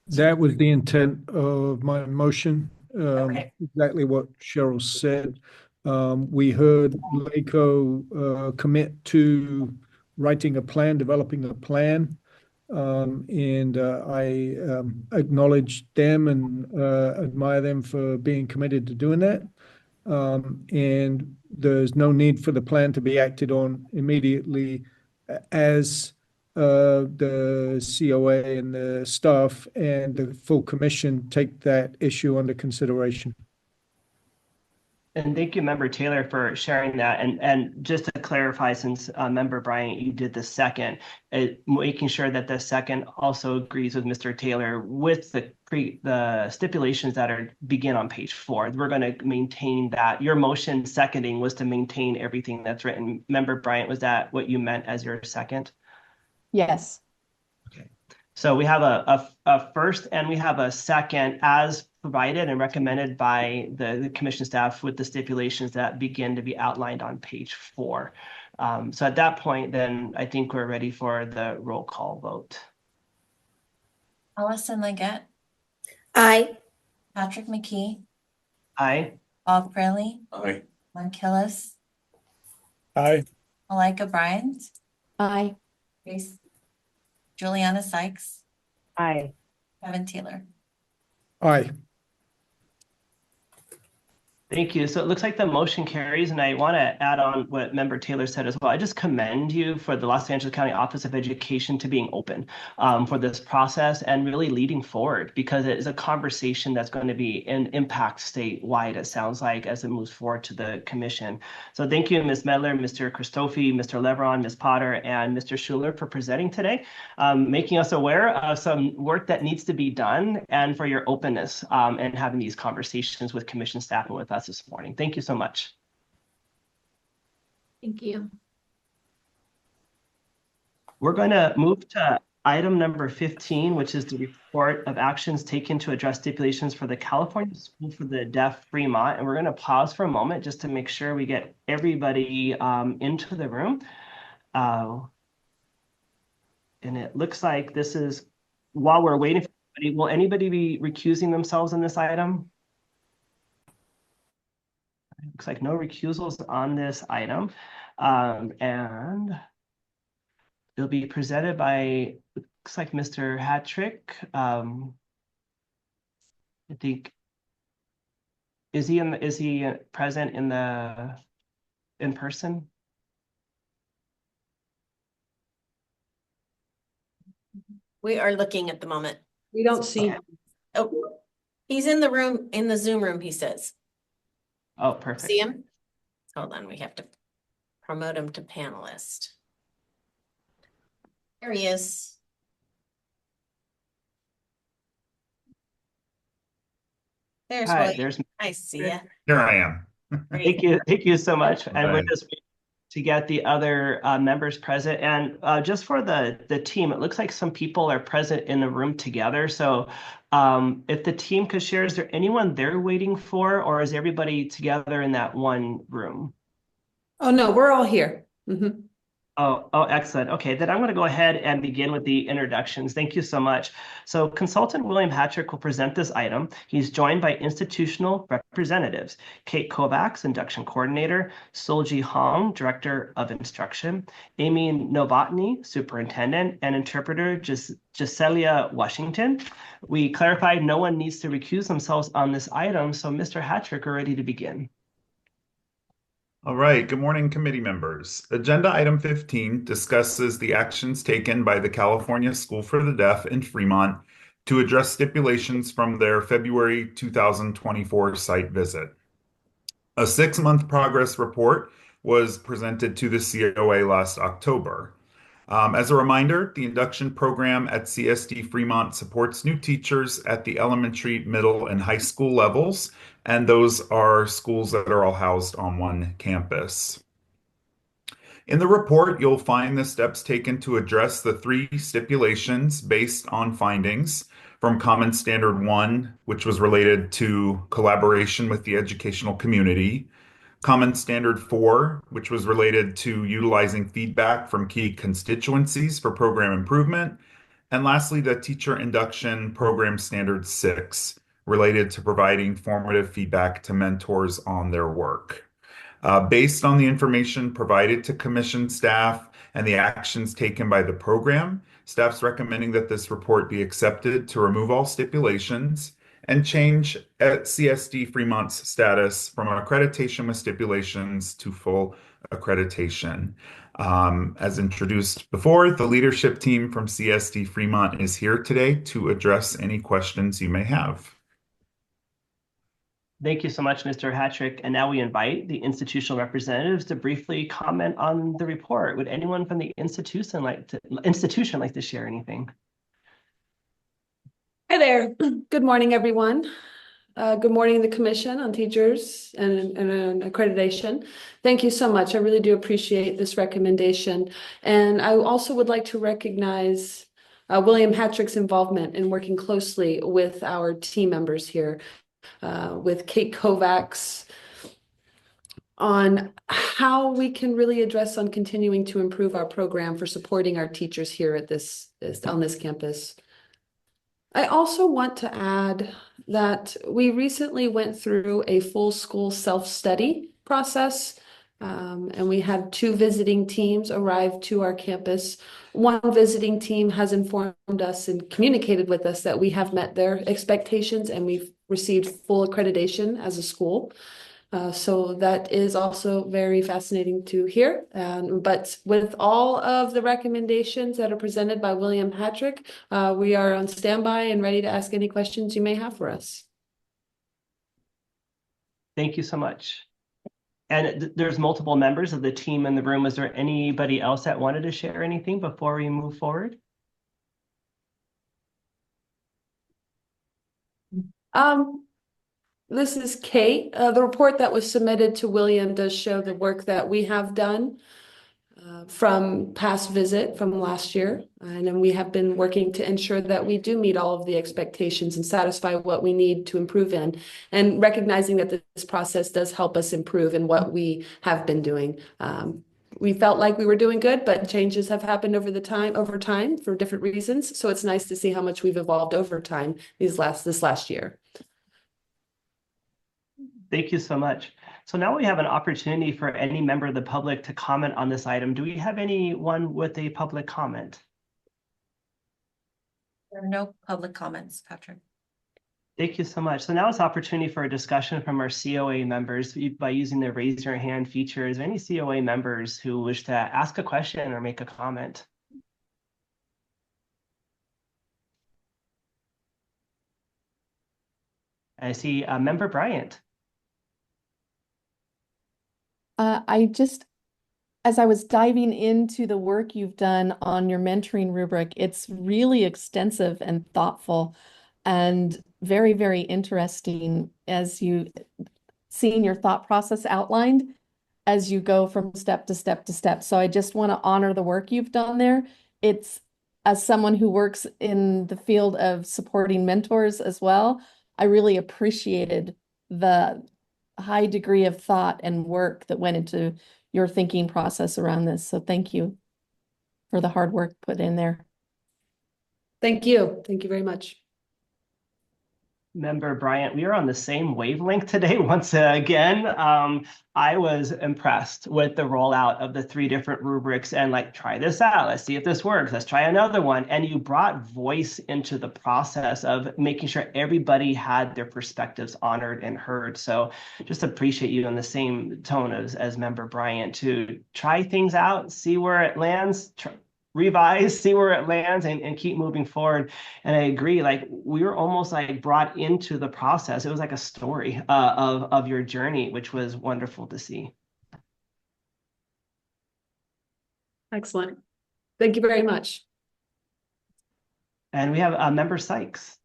That was the intent of my motion. Okay. Exactly what Cheryl said. We heard LACO commit to writing a plan, developing a plan. And I acknowledge them and admire them for being committed to doing that. And there's no need for the plan to be acted on immediately as the COA and the staff and the full commission take that issue under consideration. And thank you, Member Taylor, for sharing that. And just to clarify, since Member Bryant, you did the second, making sure that the second also agrees with Mr. Taylor with the stipulations that begin on page 4. We're going to maintain that. Your motion seconding was to maintain everything that's written. Member Bryant, was that what you meant as your second? Yes. Okay. So we have a first and we have a second as provided and recommended by the commission staff with the stipulations that begin to be outlined on page 4. So at that point, then I think we're ready for the roll call vote. Allison Leggett, Aye. Patrick McKee, Aye. Bob Fraley, Aye. Len Killis, Aye. Malika Bryant, Aye. Juliana Sykes, Aye. Kevin Taylor. Aye. Thank you. So it looks like the motion carries, and I want to add on what Member Taylor said as well. I just commend you for the Los Angeles County Office of Education to being open for this process and really leading forward, because it is a conversation that's going to be an impact statewide, it sounds like, as it moves forward to the commission. So thank you, Ms. Medler, Mr. Christofi, Mr. Leveron, Ms. Potter, and Mr. Schuler for presenting today, making us aware of some work that needs to be done, and for your openness and having these conversations with commission staff and with us this morning. Thank you so much. Thank you. We're going to move to item number 15, which is the report of actions taken to address stipulations for the California School for the Deaf Fremont. And we're going to pause for a moment just to make sure we get everybody into the room. And it looks like this is, while we're waiting for anybody, will anybody be recusing themselves in this item? Looks like no recusals on this item. And it'll be presented by, looks like Mr. Hattrick. I think, is he present in person? We are looking at the moment. We don't see him. Oh, he's in the room, in the Zoom room, he says. Oh, perfect. See him? Hold on, we have to promote him to panelist. There he is. There's Hi, William. there's. I see ya. Here I am. Thank you so much. And we're just waiting to get the other members present. And just for the team, it looks like some people are present in the room together. So if the team could share, is there anyone they're waiting for, or is everybody together in that one room? Oh, no, we're all here. Mm-hmm. Excellent. Okay, then I'm going to go ahead and begin with the introductions. Thank you so much. So Consultant William Hattrick will present this item. He's joined by institutional representatives, Kate Kovacs, Induction Coordinator, Solji Hong, Director of Instruction, Amy Novotny, Superintendent, and Interpreter Giselia Washington. We clarified no one needs to recuse themselves on this item, so Mr. Hattrick, we're ready to begin. All right, good morning, committee members. Agenda item 15 discusses the actions taken by the California School for the Deaf in Fremont to address stipulations from their February 2024 site visit. A 6-month progress report was presented to the COA last October. As a reminder, the induction program at CSD Fremont supports new teachers at the elementary, middle, and high school levels, and those are schools that are all housed on one campus. In the report, you'll find the steps taken to address the 3 stipulations based on findings from Common Standard 1, which was related to collaboration with the educational community, Common Standard 4, which was related to utilizing feedback from key constituencies for program improvement, and lastly, the Teacher Induction Program Standard 6, related to providing formative feedback to mentors on their work. Based on the information provided to commission staff and the actions taken by the program, staff's recommending that this report be accepted to remove all stipulations and change at CSD Fremont's status from accreditation with stipulations to full accreditation. As introduced before, the leadership team from CSD Fremont is here today to address any questions you may have. Thank you so much, Mr. Hattrick. And now we invite the institutional representatives to briefly comment on the report. Would anyone from the institution like to share anything? Hi there. Good morning, everyone. Good morning, the Commission on Teachers and Accreditation. Thank you so much. I really do appreciate this recommendation. And I also would like to recognize William Hattrick's involvement in working closely with our team members here, with Kate Kovacs, on how we can really address on continuing to improve our program for supporting our teachers here at on this campus. I also want to add that we recently went through a full school self-study process, and we had 2 visiting teams arrive to our campus. One visiting team has informed us and communicated with us that we have met their expectations and we've received full accreditation as a school. So that is also very fascinating to hear. But with all of the recommendations that are presented by William Hattrick, we are on standby and ready to ask any questions you may have for us. Thank you so much. And there's multiple members of the team in the room. Is there anybody else that wanted to share anything before we move forward? This is Kate. The report that was submitted to William does show the work that we have done from past visit from last year. And then we have been working to ensure that we do meet all of the expectations and satisfy what we need to improve in, and recognizing that this process does help us improve in what we have been doing. We felt like we were doing good, but changes have happened over time for different reasons. So it's nice to see how much we've evolved over time this last year. Thank you so much. So now we have an opportunity for any member of the public to comment on this item. Do we have anyone with a public comment? There are no public comments, Patrick. Thank you so much. So now it's opportunity for a discussion from our COA members by using the raise your hand feature. Is there any COA members who wish to ask a question or make a comment? I see Member Bryant. As I was diving into the work you've done on your mentoring rubric, it's really extensive and thoughtful and very, very interesting as you seeing your thought process outlined as you go from step to step to step. So I just want to honor the work you've done there. It's, as someone who works in the field of supporting mentors as well, I really appreciated the high degree of thought and work that went into your thinking process around this. So thank you. for the hard work put in there. Thank you. Thank you very much. Member Bryant, we are on the same wavelength today once again. I was impressed with the rollout of the 3 different rubrics and like, try this out. Let's see if this works. Let's try another one. And you brought voice into the process of making sure everybody had their perspectives honored and heard. So just appreciate you on the same tone as Member Bryant to try things out, see where it lands, revise, see where it lands, and keep moving forward. And I agree, like we were almost like brought into the process. It was like a story of your journey, which was wonderful to see. Excellent. Thank you very much. And we have Member Sykes.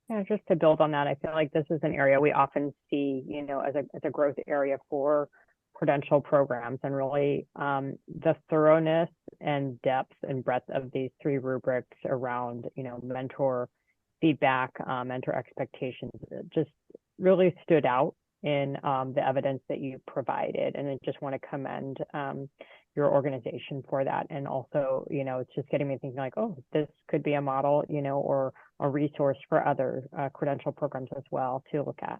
Yeah, just to build on that, I feel like this is an area we often see, you know, as a growth area for credential programs, and really the thoroughness and depth and breadth of these 3 rubrics around, you know, mentor feedback, mentor expectations, just really stood out in the evidence that you provided. And I just want to commend your organization for that. And also, you know, it's just getting me thinking like, oh, this could be a model, you know, or a resource for other credential programs as well to look at.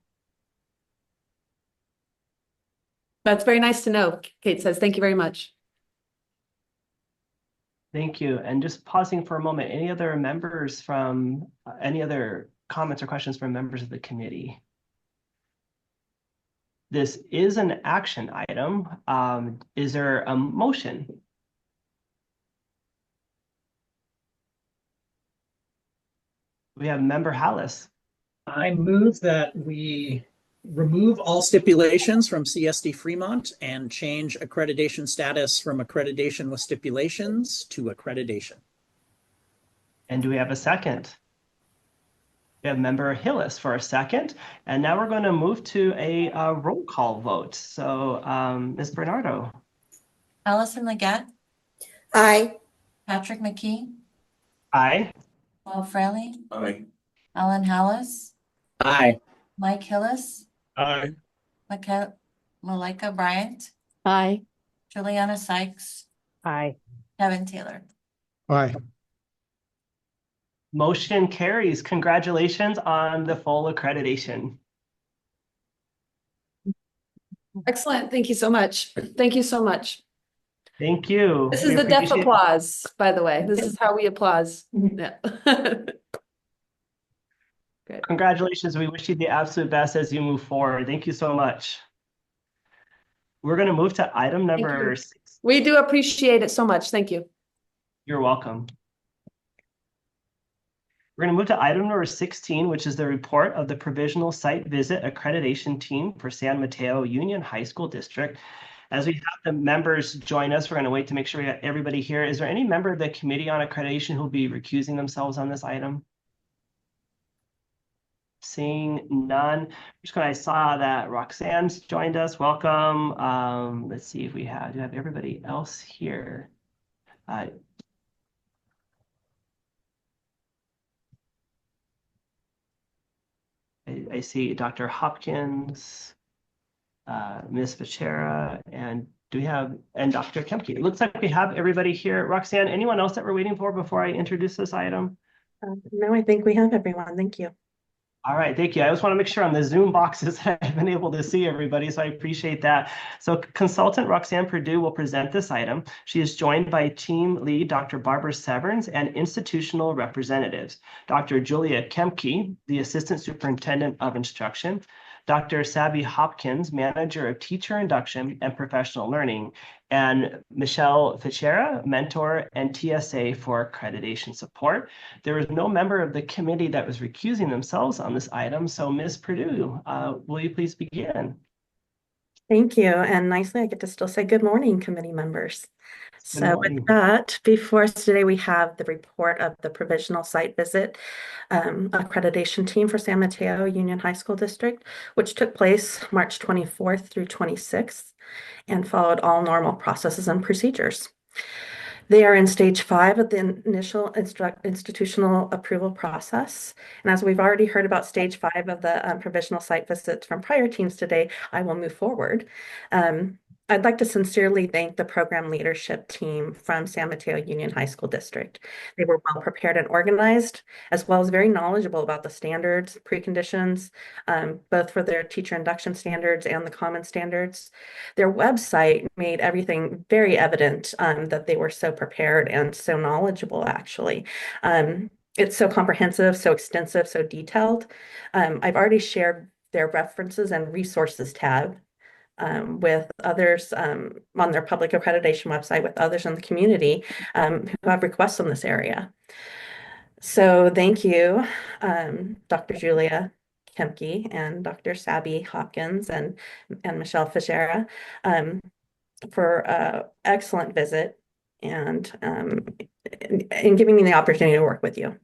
That's very nice to know. Kate says, thank you very much. Thank you. And just pausing for a moment, any other members from any other comments or questions from members of the committee? This is an action item. Is there a motion? We have Member Hallis. I move that we remove all stipulations from CSD Fremont and change accreditation status from accreditation with stipulations to accreditation. And do we have a second? We have Member Hillis for a second. And now we're going to move to a roll call vote. So Ms. Bernardo. Allison Leggett, Aye. Patrick McKee, Aye. Bob Fraley, Aye. Alan Hallis, Aye. Mike Hillis, Aye. Malika Bryant, Aye. Juliana Sykes, Aye. Kevin Taylor. Aye. Motion carries. Congratulations on the full accreditation. Excellent. Thank you so much. Thank you so much. Thank you. This is We the deaf appreciate- applause, by the way. This is how we applause. Yeah. Good. Congratulations. We wish you the absolute best as you move forward. Thank you so much. We're going to move to item number you. 6. We do appreciate it so much. Thank you. You're welcome. We're going to move to item number 16, which is the report of the Provisional Site Visit Accreditation Team for San Mateo Union High School District. As we have the members join us, we're going to wait to make sure we got everybody here. Is there any member of the Committee on Accreditation who will be recusing themselves on this item? Seeing none. I saw that Roxanne's joined us. Welcome. Let's see if we have everybody else here. I see Dr. Hopkins, Ms. Vachera, and Dr. Kemke. It looks like we have everybody here. Roxanne, anyone else that we're waiting for before I introduce this item? No, I think we have everyone. Thank you. All right, thank you. I just want to make sure on the Zoom boxes that I've been able to see everybody, so I appreciate that. So Consultant Roxanne Perdue will present this item. She is joined by Team Lead Dr. Barbara Severns and institutional representatives, Dr. Julia Kemke, the Assistant Superintendent of Instruction, Dr. Sabby Hopkins, Manager of Teacher Induction and Professional Learning, and Michelle Fichera, Mentor and TSA for Accreditation Support. There was no member of the committee that was recusing themselves on this item, so Ms. Perdue, will you please begin? Thank you. And nicely, I get to still say good morning, committee members. So with that, before us today, we have the report of the Provisional Site Visit Accreditation Team for San Mateo Union High School District, which took place March 24th through 26th and followed all normal processes and procedures. They are in stage 5 of the initial institutional approval process. And as we've already heard about stage 5 of the provisional site visits from prior teams today, I will move forward. I'd like to sincerely thank the program leadership team from San Mateo Union High School District. They were well prepared and organized, as well as very knowledgeable about the standards, preconditions, both for their teacher induction standards and the common standards. Their website made everything very evident that they were so prepared and so knowledgeable, actually. It's so comprehensive, so extensive, so detailed. I've already shared their references and resources tab with others on their public accreditation website, with others in the community who have requests in this area. So thank you, Dr. Julia Kemke and Dr. Sabby Hopkins and Michelle Fischera for excellent visit and giving me the opportunity to work with you.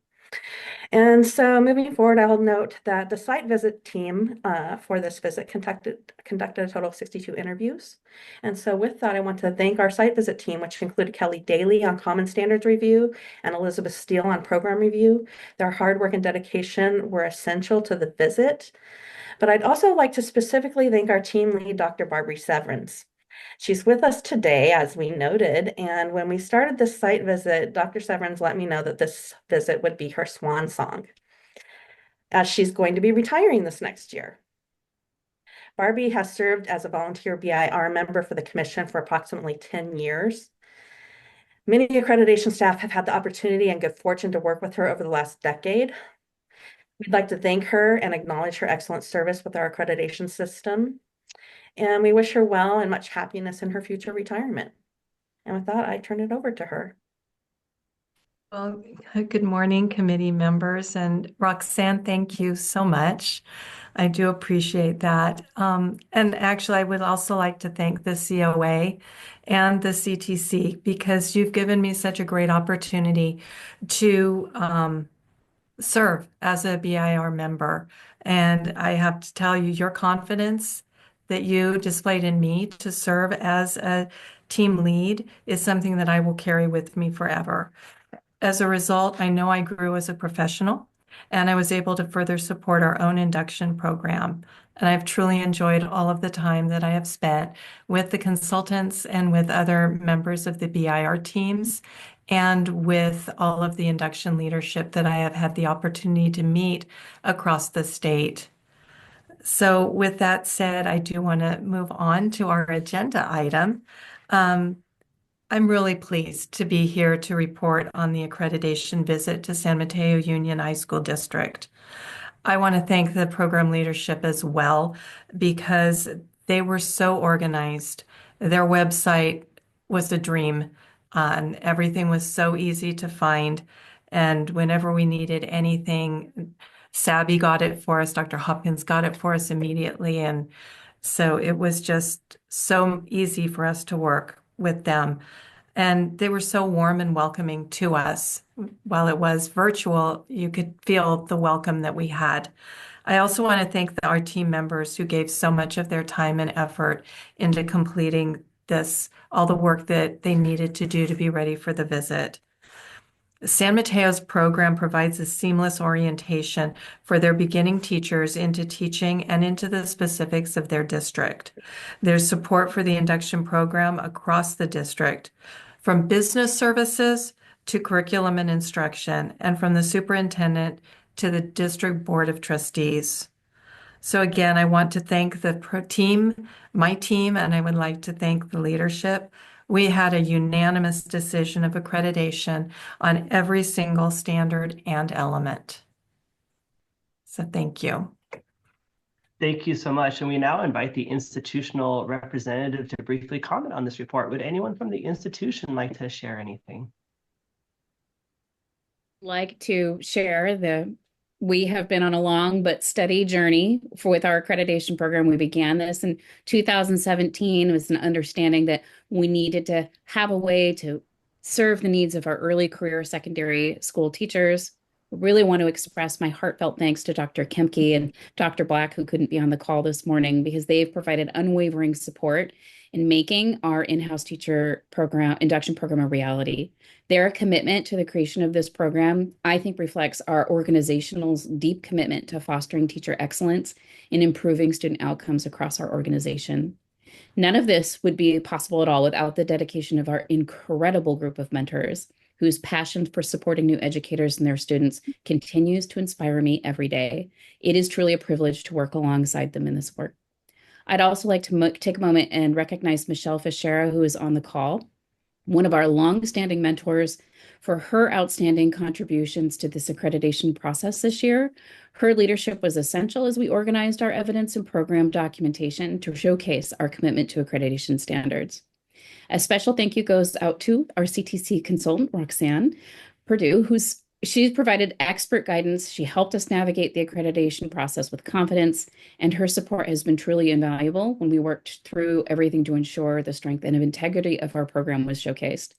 And so moving forward, I will note that the site visit team for this visit conducted a total of 62 interviews. And so with that, I want to thank our site visit team, which included Kelly Daly on Common Standards Review and Elizabeth Steele on Program Review. Their hard work and dedication were essential to the visit. But I'd also like to specifically thank our team lead, Dr. Barbara Severance. She's with us today, as we noted, and when we started this site visit, Dr. Severance let me know that this visit would be her swan song, as she's going to be retiring this next year. Barbie has served as a volunteer BIR member for the commission for approximately 10 years. Many accreditation staff have had the opportunity and good fortune to work with her over the last decade. We'd like to thank her and acknowledge her excellent service with our accreditation system. And we wish her well and much happiness in her future retirement. And with that, I turn it over to her. Well, good morning, committee members. And Roxanne, thank you so much. I do appreciate that. And actually, I would also like to thank the COA and the CTC because you've given me such a great opportunity to serve as a BIR member. And I have to tell you, your confidence that you displayed in me to serve as a team lead is something that I will carry with me forever. As a result, I know I grew as a professional and I was able to further support our own induction program. And I've truly enjoyed all of the time that I have spent with the consultants and with other members of the BIR teams and with all of the induction leadership that I have had the opportunity to meet across the state. So with that said, I do want to move on to our agenda item. I'm really pleased to be here to report on the accreditation visit to San Mateo Union High School District. I want to thank the program leadership as well because they were so organized. Their website was a dream. Everything was so easy to find. And whenever we needed anything, Sabby got it for us. Dr. Hopkins got it for us immediately. And so it was just so easy for us to work with them. And they were so warm and welcoming to us. While it was virtual, you could feel the welcome that we had. I also want to thank our team members who gave so much of their time and effort into completing this, all the work that they needed to do to be ready for the visit. San Mateo's program provides a seamless orientation for their beginning teachers into teaching and into the specifics of their district. There's support for the induction program across the district, from business services to curriculum and instruction, and from the superintendent to the district board of trustees. So again, I want to thank the team, my team, and I would like to thank the leadership. We had a unanimous decision of accreditation on every single standard and element. So thank you. Thank you so much. And we now invite the institutional representative to briefly comment on this report. Would anyone from the institution like to share anything? Like to share we have been on a long but steady journey with our accreditation program. We began this in 2017 with an understanding that we needed to have a way to serve the needs of our early career secondary school teachers. I really want to express my heartfelt thanks to Dr. Kemke and Dr. Black, who couldn't be on the call this morning, because they've provided unwavering support in making our in-house teacher program, induction program, a reality. Their commitment to the creation of this program, I think, reflects our organizational's deep commitment to fostering teacher excellence and improving student outcomes across our organization. None of this would be possible at all without the dedication of our incredible group of mentors, whose passion for supporting new educators and their students continues to inspire me every day. It is truly a privilege to work alongside them in this work. I'd also like to take a moment and recognize Michelle Fischera, who is on the call, one of our longstanding mentors, for her outstanding contributions to this accreditation process this year. Her leadership was essential as we organized our evidence and program documentation to showcase our commitment to accreditation standards. A special thank you goes out to our CTC consultant, Roxanne Purdue, she's provided expert guidance. She helped us navigate the accreditation process with confidence, and her support has been truly invaluable when we worked through everything to ensure the strength and integrity of our program was showcased.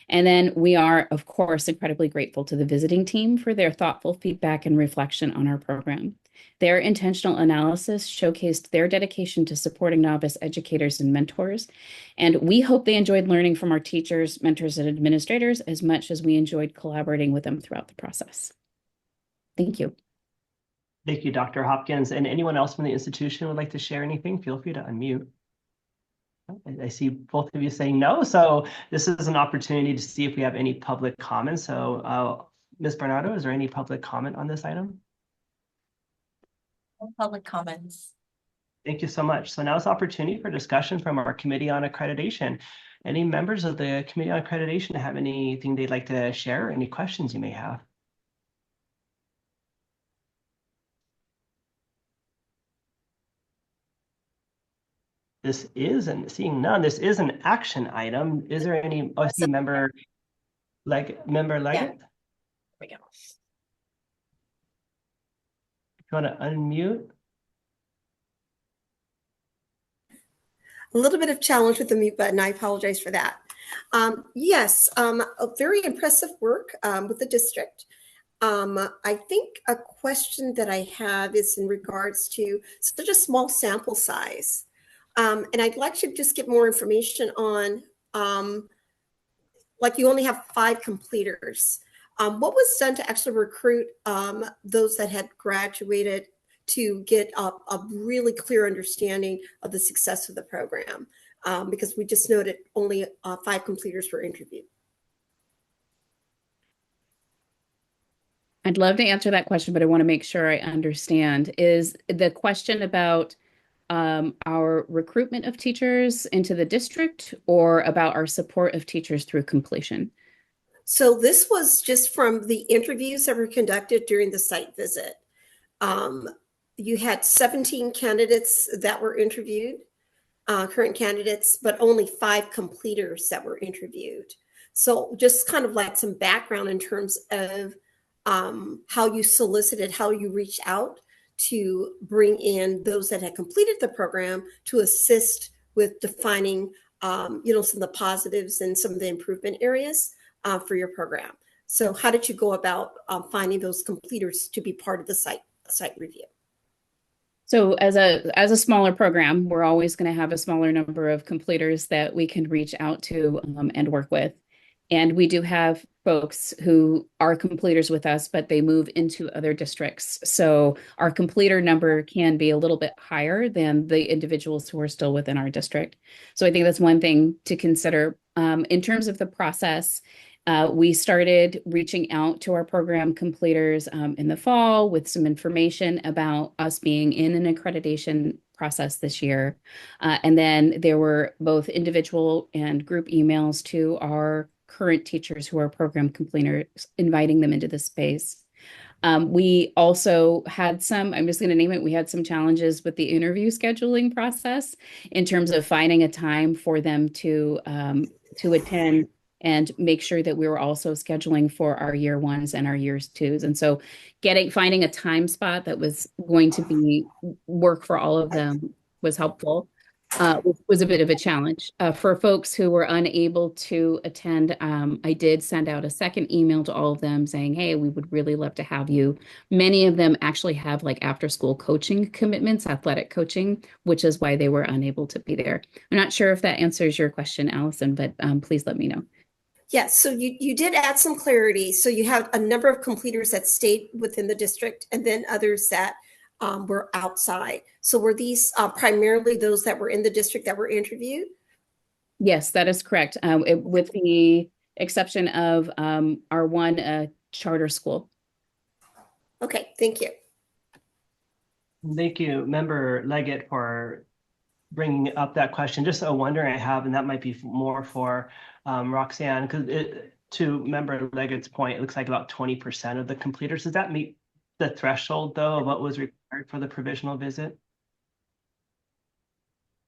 And then we are, of course, incredibly grateful to the visiting team for their thoughtful feedback and reflection on our program. Their intentional analysis showcased their dedication to supporting novice educators and mentors. And we hope they enjoyed learning from our teachers, mentors, and administrators as much as we enjoyed collaborating with them throughout the process. Thank you. Thank you, Dr. Hopkins. And anyone else from the institution would like to share anything, feel free to unmute. I see both of you saying no, so this is an opportunity to see if we have any public comments. So Ms. Bernardo, is there any public comment on this item? No public comments. Thank you so much. So now is opportunity for discussion from our Committee on Accreditation. Any members of the Committee on Accreditation have anything they'd like to share, any questions you may have? This is, and seeing none, this is an action item. Is there any OSC member Leggett? There we go. If you want to unmute. A little bit of challenge with the mute button. I apologize for that. Yes, a very impressive work with the district. I think a question that I have is in regards to such a small sample size. And I'd like to just get more information on, like you only have 5 completers. What was done to actually recruit those that had graduated to get a really clear understanding of the success of the program? Because we just noted only 5 completers were interviewed. I'd love to answer that question, but I want to make sure I understand. Is the question about our recruitment of teachers into the district, or about our support of teachers through completion? So this was just from the interviews that were conducted during the site visit. You had 17 candidates that were interviewed, current candidates, but only 5 completers that were interviewed. So just kind of like some background in terms of how you solicited, how you reached out to bring in those that had completed the program to assist with defining, some of the positives and some of the improvement areas for your program. So how did you go about finding those completers to be part of the site review? So as a smaller program, we're always going to have a smaller number of completers that we can reach out to and work with. And we do have folks who are completers with us, but they move into other districts. So our completer number can be a little bit higher than the individuals who are still within our district. So I think that's one thing to consider. In terms of the process, we started reaching out to our program completers in the fall with some information about us being in an accreditation process this year. And then there were both individual and group emails to our current teachers who are program completers, inviting them into the space. We also had I'm just going to name it, we had some challenges with the interview scheduling process in terms of finding a time for them to attend and make sure that we were also scheduling for our year 1s and our years 2s. And so finding a time spot that was going to be work for all of them was helpful. Was a bit of a challenge. For folks who were unable to attend, I did send out a second email to all of them saying, hey, we would really love to have you. Many of them actually have like after school coaching commitments, athletic coaching, which is why they were unable to be there. I'm not sure if that answers your question, Allison, but please let me know. Yes, so you did add some clarity. So you have a number of completers that stayed within the district and then others that were outside. So were these primarily those that were in the district that were interviewed? Yes, that is correct. With the exception of our one charter school. Okay, thank you. Thank you, Member Leggett, for bringing up that question. Just a wonder I have, and that might be more for Roxanne, because to Member Leggett's point, it looks like about 20% of the completers. Does that meet the threshold, though, of what was required for the provisional visit?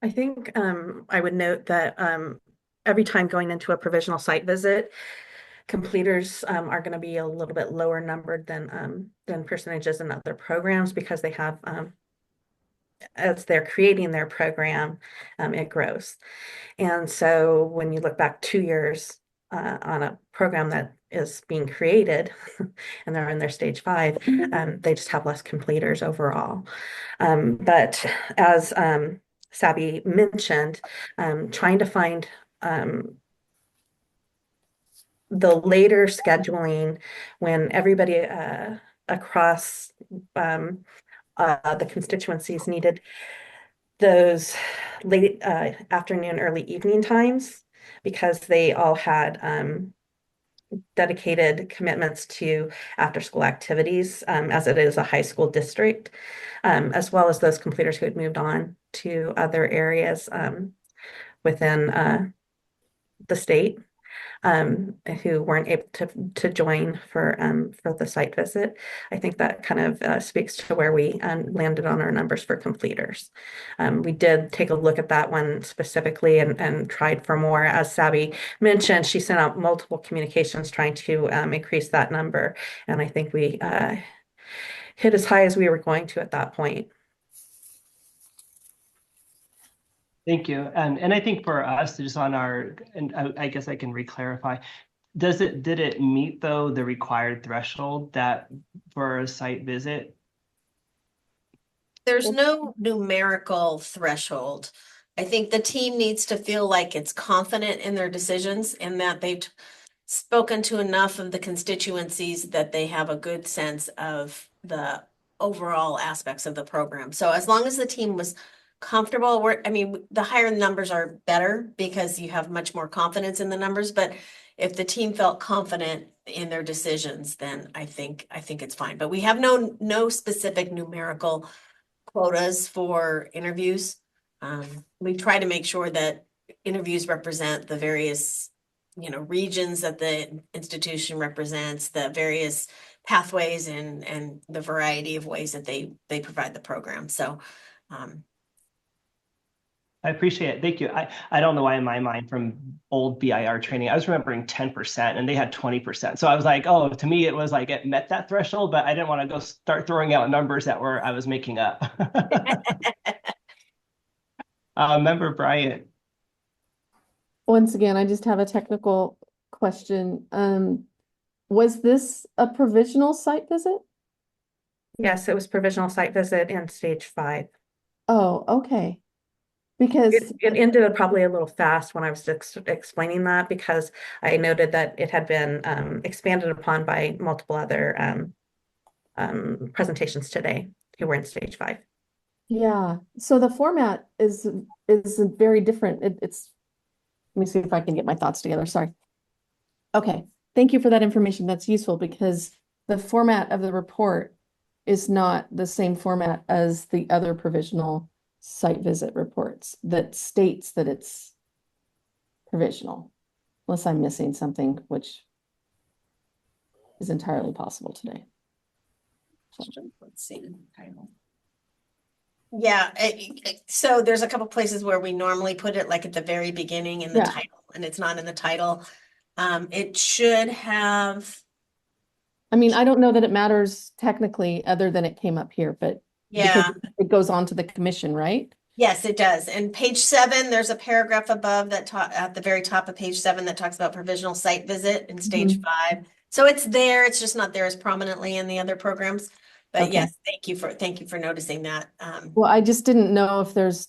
I think I would note that every time going into a provisional site visit, completers are going to be a little bit lower numbered than percentages in other programs, because they have as they're creating their program, it grows. And so when you look back 2 years on a program that is being created and they're in their stage 5, they just have less completers overall. But as Sabby mentioned, trying to find the later scheduling when everybody across the constituencies needed those late afternoon, early evening times, because they all had dedicated commitments to after school activities, as it is a high school district, as well as those completers who had moved on to other areas within the state, who weren't able to join for the site visit. I think that kind of speaks to where we landed on our numbers for completers. We did take a look at that one specifically and tried for more. As Sabby mentioned, she sent out multiple communications trying to increase that number, and I think we hit as high as we were going to at that point. Thank you. And I think for us, just on our, and I guess I can re-clarify, did it meet, though, the required threshold that for a site visit? There's no numerical threshold. I think the team needs to feel like it's confident in their decisions and that they've spoken to enough of the constituencies that they have a good sense of the overall aspects of the program. So as long as the team was comfortable, the higher numbers are better because you have much more confidence in the numbers. But if the team felt confident in their decisions, then I think it's fine. But we have no specific numerical quotas for interviews. We try to make sure that interviews represent the various, regions that the institution represents, the various pathways and the variety of ways that they provide the program. So, I appreciate it. Thank you. I don't know why in my mind from old BIR training, I was remembering 10% and they had 20%. So I was like, oh, to me, it was like it met that threshold, but I didn't want to go start throwing out numbers that I was making up. Member Bryant. Once again, I just have a technical question. Was this a provisional site visit? Yes, it was provisional site visit in stage 5. Oh, okay. Because it ended probably a little fast when I was explaining that, because I noted that it had been expanded upon by multiple other presentations today who were in stage 5. Yeah, so the format is very different. It's let me see if I can get my thoughts together. Sorry. Okay, thank you for that information. That's useful because the format of the report is not the same format as the other provisional site visit reports that states that it's provisional, unless I'm missing something, which is entirely possible today. Let's see. Yeah, so there's a couple places where we normally put it, like at the very beginning in the title, and it's not in the title. It should have. I mean, I don't know that it matters technically other than it came up here, but yeah, it goes on to the commission, right? Yes, it does. And page 7, there's a paragraph above that at the very top of page 7 that talks about provisional site visit in stage 5. So it's there. It's just not there as prominently in the other programs. But okay. Yes, thank you for noticing that. Well, I just didn't know if there's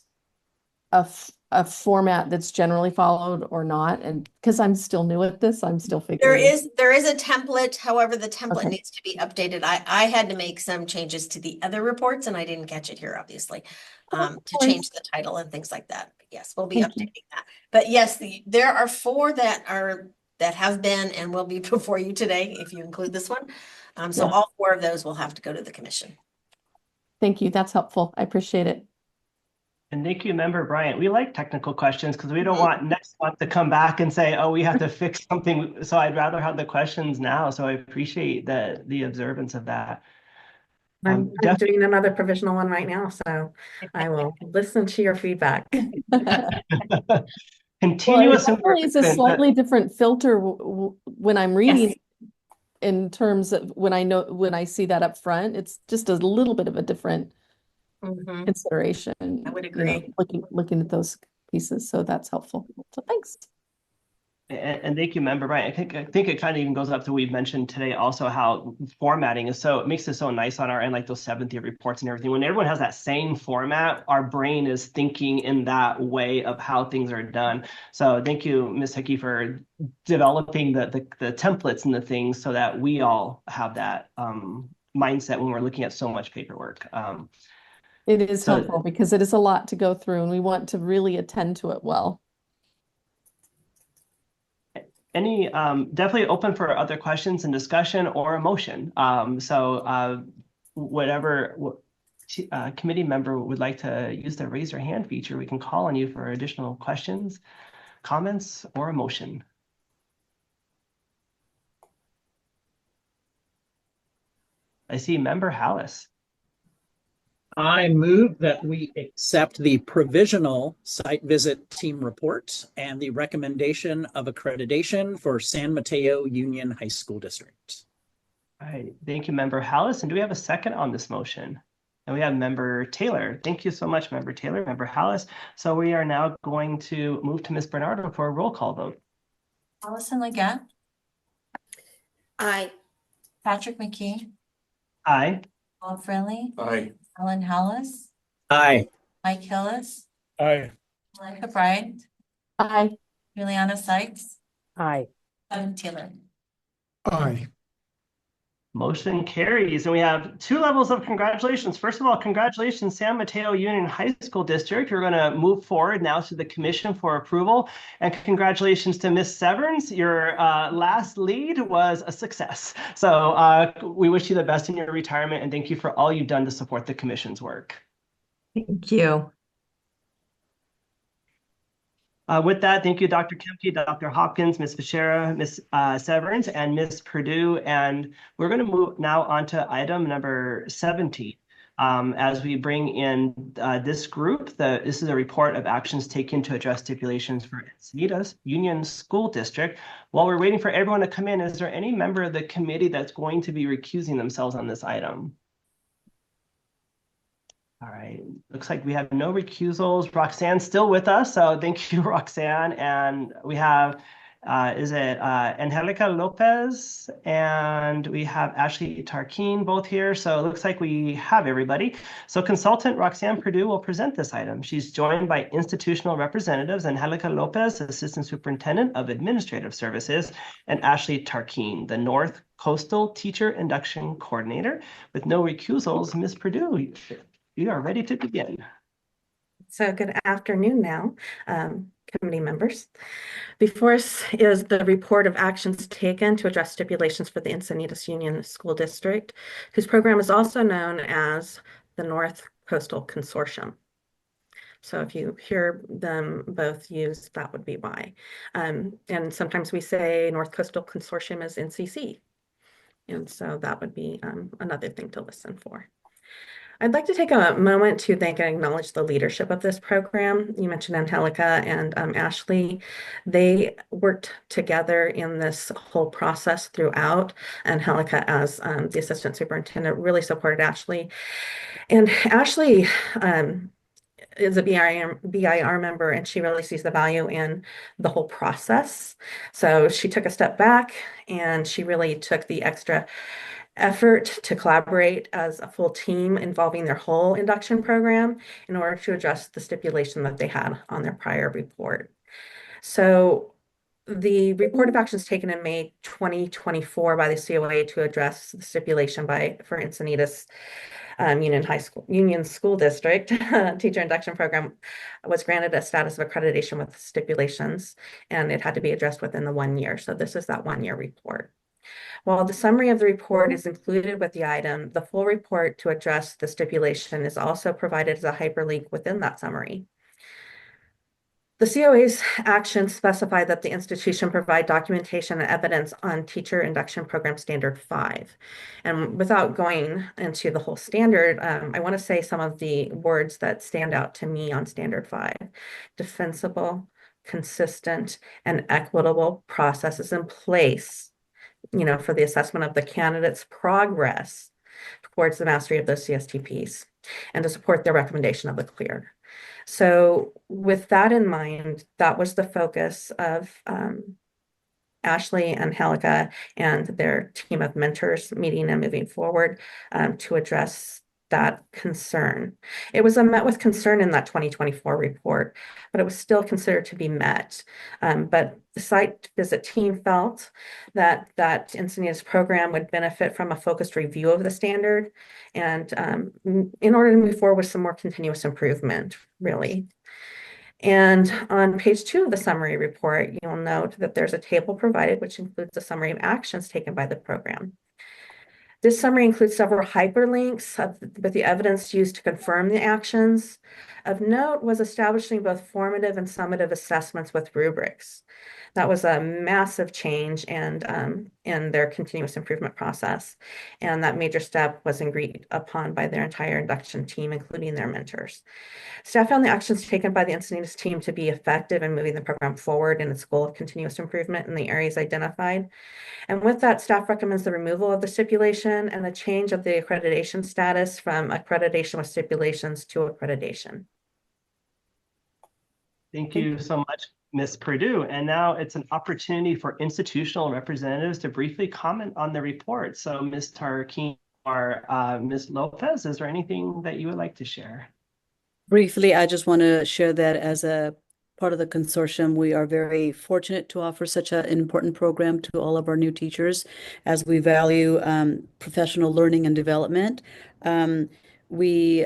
a a format that's generally followed or not? And because I'm still new at this, I'm still There figuring. is a template, however, the template Okay. needs to be updated. I had to make some changes to the other reports and I didn't catch it here, obviously, to change the title and things like that. But yes, we'll be Thank you. updating that. But yes, there are 4 that have been and will be before you today, if you include this one. So Yeah. all 4 of those will have to go to the commission. Thank you. That's helpful. I appreciate it. And thank you, Member Bryant. We like technical questions because we don't want next month to come back and say, oh, we have to fix something. So I'd rather have the questions now. So I appreciate the observance of that. I'm doing another provisional one right now, so I will listen to your feedback. Continuous Well, it's a improvement. slightly different filter when I'm reading in terms of when I see that up front. It's just a little bit of a different consideration. I would you agree. know, looking at those pieces. So that's helpful. So thanks. And thank you, Member Bryant. I think it kind of even goes up to we've mentioned today also how formatting is it makes it so nice on our end, like those 7th-year reports and everything. When everyone has that same format, our brain is thinking in that way of how things are done. So thank you, Ms. Hickey, for developing the templates and the things so that we all have that mindset when we're looking at so much paperwork. It is helpful because it is a lot to go through and we want to really attend to it well. Definitely open for other questions and discussion or a motion. Whatever committee member would like to use the raise your hand feature, we can call on you for additional questions, comments, or a motion. I see Member Hallis. I move that we accept the provisional site visit team report and the recommendation of accreditation for San Mateo Union High School District. All right, thank you, Member Hallis. And do we have a second on this motion? And we have Member Taylor. Thank you so much, Member Taylor, Member Hallis. So we are now going to move to Ms. Bernardo for a roll call vote. Allison Leggett. Aye. Patrick McKee. Aye. Bob Friendly. Aye. Ellen Hallis. Aye. Mike Hillis. Aye. Malika Bryant. Aye. Juliana Sykes. Aye. Evan Taylor. Aye. Motion carries, and we have 2 levels of congratulations. First of all, congratulations, San Mateo Union High School District. We're going to move forward now to the commission for approval. And congratulations to Ms. Severns. Your last lead was a success. So we wish you the best in your retirement, and thank you for all you've done to support the commission's work. Thank you. With that, thank you, Dr. Kemke, Dr. Hopkins, Ms. Fischera, Ms. Severns, and Ms. Purdue. And we're going to move now on to item number 17. As we bring in this group, this is a report of actions taken to address stipulations for Encinitas Union School District. While we're waiting for everyone to come in, is there any member of the committee that's going to be recusing themselves on this item? All right, looks like we have no recusals. Roxanne's still with us, so thank you, Roxanne. And we have, Angelica Lopez, and we have Ashley Tarkeen both here. So it looks like we have everybody. So Consultant Roxanne Purdue will present this item. She's joined by institutional representatives, Angelica Lopez, Assistant Superintendent of Administrative Services, and Ashley Tarkeen, the North Coastal Teacher Induction Coordinator. With no recusals, Ms. Purdue, you are ready to begin. So good afternoon now, committee members. Before us is the report of actions taken to address stipulations for the Encinitas Union School District, whose program is also known as the North Coastal Consortium. So if you hear them both used, that would be why. And sometimes we say North Coastal Consortium is NCC. And so that would be another thing to listen for. I'd like to take a moment to thank and acknowledge the leadership of this program. You mentioned Angelica and Ashley. They worked together in this whole process throughout. Angelica, as the assistant superintendent, really supported Ashley. And Ashley is a BIR member, and she really sees the value in the whole process. So she took a step back and she really took the extra effort to collaborate as a full team involving their whole induction program in order to address the stipulation that they had on their prior report. So the report of actions taken in May 2024 by the COA to address the stipulation for Encinitas Union School District teacher induction program was granted a status of accreditation with stipulations, and it had to be addressed within the 1 year. So this is that 1 year report. While the summary of the report is included with the item, the full report to address the stipulation is also provided as a hyperlink within that summary. The COA's actions specify that the institution provide documentation and evidence on Teacher Induction Program Standard 5. And without going into the whole standard, I want to say some of the words that stand out to me on Standard 5. Defensible, consistent, and equitable processes in place, for the assessment of the candidate's progress towards the mastery of those CSTPs and to support their recommendation of the clear. So with that in mind, that was the focus of Ashley and Helga and their team of mentors meeting and moving forward to address that concern. It was met with concern in that 2024 report, but it was still considered to be met. But the site visit team felt that Encinitas program would benefit from a focused review of the standard and in order to move forward with some more continuous improvement, really. And on page 2 of the summary report, you'll note that there's a table provided which includes a summary of actions taken by the program. This summary includes several hyperlinks with the evidence used to confirm the actions. Of note was establishing both formative and summative assessments with rubrics. That was a massive change in their continuous improvement process. And that major step was agreed upon by their entire induction team, including their mentors. Staff found the actions taken by the Encinitas team to be effective in moving the program forward in its goal of continuous improvement in the areas identified. And with that, staff recommends the removal of the stipulation and the change of the accreditation status from accreditation with stipulations to accreditation. Thank you so much, Ms. Perdue. And now it's an opportunity for institutional representatives to briefly comment on the report. So Ms. Tarquin or Ms. Lopez, is there anything that you would like to share? Briefly, I just want to share that as a part of the consortium, we are very fortunate to offer such an important program to all of our new teachers as we value professional learning and development. We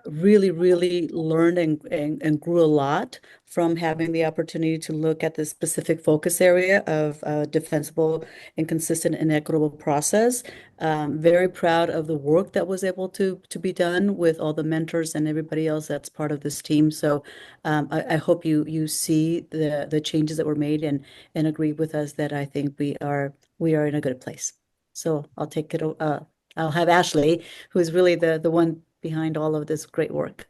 really learned and grew a lot from having the opportunity to look at the specific focus area of defensible and consistent and equitable process. Very proud of the work that was able to be done with all the mentors and everybody else that's part of this team. So I hope you see the changes that were made and agree with us that I think we are in a good place. So I'll take it. I'll have Ashley, who is really the one behind all of this great work.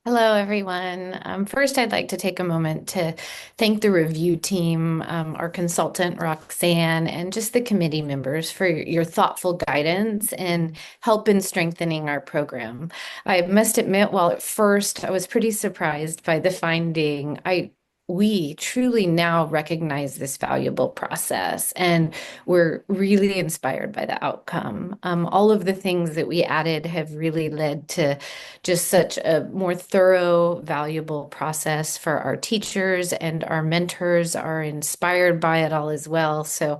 Hello, everyone. First, I'd like to take a moment to thank the review team, our consultant, Roxanne, and just the committee members for your thoughtful guidance and help in strengthening our program. I must admit, while at first I was pretty surprised by the finding, we truly now recognize this valuable process, and we're really inspired by the outcome. All of the things that we added have really led to just such a more thorough, valuable process for our teachers, and our mentors are inspired by it all as well. So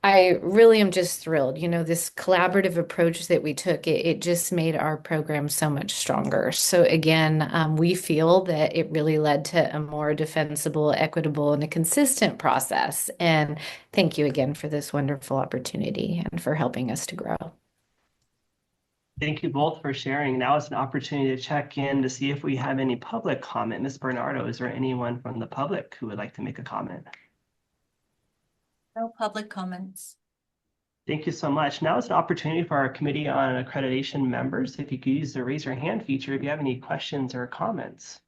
I really am just thrilled. This collaborative approach that we took, it just made our program so much stronger. So again, we feel that it really led to a more defensible, equitable, and a consistent process. And thank you again for this wonderful opportunity and for helping us to grow. Thank you both for sharing. Now it's an opportunity to check in to see if we have any public comment. Ms. Bernardo, is there anyone from the public who would like to make a comment? No public comments. Thank you so much. Now it's an opportunity for our Committee on Accreditation members. If you could use the raise your hand feature if you have any questions or comments.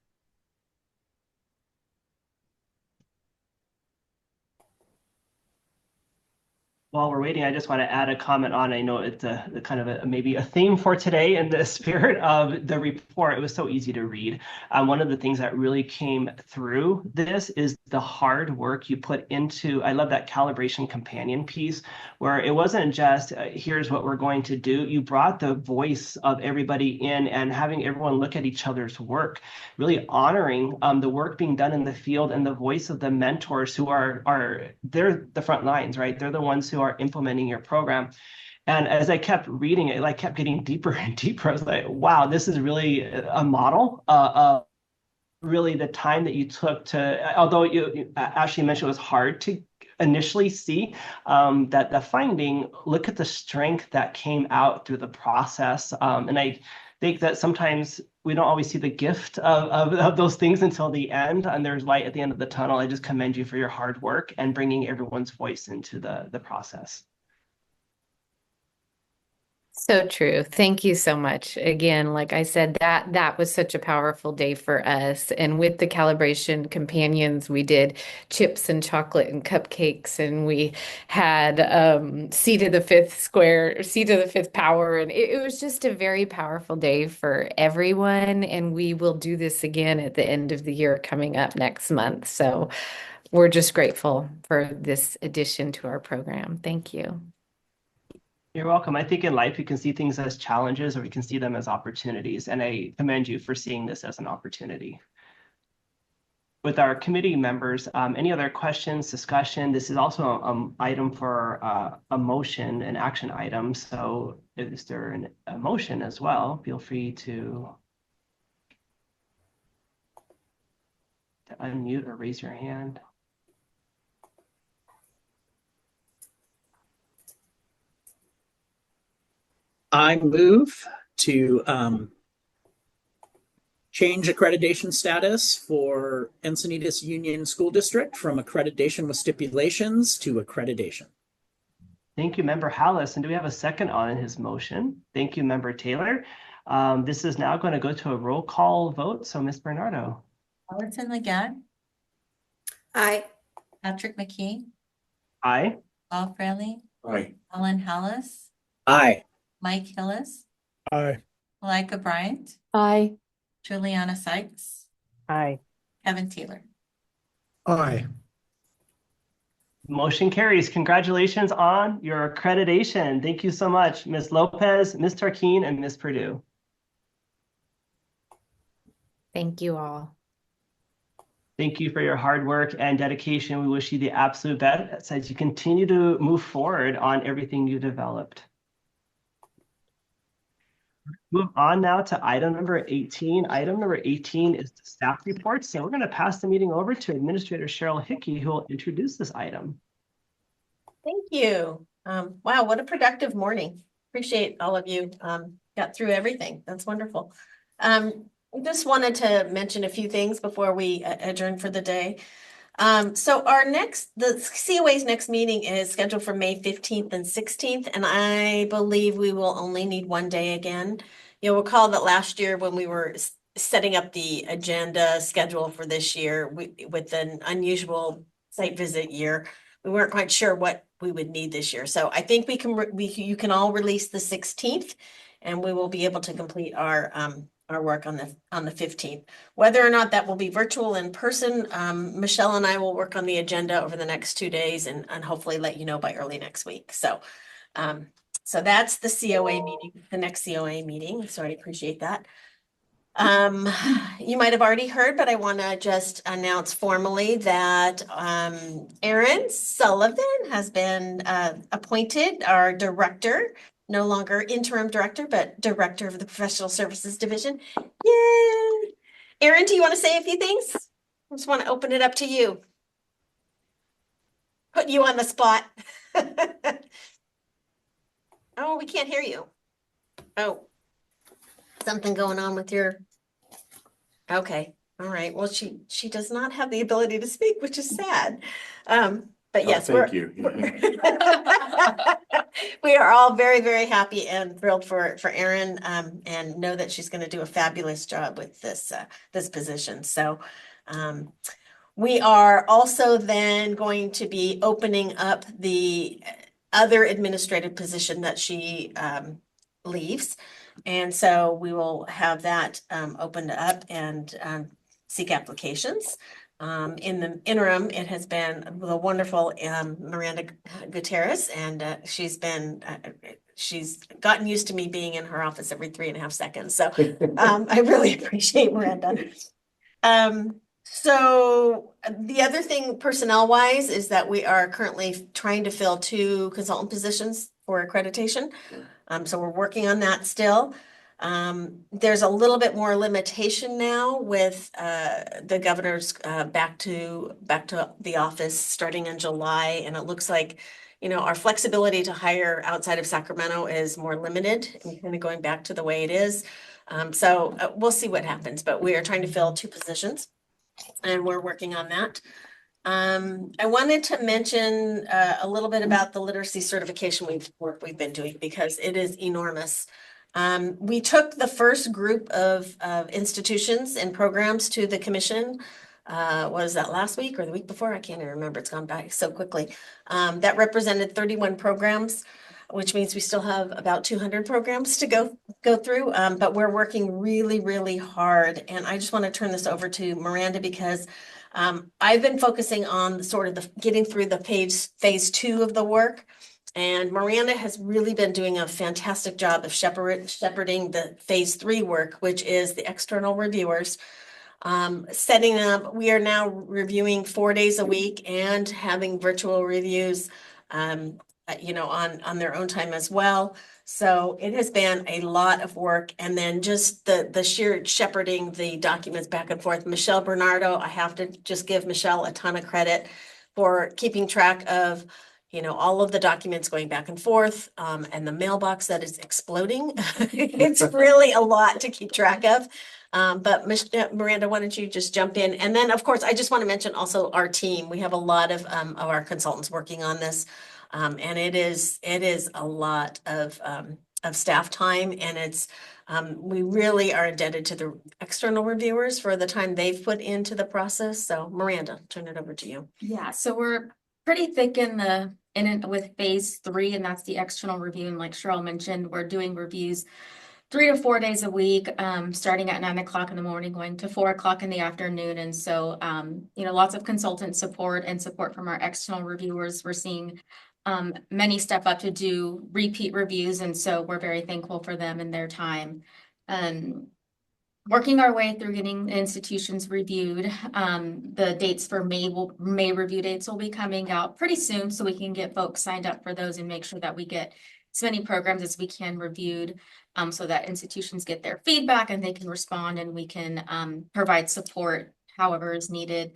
While we're waiting, I just want to add a comment on, I know it's a kind of maybe a theme for today in the spirit of the report. It was so easy to read. One of the things that really came through this is the hard work you put into, I love that calibration companion piece, where it wasn't just, here's what we're going to do. You brought the voice of everybody in and having everyone look at each other's work, really honoring the work being done in the field and the voice of the mentors who they're the front lines, right? They're the ones who are implementing your program. And as I kept reading it, like kept getting deeper and deeper. I was like, wow, this is really a model of really the time that you took to, although you Ashley mentioned it was hard to initially see that the finding, look at the strength that came out through the process. And I think that sometimes we don't always see the gift of those things until the end, and there's light at the end of the tunnel. I just commend you for your hard work and bringing everyone's voice into the process. So true. Thank you so much. Again, like I said, that was such a powerful day for us. And with the calibration companions, we did chips and chocolate and cupcakes, and we had C to the fifth power. And it was just a very powerful day for everyone. And we will do this again at the end of the year coming up next month. So we're just grateful for this addition to our program. Thank you. You're welcome. I think in life, you can see things as challenges or we can see them as opportunities. And I commend you for seeing this as an opportunity. With our committee members, any other questions, discussion? This is also an item for a motion, an action item. So is there a motion as well? Feel free to unmute or raise your hand. I move to change accreditation status for Encinitas Union School District from accreditation with stipulations to accreditation. Thank you, Member Hallis. And do we have a second on his motion? Thank you, Member Taylor. This is now going to go to a roll call vote. So, Ms. Bernardo. Albertson Legat. Aye. Patrick McKee. Aye. Bob Fraley. Aye. Ellen Hallis. Aye. Mike Hillis. Aye. Malika Bryant. Aye. Juliana Sykes. Aye. Kevin Taylor. Aye. Motion carries. Congratulations on your accreditation. Thank you so much, Ms. Lopez, Ms. Tarkeen, and Ms. Purdue. Thank you all. Thank you for your hard work and dedication. We wish you the absolute best as you continue to move forward on everything you developed. Move on now to item number 18. Item number 18 is the staff report. So we're going to pass the meeting over to Administrator Cheryl Hickey, who will introduce this item. Thank you. Wow, what a productive morning. Appreciate all of you got through everything. That's wonderful. Just wanted to mention a few things before we adjourn for the day. So the COA's next meeting is scheduled for May 15th and 16th, and I believe we will only need one day again. You'll recall that last year when we were setting up the agenda schedule for this year, with an unusual site visit year, we weren't quite sure what we would need this year. So I think you can all release the 16th, and we will be able to complete our work on the 15th. Whether or not that will be virtual in person, Michelle and I will work on the agenda over the next 2 days and hopefully let you know by early next week. So that's the COA meeting, the next COA meeting. So I appreciate that. You might have already heard, but I want to just announce formally that Erin Sullivan has been appointed our director. No longer interim director, but director of the Professional Services Division. Yay! Erin, do you want to say a few things? I just want to open it up to you. Put you on the spot. Oh, we can't hear you. Oh, something going on with your... Okay, all right. Well, she does not have the ability to speak, which is sad. But yes, thank you. We are all very, very happy and thrilled for Erin, and know that she's going to do a fabulous job with this position. So we are also then going to be opening up the other administrative position that she leaves. And so we will have that opened up and seek applications. In the interim, it has been the wonderful Miranda Gutierrez, and she's gotten used to me being in her office every 3.5 seconds. So I really appreciate Miranda. So the other thing personnel wise is that we are currently trying to fill 2 consultant positions for accreditation. So we're working on that still. There's a little bit more limitation now with the governor's back to the office starting in July, and it looks like, you know, our flexibility to hire outside of Sacramento is more limited and kind of going back to the way it is. So we'll see what happens, but we are trying to fill 2 positions, and we're working on that. I wanted to mention a little bit about the literacy certification work we've been doing, because it is enormous. We took the first group of institutions and programs to the commission. Was that last week or the week before? I can't even remember. It's gone by so quickly. That represented 31 programs, which means we still have about 200 programs to go through. But we're working really, really hard. And I just want to turn this over to Miranda, because I've been focusing on sort of the getting through the phase 2 of the work. And Miranda has really been doing a fantastic job of shepherding the phase 3 work, which is the external reviewers. Setting up, we are now reviewing 4 days a week and having virtual reviews, you know, on their own time as well. So it has been a lot of work. And then just the sheer shepherding the documents back and forth. Michelle Bernardo, I have to just give Michelle a ton of credit for keeping track of, you know, all of the documents going back and forth, and the mailbox that is exploding. It's really a lot to keep track of. But Miranda, why don't you just jump in? And then, of course, I just want to mention also our team. We have a lot of our consultants working on this. And it is a lot of staff time, and it's we really are indebted to the external reviewers for the time they've put into the process. So Miranda, turn it over to you. Yeah, so we're pretty thick with phase 3, and that's the external review. And like Cheryl mentioned, we're doing reviews 3 to 4 days a week, starting at 9 o'clock in the morning, going to 4 o'clock in the afternoon. And so, you know, lots of consultant support and support from our external reviewers. We're seeing many step up to do repeat reviews, and so we're very thankful for them and their time. Working our way through getting institutions reviewed. The dates for May review dates will be coming out pretty soon, so we can get folks signed up for those and make sure that we get as many programs as we can reviewed, so that institutions get their feedback and they can respond, and we can provide support however is needed.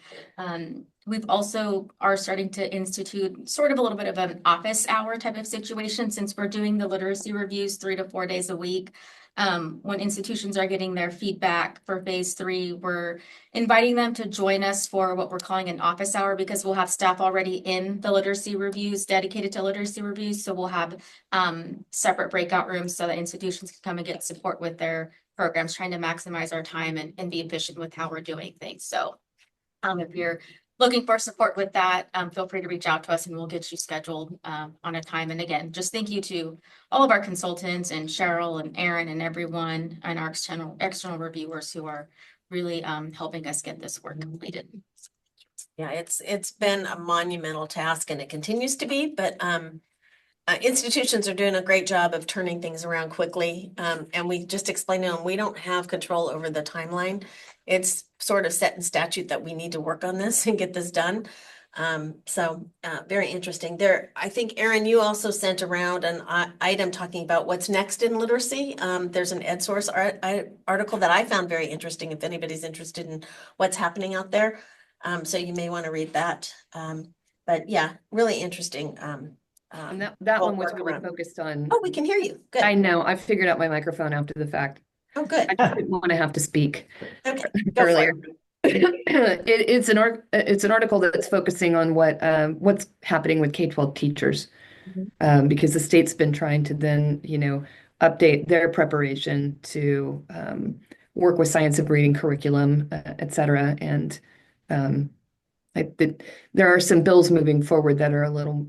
We've also are starting to institute sort of a little bit of an office hour type of situation, since we're doing the literacy reviews 3 to 4 days a week. When institutions are getting their feedback for phase 3, we're inviting them to join us for what we're calling an office hour, because we'll have staff already in the literacy reviews dedicated to literacy reviews. So we'll have separate breakout rooms so that institutions can come and get support with their programs, trying to maximize our time and be efficient with how we're doing things. So if you're looking for support with that, feel free to reach out to us and we'll get you scheduled on a time. And again, just thank you to all of our consultants and Cheryl and Aaron and everyone and our external reviewers who are really helping us get this work completed. Yeah, it's been a monumental task, and it continues to be, but institutions are doing a great job of turning things around quickly. And we just explained to them, we don't have control over the timeline. It's sort of set in statute that we need to work on this and get this done. So very interesting there. I think, Aaron, you also sent around an item talking about what's next in literacy. There's an EdSource article that I found very interesting, if anybody's interested in what's happening out there. So you may want to read that. But yeah, really interesting. And that one was really focused on. Oh, we can hear you. Good. I know. I figured out my microphone after the fact. Oh, good. I just didn't want to have to speak okay, earlier. It's an article that's focusing on what's happening with K-12 teachers, because the state's been trying to then, you know, update their preparation to work with science of reading curriculum, et cetera. And there are some bills moving forward that are a little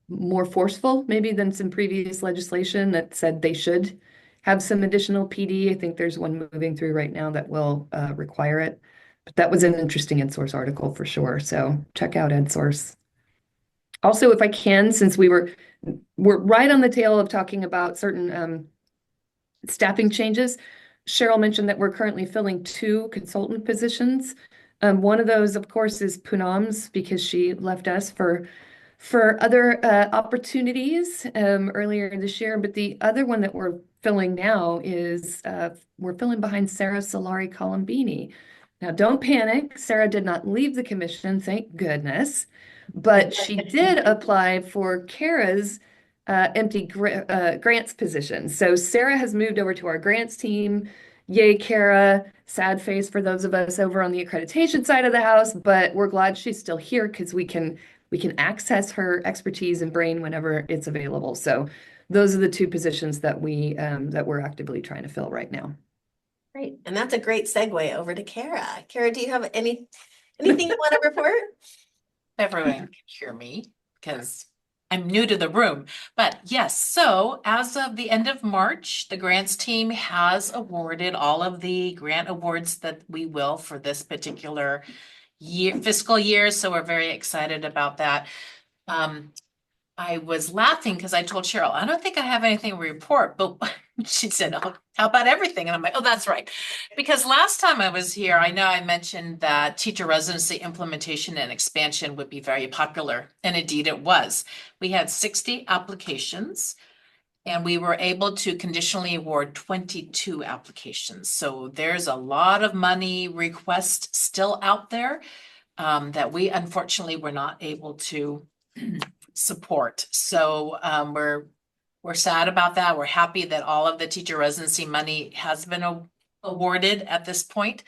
more forceful maybe than some previous legislation that said they should have some additional PD. I think there's one moving through right now that will require it. But that was an interesting EdSource article for sure. So check out EdSource. Also, if I can, since we're right on the tail of talking about certain staffing changes, Cheryl mentioned that we're currently filling 2 consultant positions. One of those, of course, is Poonam's, because she left us for other opportunities earlier this year. But the other one that we're filling now is we're filling behind Sarah Solari Colombini. Now, don't panic. Sarah did not leave the commission, thank goodness, but she did apply for Kara's empty grants position. So Sarah has moved over to our grants team. Yay, Kara. Sad face for those of us over on the accreditation side of the house, but we're glad she's still here because we can access her expertise and brain whenever it's available. So those are the 2 positions that we're actively trying to fill right now. Great. And that's a great segue over to Clara. Clara, do you have anything you want to report? Everyone can hear me because I'm new to the room. But yes, so as of the end of March, the grants team has awarded all of the grant awards that we will for this particular fiscal year. So we're very excited about that. I was laughing because I told Cheryl, I don't think I have anything to report, but she said, oh, how about everything? And I'm like, oh, that's right. Because last time I was here, I know I mentioned that teacher residency implementation and expansion would be very popular. And indeed it was. We had 60 applications and we were able to conditionally award 22 applications. So there's a lot of money requests still out there that we unfortunately were not able to support. So we're sad about that. We're happy that all of the teacher residency money has been awarded at this point.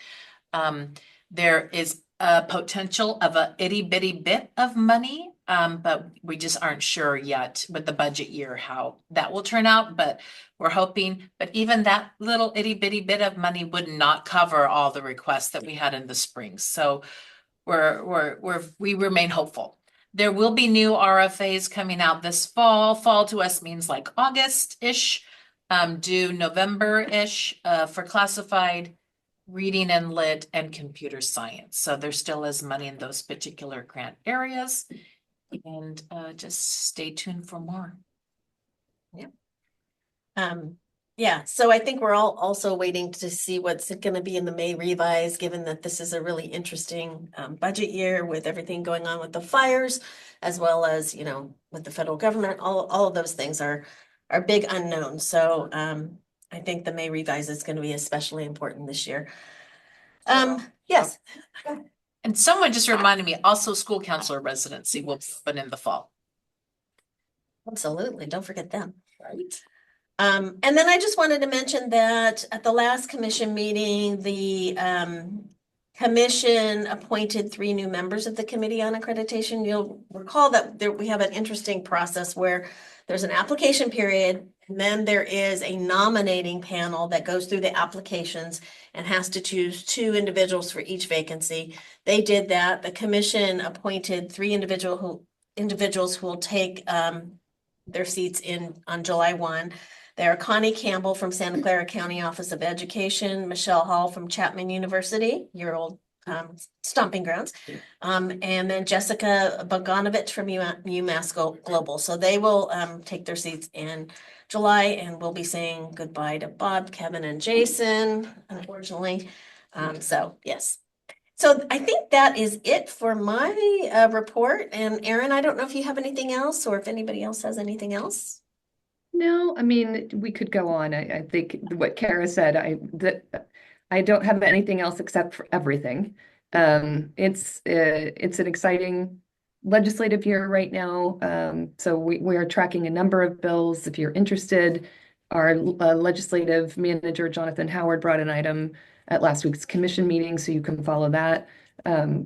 There is a potential of a itty bitty bit of money, but we just aren't sure yet with the budget year how that will turn out. But we're hoping, but even that little itty bitty bit of money would not cover all the requests that we had in the spring. So we remain hopeful. There will be new RFAs coming out this fall. Fall to us means like August-ish, due November-ish for classified, reading and lit, and computer science. So there still is money in those particular grant areas. And just stay tuned for more. Yep. Yeah, so I think we're all also waiting to see what's going to be in the May revise, given that this is a really interesting budget year with everything going on with the fires, as well as, you know, with the federal government. All of those things are big unknowns. So I think the May revise is going to be especially important this year. Yes. And someone just reminded me, also school counselor residency will open in the fall. Absolutely, don't forget them. Right. And then I just wanted to mention that at the last commission meeting, the commission appointed 3 new members of the Committee on Accreditation. You'll recall that we have an interesting process where there's an application period, and then there is a nominating panel that goes through the applications and has to choose 2 individuals for each vacancy. They did that. The commission appointed 3 individuals who will take their seats on July 1. They are Connie Campbell from Santa Clara County Office of Education, Michelle Hall from Chapman University, your old stomping grounds, and then Jessica Bogdanovich from UMass Global. So they will take their seats in July, and we'll be saying goodbye to Bob, Kevin, and Jason, unfortunately. So yes. So I think that is it for my report. And Erin, I don't know if you have anything else or if anybody else has anything else. No, I mean, we could go on. I think what Kara said, I don't have anything else except for everything. It's an exciting legislative year right now. So we are tracking a number of bills. If you're interested, our legislative manager, Jonathan Howard, brought an item at last week's commission meeting, so you can follow that.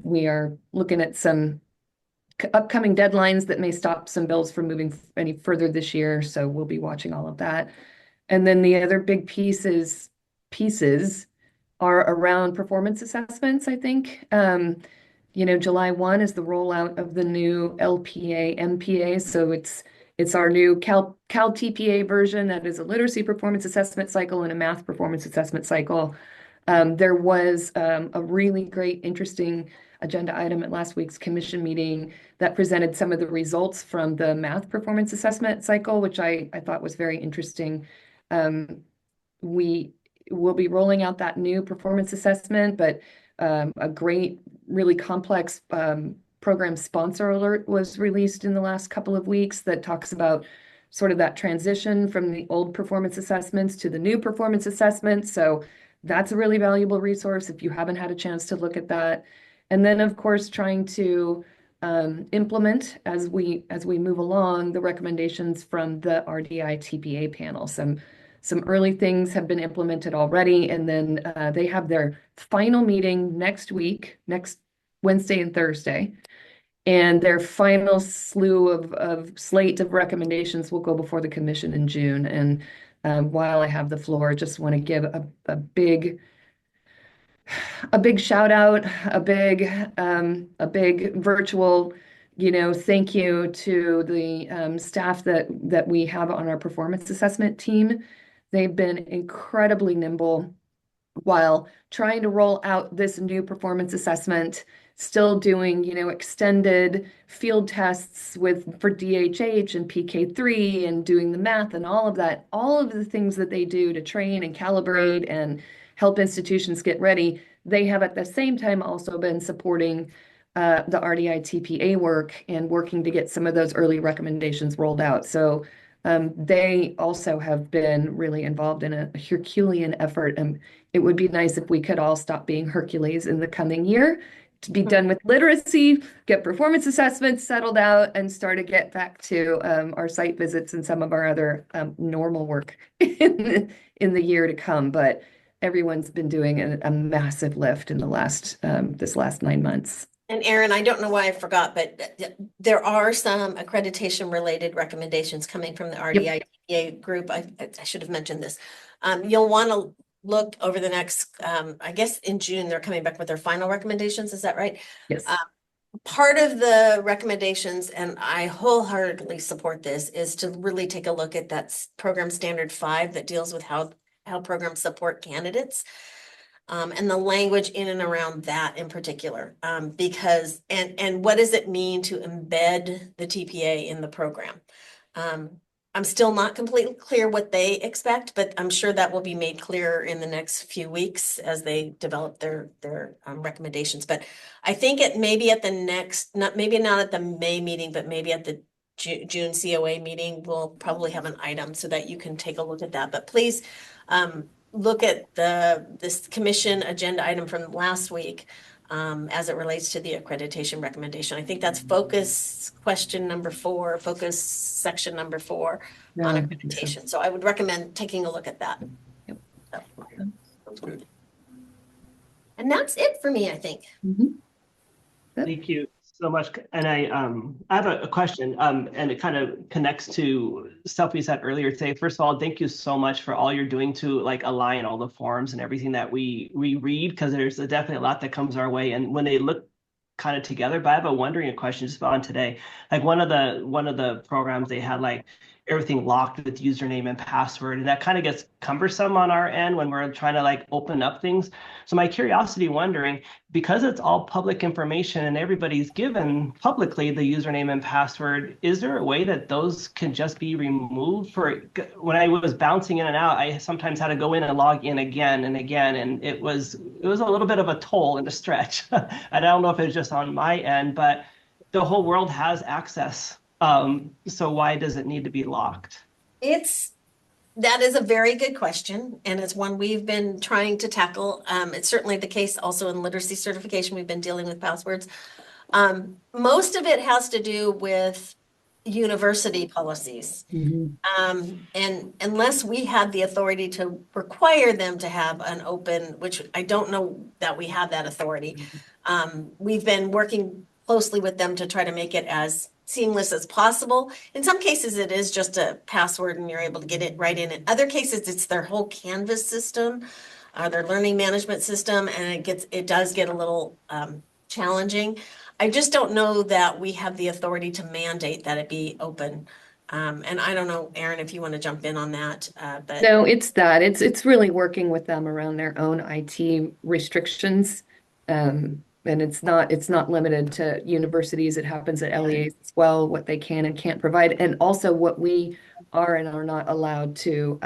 We are looking at some upcoming deadlines that may stop some bills from moving any further this year. So we'll be watching all of that. And then the other big pieces are around performance assessments, I think. July 1 is the rollout of the new LPA, MPA. So it's our new Cal TPA version that is a literacy performance assessment cycle and a math performance assessment cycle. There was a really great, interesting agenda item at last week's commission meeting that presented some of the results from the math performance assessment cycle, which I thought was very interesting. We will be rolling out that new performance assessment, but a great, really complex program sponsor alert was released in the last couple of weeks that talks about sort of that transition from the old performance assessments to the new performance assessments. So that's a really valuable resource if you haven't had a chance to look at that. And then, of course, trying to implement as we move along the recommendations from the RDI TPA panel. Some early things have been implemented already, and then they have their final meeting next week, next Wednesday and Thursday. And their final slew of slate of recommendations will go before the commission in June. And while I have the floor, just want to give a big shout out, a big virtual, thank you to the staff that we have on our performance assessment team. They've been incredibly nimble while trying to roll out this new performance assessment, still doing, extended field tests for DHH and PK3 and doing the math and all of that, all of the things that they do to train and calibrate and help institutions get ready. They have at the same time also been supporting the RDI TPA work and working to get some of those early recommendations rolled out. So they also have been really involved in a Herculean effort. And it would be nice if we could all stop being Hercules in the coming year to be done with literacy, get performance assessments settled out, and start to get back to our site visits and some of our other normal work in the year to come. But everyone's been doing a massive lift in this last 9 months. And Erin, I don't know why I forgot, but there are some accreditation related recommendations coming from the RDI TPA group. I should have mentioned this. You'll want to look over the next, I guess in June, they're coming back with their final recommendations. Is that right? Yes. Part of the recommendations, and I wholeheartedly support this, is to really take a look at that program standard 5 that deals with how programs support candidates. And the language in and around that in particular, because, and what does it mean to embed the TPA in the program? I'm still not completely clear what they expect, but I'm sure that will be made clearer in the next few weeks as they develop their recommendations. But I think it maybe at the next, maybe not at the May meeting, but maybe at the June COA meeting, we'll probably have an item so that you can take a look at that. But please, look at this commission agenda item from last week as it relates to the accreditation recommendation. I think that's focus question number 4, focus section number 4 on accreditation. So I would recommend taking a look at that. Yep. Sounds good. And that's it for me, I think. Thank you so much. And I have a question, and it kind of connects to stuff we said earlier today. First of all, thank you so much for all you're doing to align all the forms and everything that we read, because there's definitely a lot that comes our way. And when they look kind of together, but I have a question just on today. One of the programs, they had everything locked with username and password, and that kind of gets cumbersome on our end when we're trying to open up things. So my curiosity wondering, because it's all public information and everybody's given publicly the username and password, is there a way that those can just be removed? When I was bouncing in and out, I sometimes had to go in and log in again and again, and it was a little bit of a toll and a stretch. And I don't know if it's just on my end, but the whole world has access. So why does it need to be locked? That is a very good question, and it's one we've been trying to tackle. It's certainly the case also in literacy certification. We've been dealing with passwords. Most of it has to do with university policies. And unless we had the authority to require them to have an open, which I don't know that we have that authority, we've been working closely with them to try to make it as seamless as possible. In some cases, it is just a password and you're able to get it right in. In other cases, it's their whole Canvas system, their learning management system, and it does get a little challenging. I just don't know that we have the authority to mandate that it be open. And I don't know, Erin, if you want to jump in on that, but. No, it's really working with them around their own IT restrictions. And it's not limited to universities. It happens at LEAs as well, what they can and can't provide, and also what we are and are not allowed to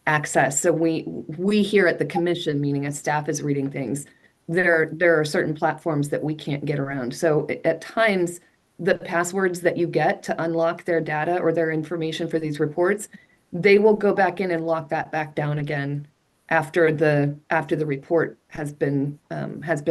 access. So we here at the commission, meaning as staff is reading things, there are certain platforms that we can't get around. So at times, the passwords that you get to unlock their data or their information for these reports, they will go back in and lock that back down again after the report has been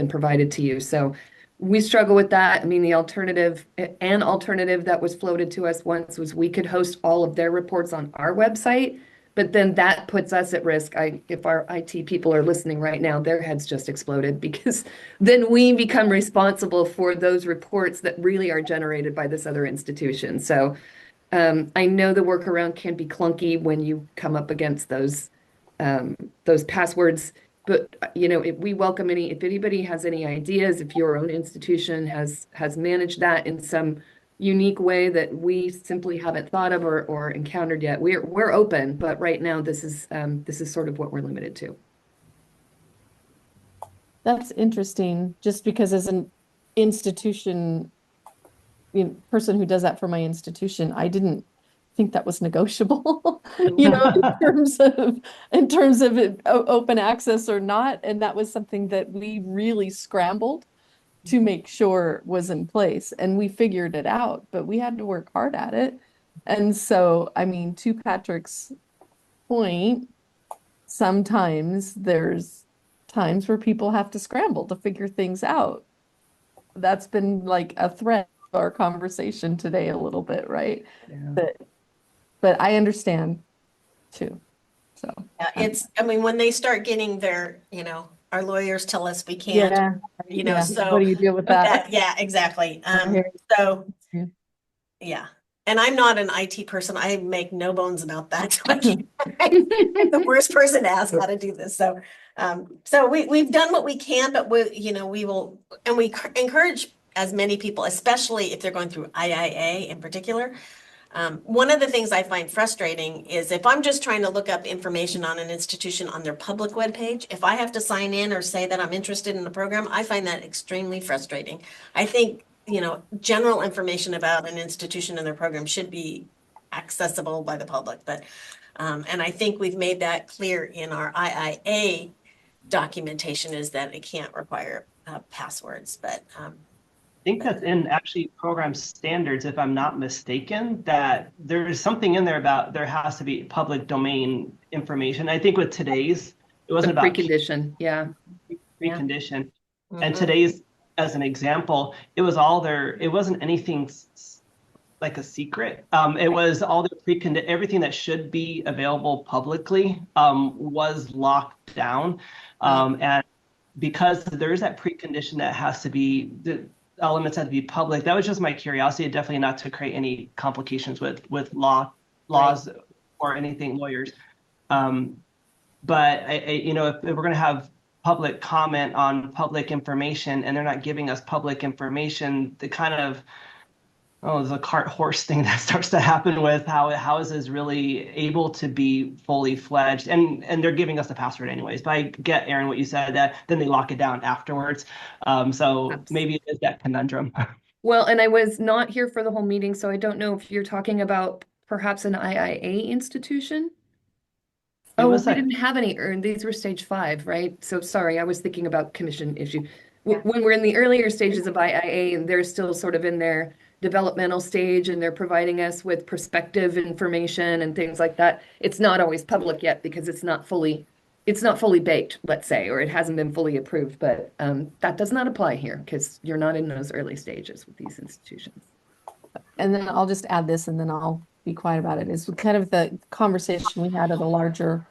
provided to you. So we struggle with that. I mean, an alternative that was floated to us once was we could host all of their reports on our website, but then that puts us at risk. If our IT people are listening right now, their heads just exploded, because then we become responsible for those reports that really are generated by this other institution. So I know the workaround can be clunky when you come up against those passwords, but we welcome if anybody has any ideas, if your own institution has managed that in some unique way that we simply haven't thought of or encountered yet, we're open. But right now, this is sort of what we're limited to. That's interesting, just because as an institution, person who does that for my institution, I didn't think that was negotiable, in terms of open access or not. And that was something that we really scrambled to make sure was in place, and we figured it out, but we had to work hard at it. And so, I mean, to Patrick's point, sometimes there's times where people have to scramble to figure things out. That's been like a thread of our conversation today a little bit, right? Yeah. But I understand too. So Yeah, I mean, when they start getting their, our lawyers tell us we can't, so. What do you do with that? Yeah, exactly. So, yeah. And I'm not an IT person. I make no bones about that. So I'm the worst person to ask how to do this. So, we've done what we can, but we will, and we encourage as many people, especially if they're going through IIA in particular. One of the things I find frustrating is if I'm just trying to look up information on an institution on their public webpage, if I have to sign in or say that I'm interested in the program, I find that extremely frustrating. I think, general information about an institution and their program should be accessible by the public, but, and I think we've made that clear in our IIA documentation, is that it can't require passwords, but, I think that's in actually program standards, if I'm not mistaken, that there is something in there about there has to be public domain information. I think with today's, it wasn't about precondition, precondition. And today's, as an example, it was all there. It wasn't anything like a secret. It was all the precondition, everything that should be available publicly was locked down. And because there is that precondition that has to be, the elements have to be public. That was just my curiosity, definitely not to create any complications with laws or anything, lawyers. But if we're going to have public comment on public information and they're not giving us public information, the kind of the cart horse thing that starts to happen with how is this really able to be fully fledged, and they're giving us the password anyways. But I get, Erin, what you said, that then they lock it down afterwards. So maybe it is that conundrum. Well, and I was not here for the whole meeting, so I don't know if you're talking about perhaps an IIA institution. We didn't have any, these were stage 5, right? So sorry, I was thinking about commission issue. When we're in the earlier stages of IIA and they're still sort of in their developmental stage and they're providing us with prospective information and things like that, it's not always public yet because it's not fully baked, let's say, or it hasn't been fully approved. But that does not apply here because you're not in those early stages with these institutions. And then I'll just add this and then I'll be quiet about it. Is kind of the conversation we had at a larger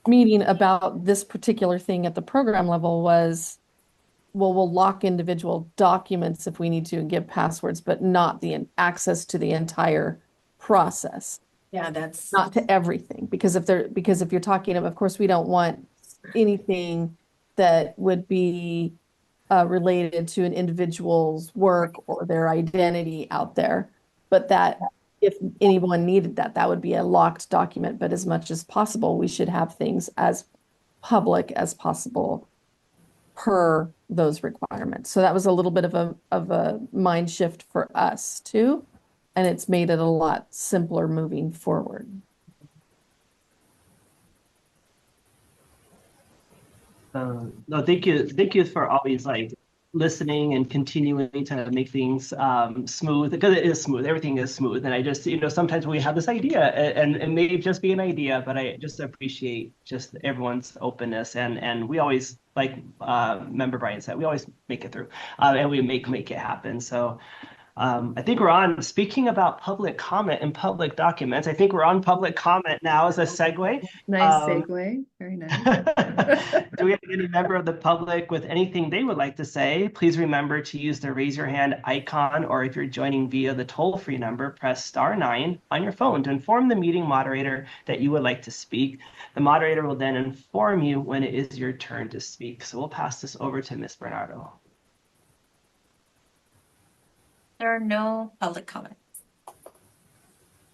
meeting about this particular thing at the program level was, well, we'll lock individual documents if we need to and give passwords, but not the access to the entire process. Yeah, that's not to everything, because if you're talking of course, we don't want anything that would be related to an individual's work or their identity out there. But that if anyone needed that, that would be a locked document. But as much as possible, we should have things as public as possible per those requirements. So that was a little bit of a mind shift for us too. And it's made it a lot simpler moving forward. No, thank you. Thank you for always like listening and continuing to make things smooth, because it is smooth. Everything is smooth. And I just, sometimes we have this idea and it may just be an idea, but I just appreciate just everyone's openness. And we always, like Member Brian said, we always make it through and we make it happen. So I think we're on, speaking about public comment and public documents, I think we're on public comment now as a segue. Nice segue. Very nice. Do we have any member of the public with anything they would like to say? Please remember to use the raise your hand icon, or if you're joining via the toll-free number, press *9 on your phone to inform the meeting moderator that you would like to speak. The moderator will then inform you when it is your turn to speak. So we'll pass this over to Ms. Bernardo. There are no public comments.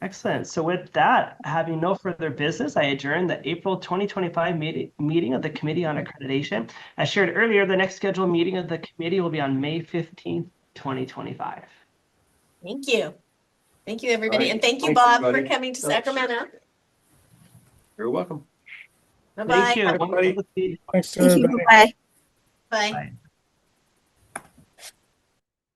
Excellent. So with that, having no further business, I adjourn the April 2025 meeting of the Committee on Accreditation. As shared earlier, the next scheduled meeting of the committee will be on May 15th, 2025 Thank you. Thank you, everybody. Right. And thank you, Thanks, Bob, everybody. for coming to Sacramento. You're welcome. Bye-bye. Thank you. Everybody. Thanks, Thank you. everybody. Bye. Bye. Bye.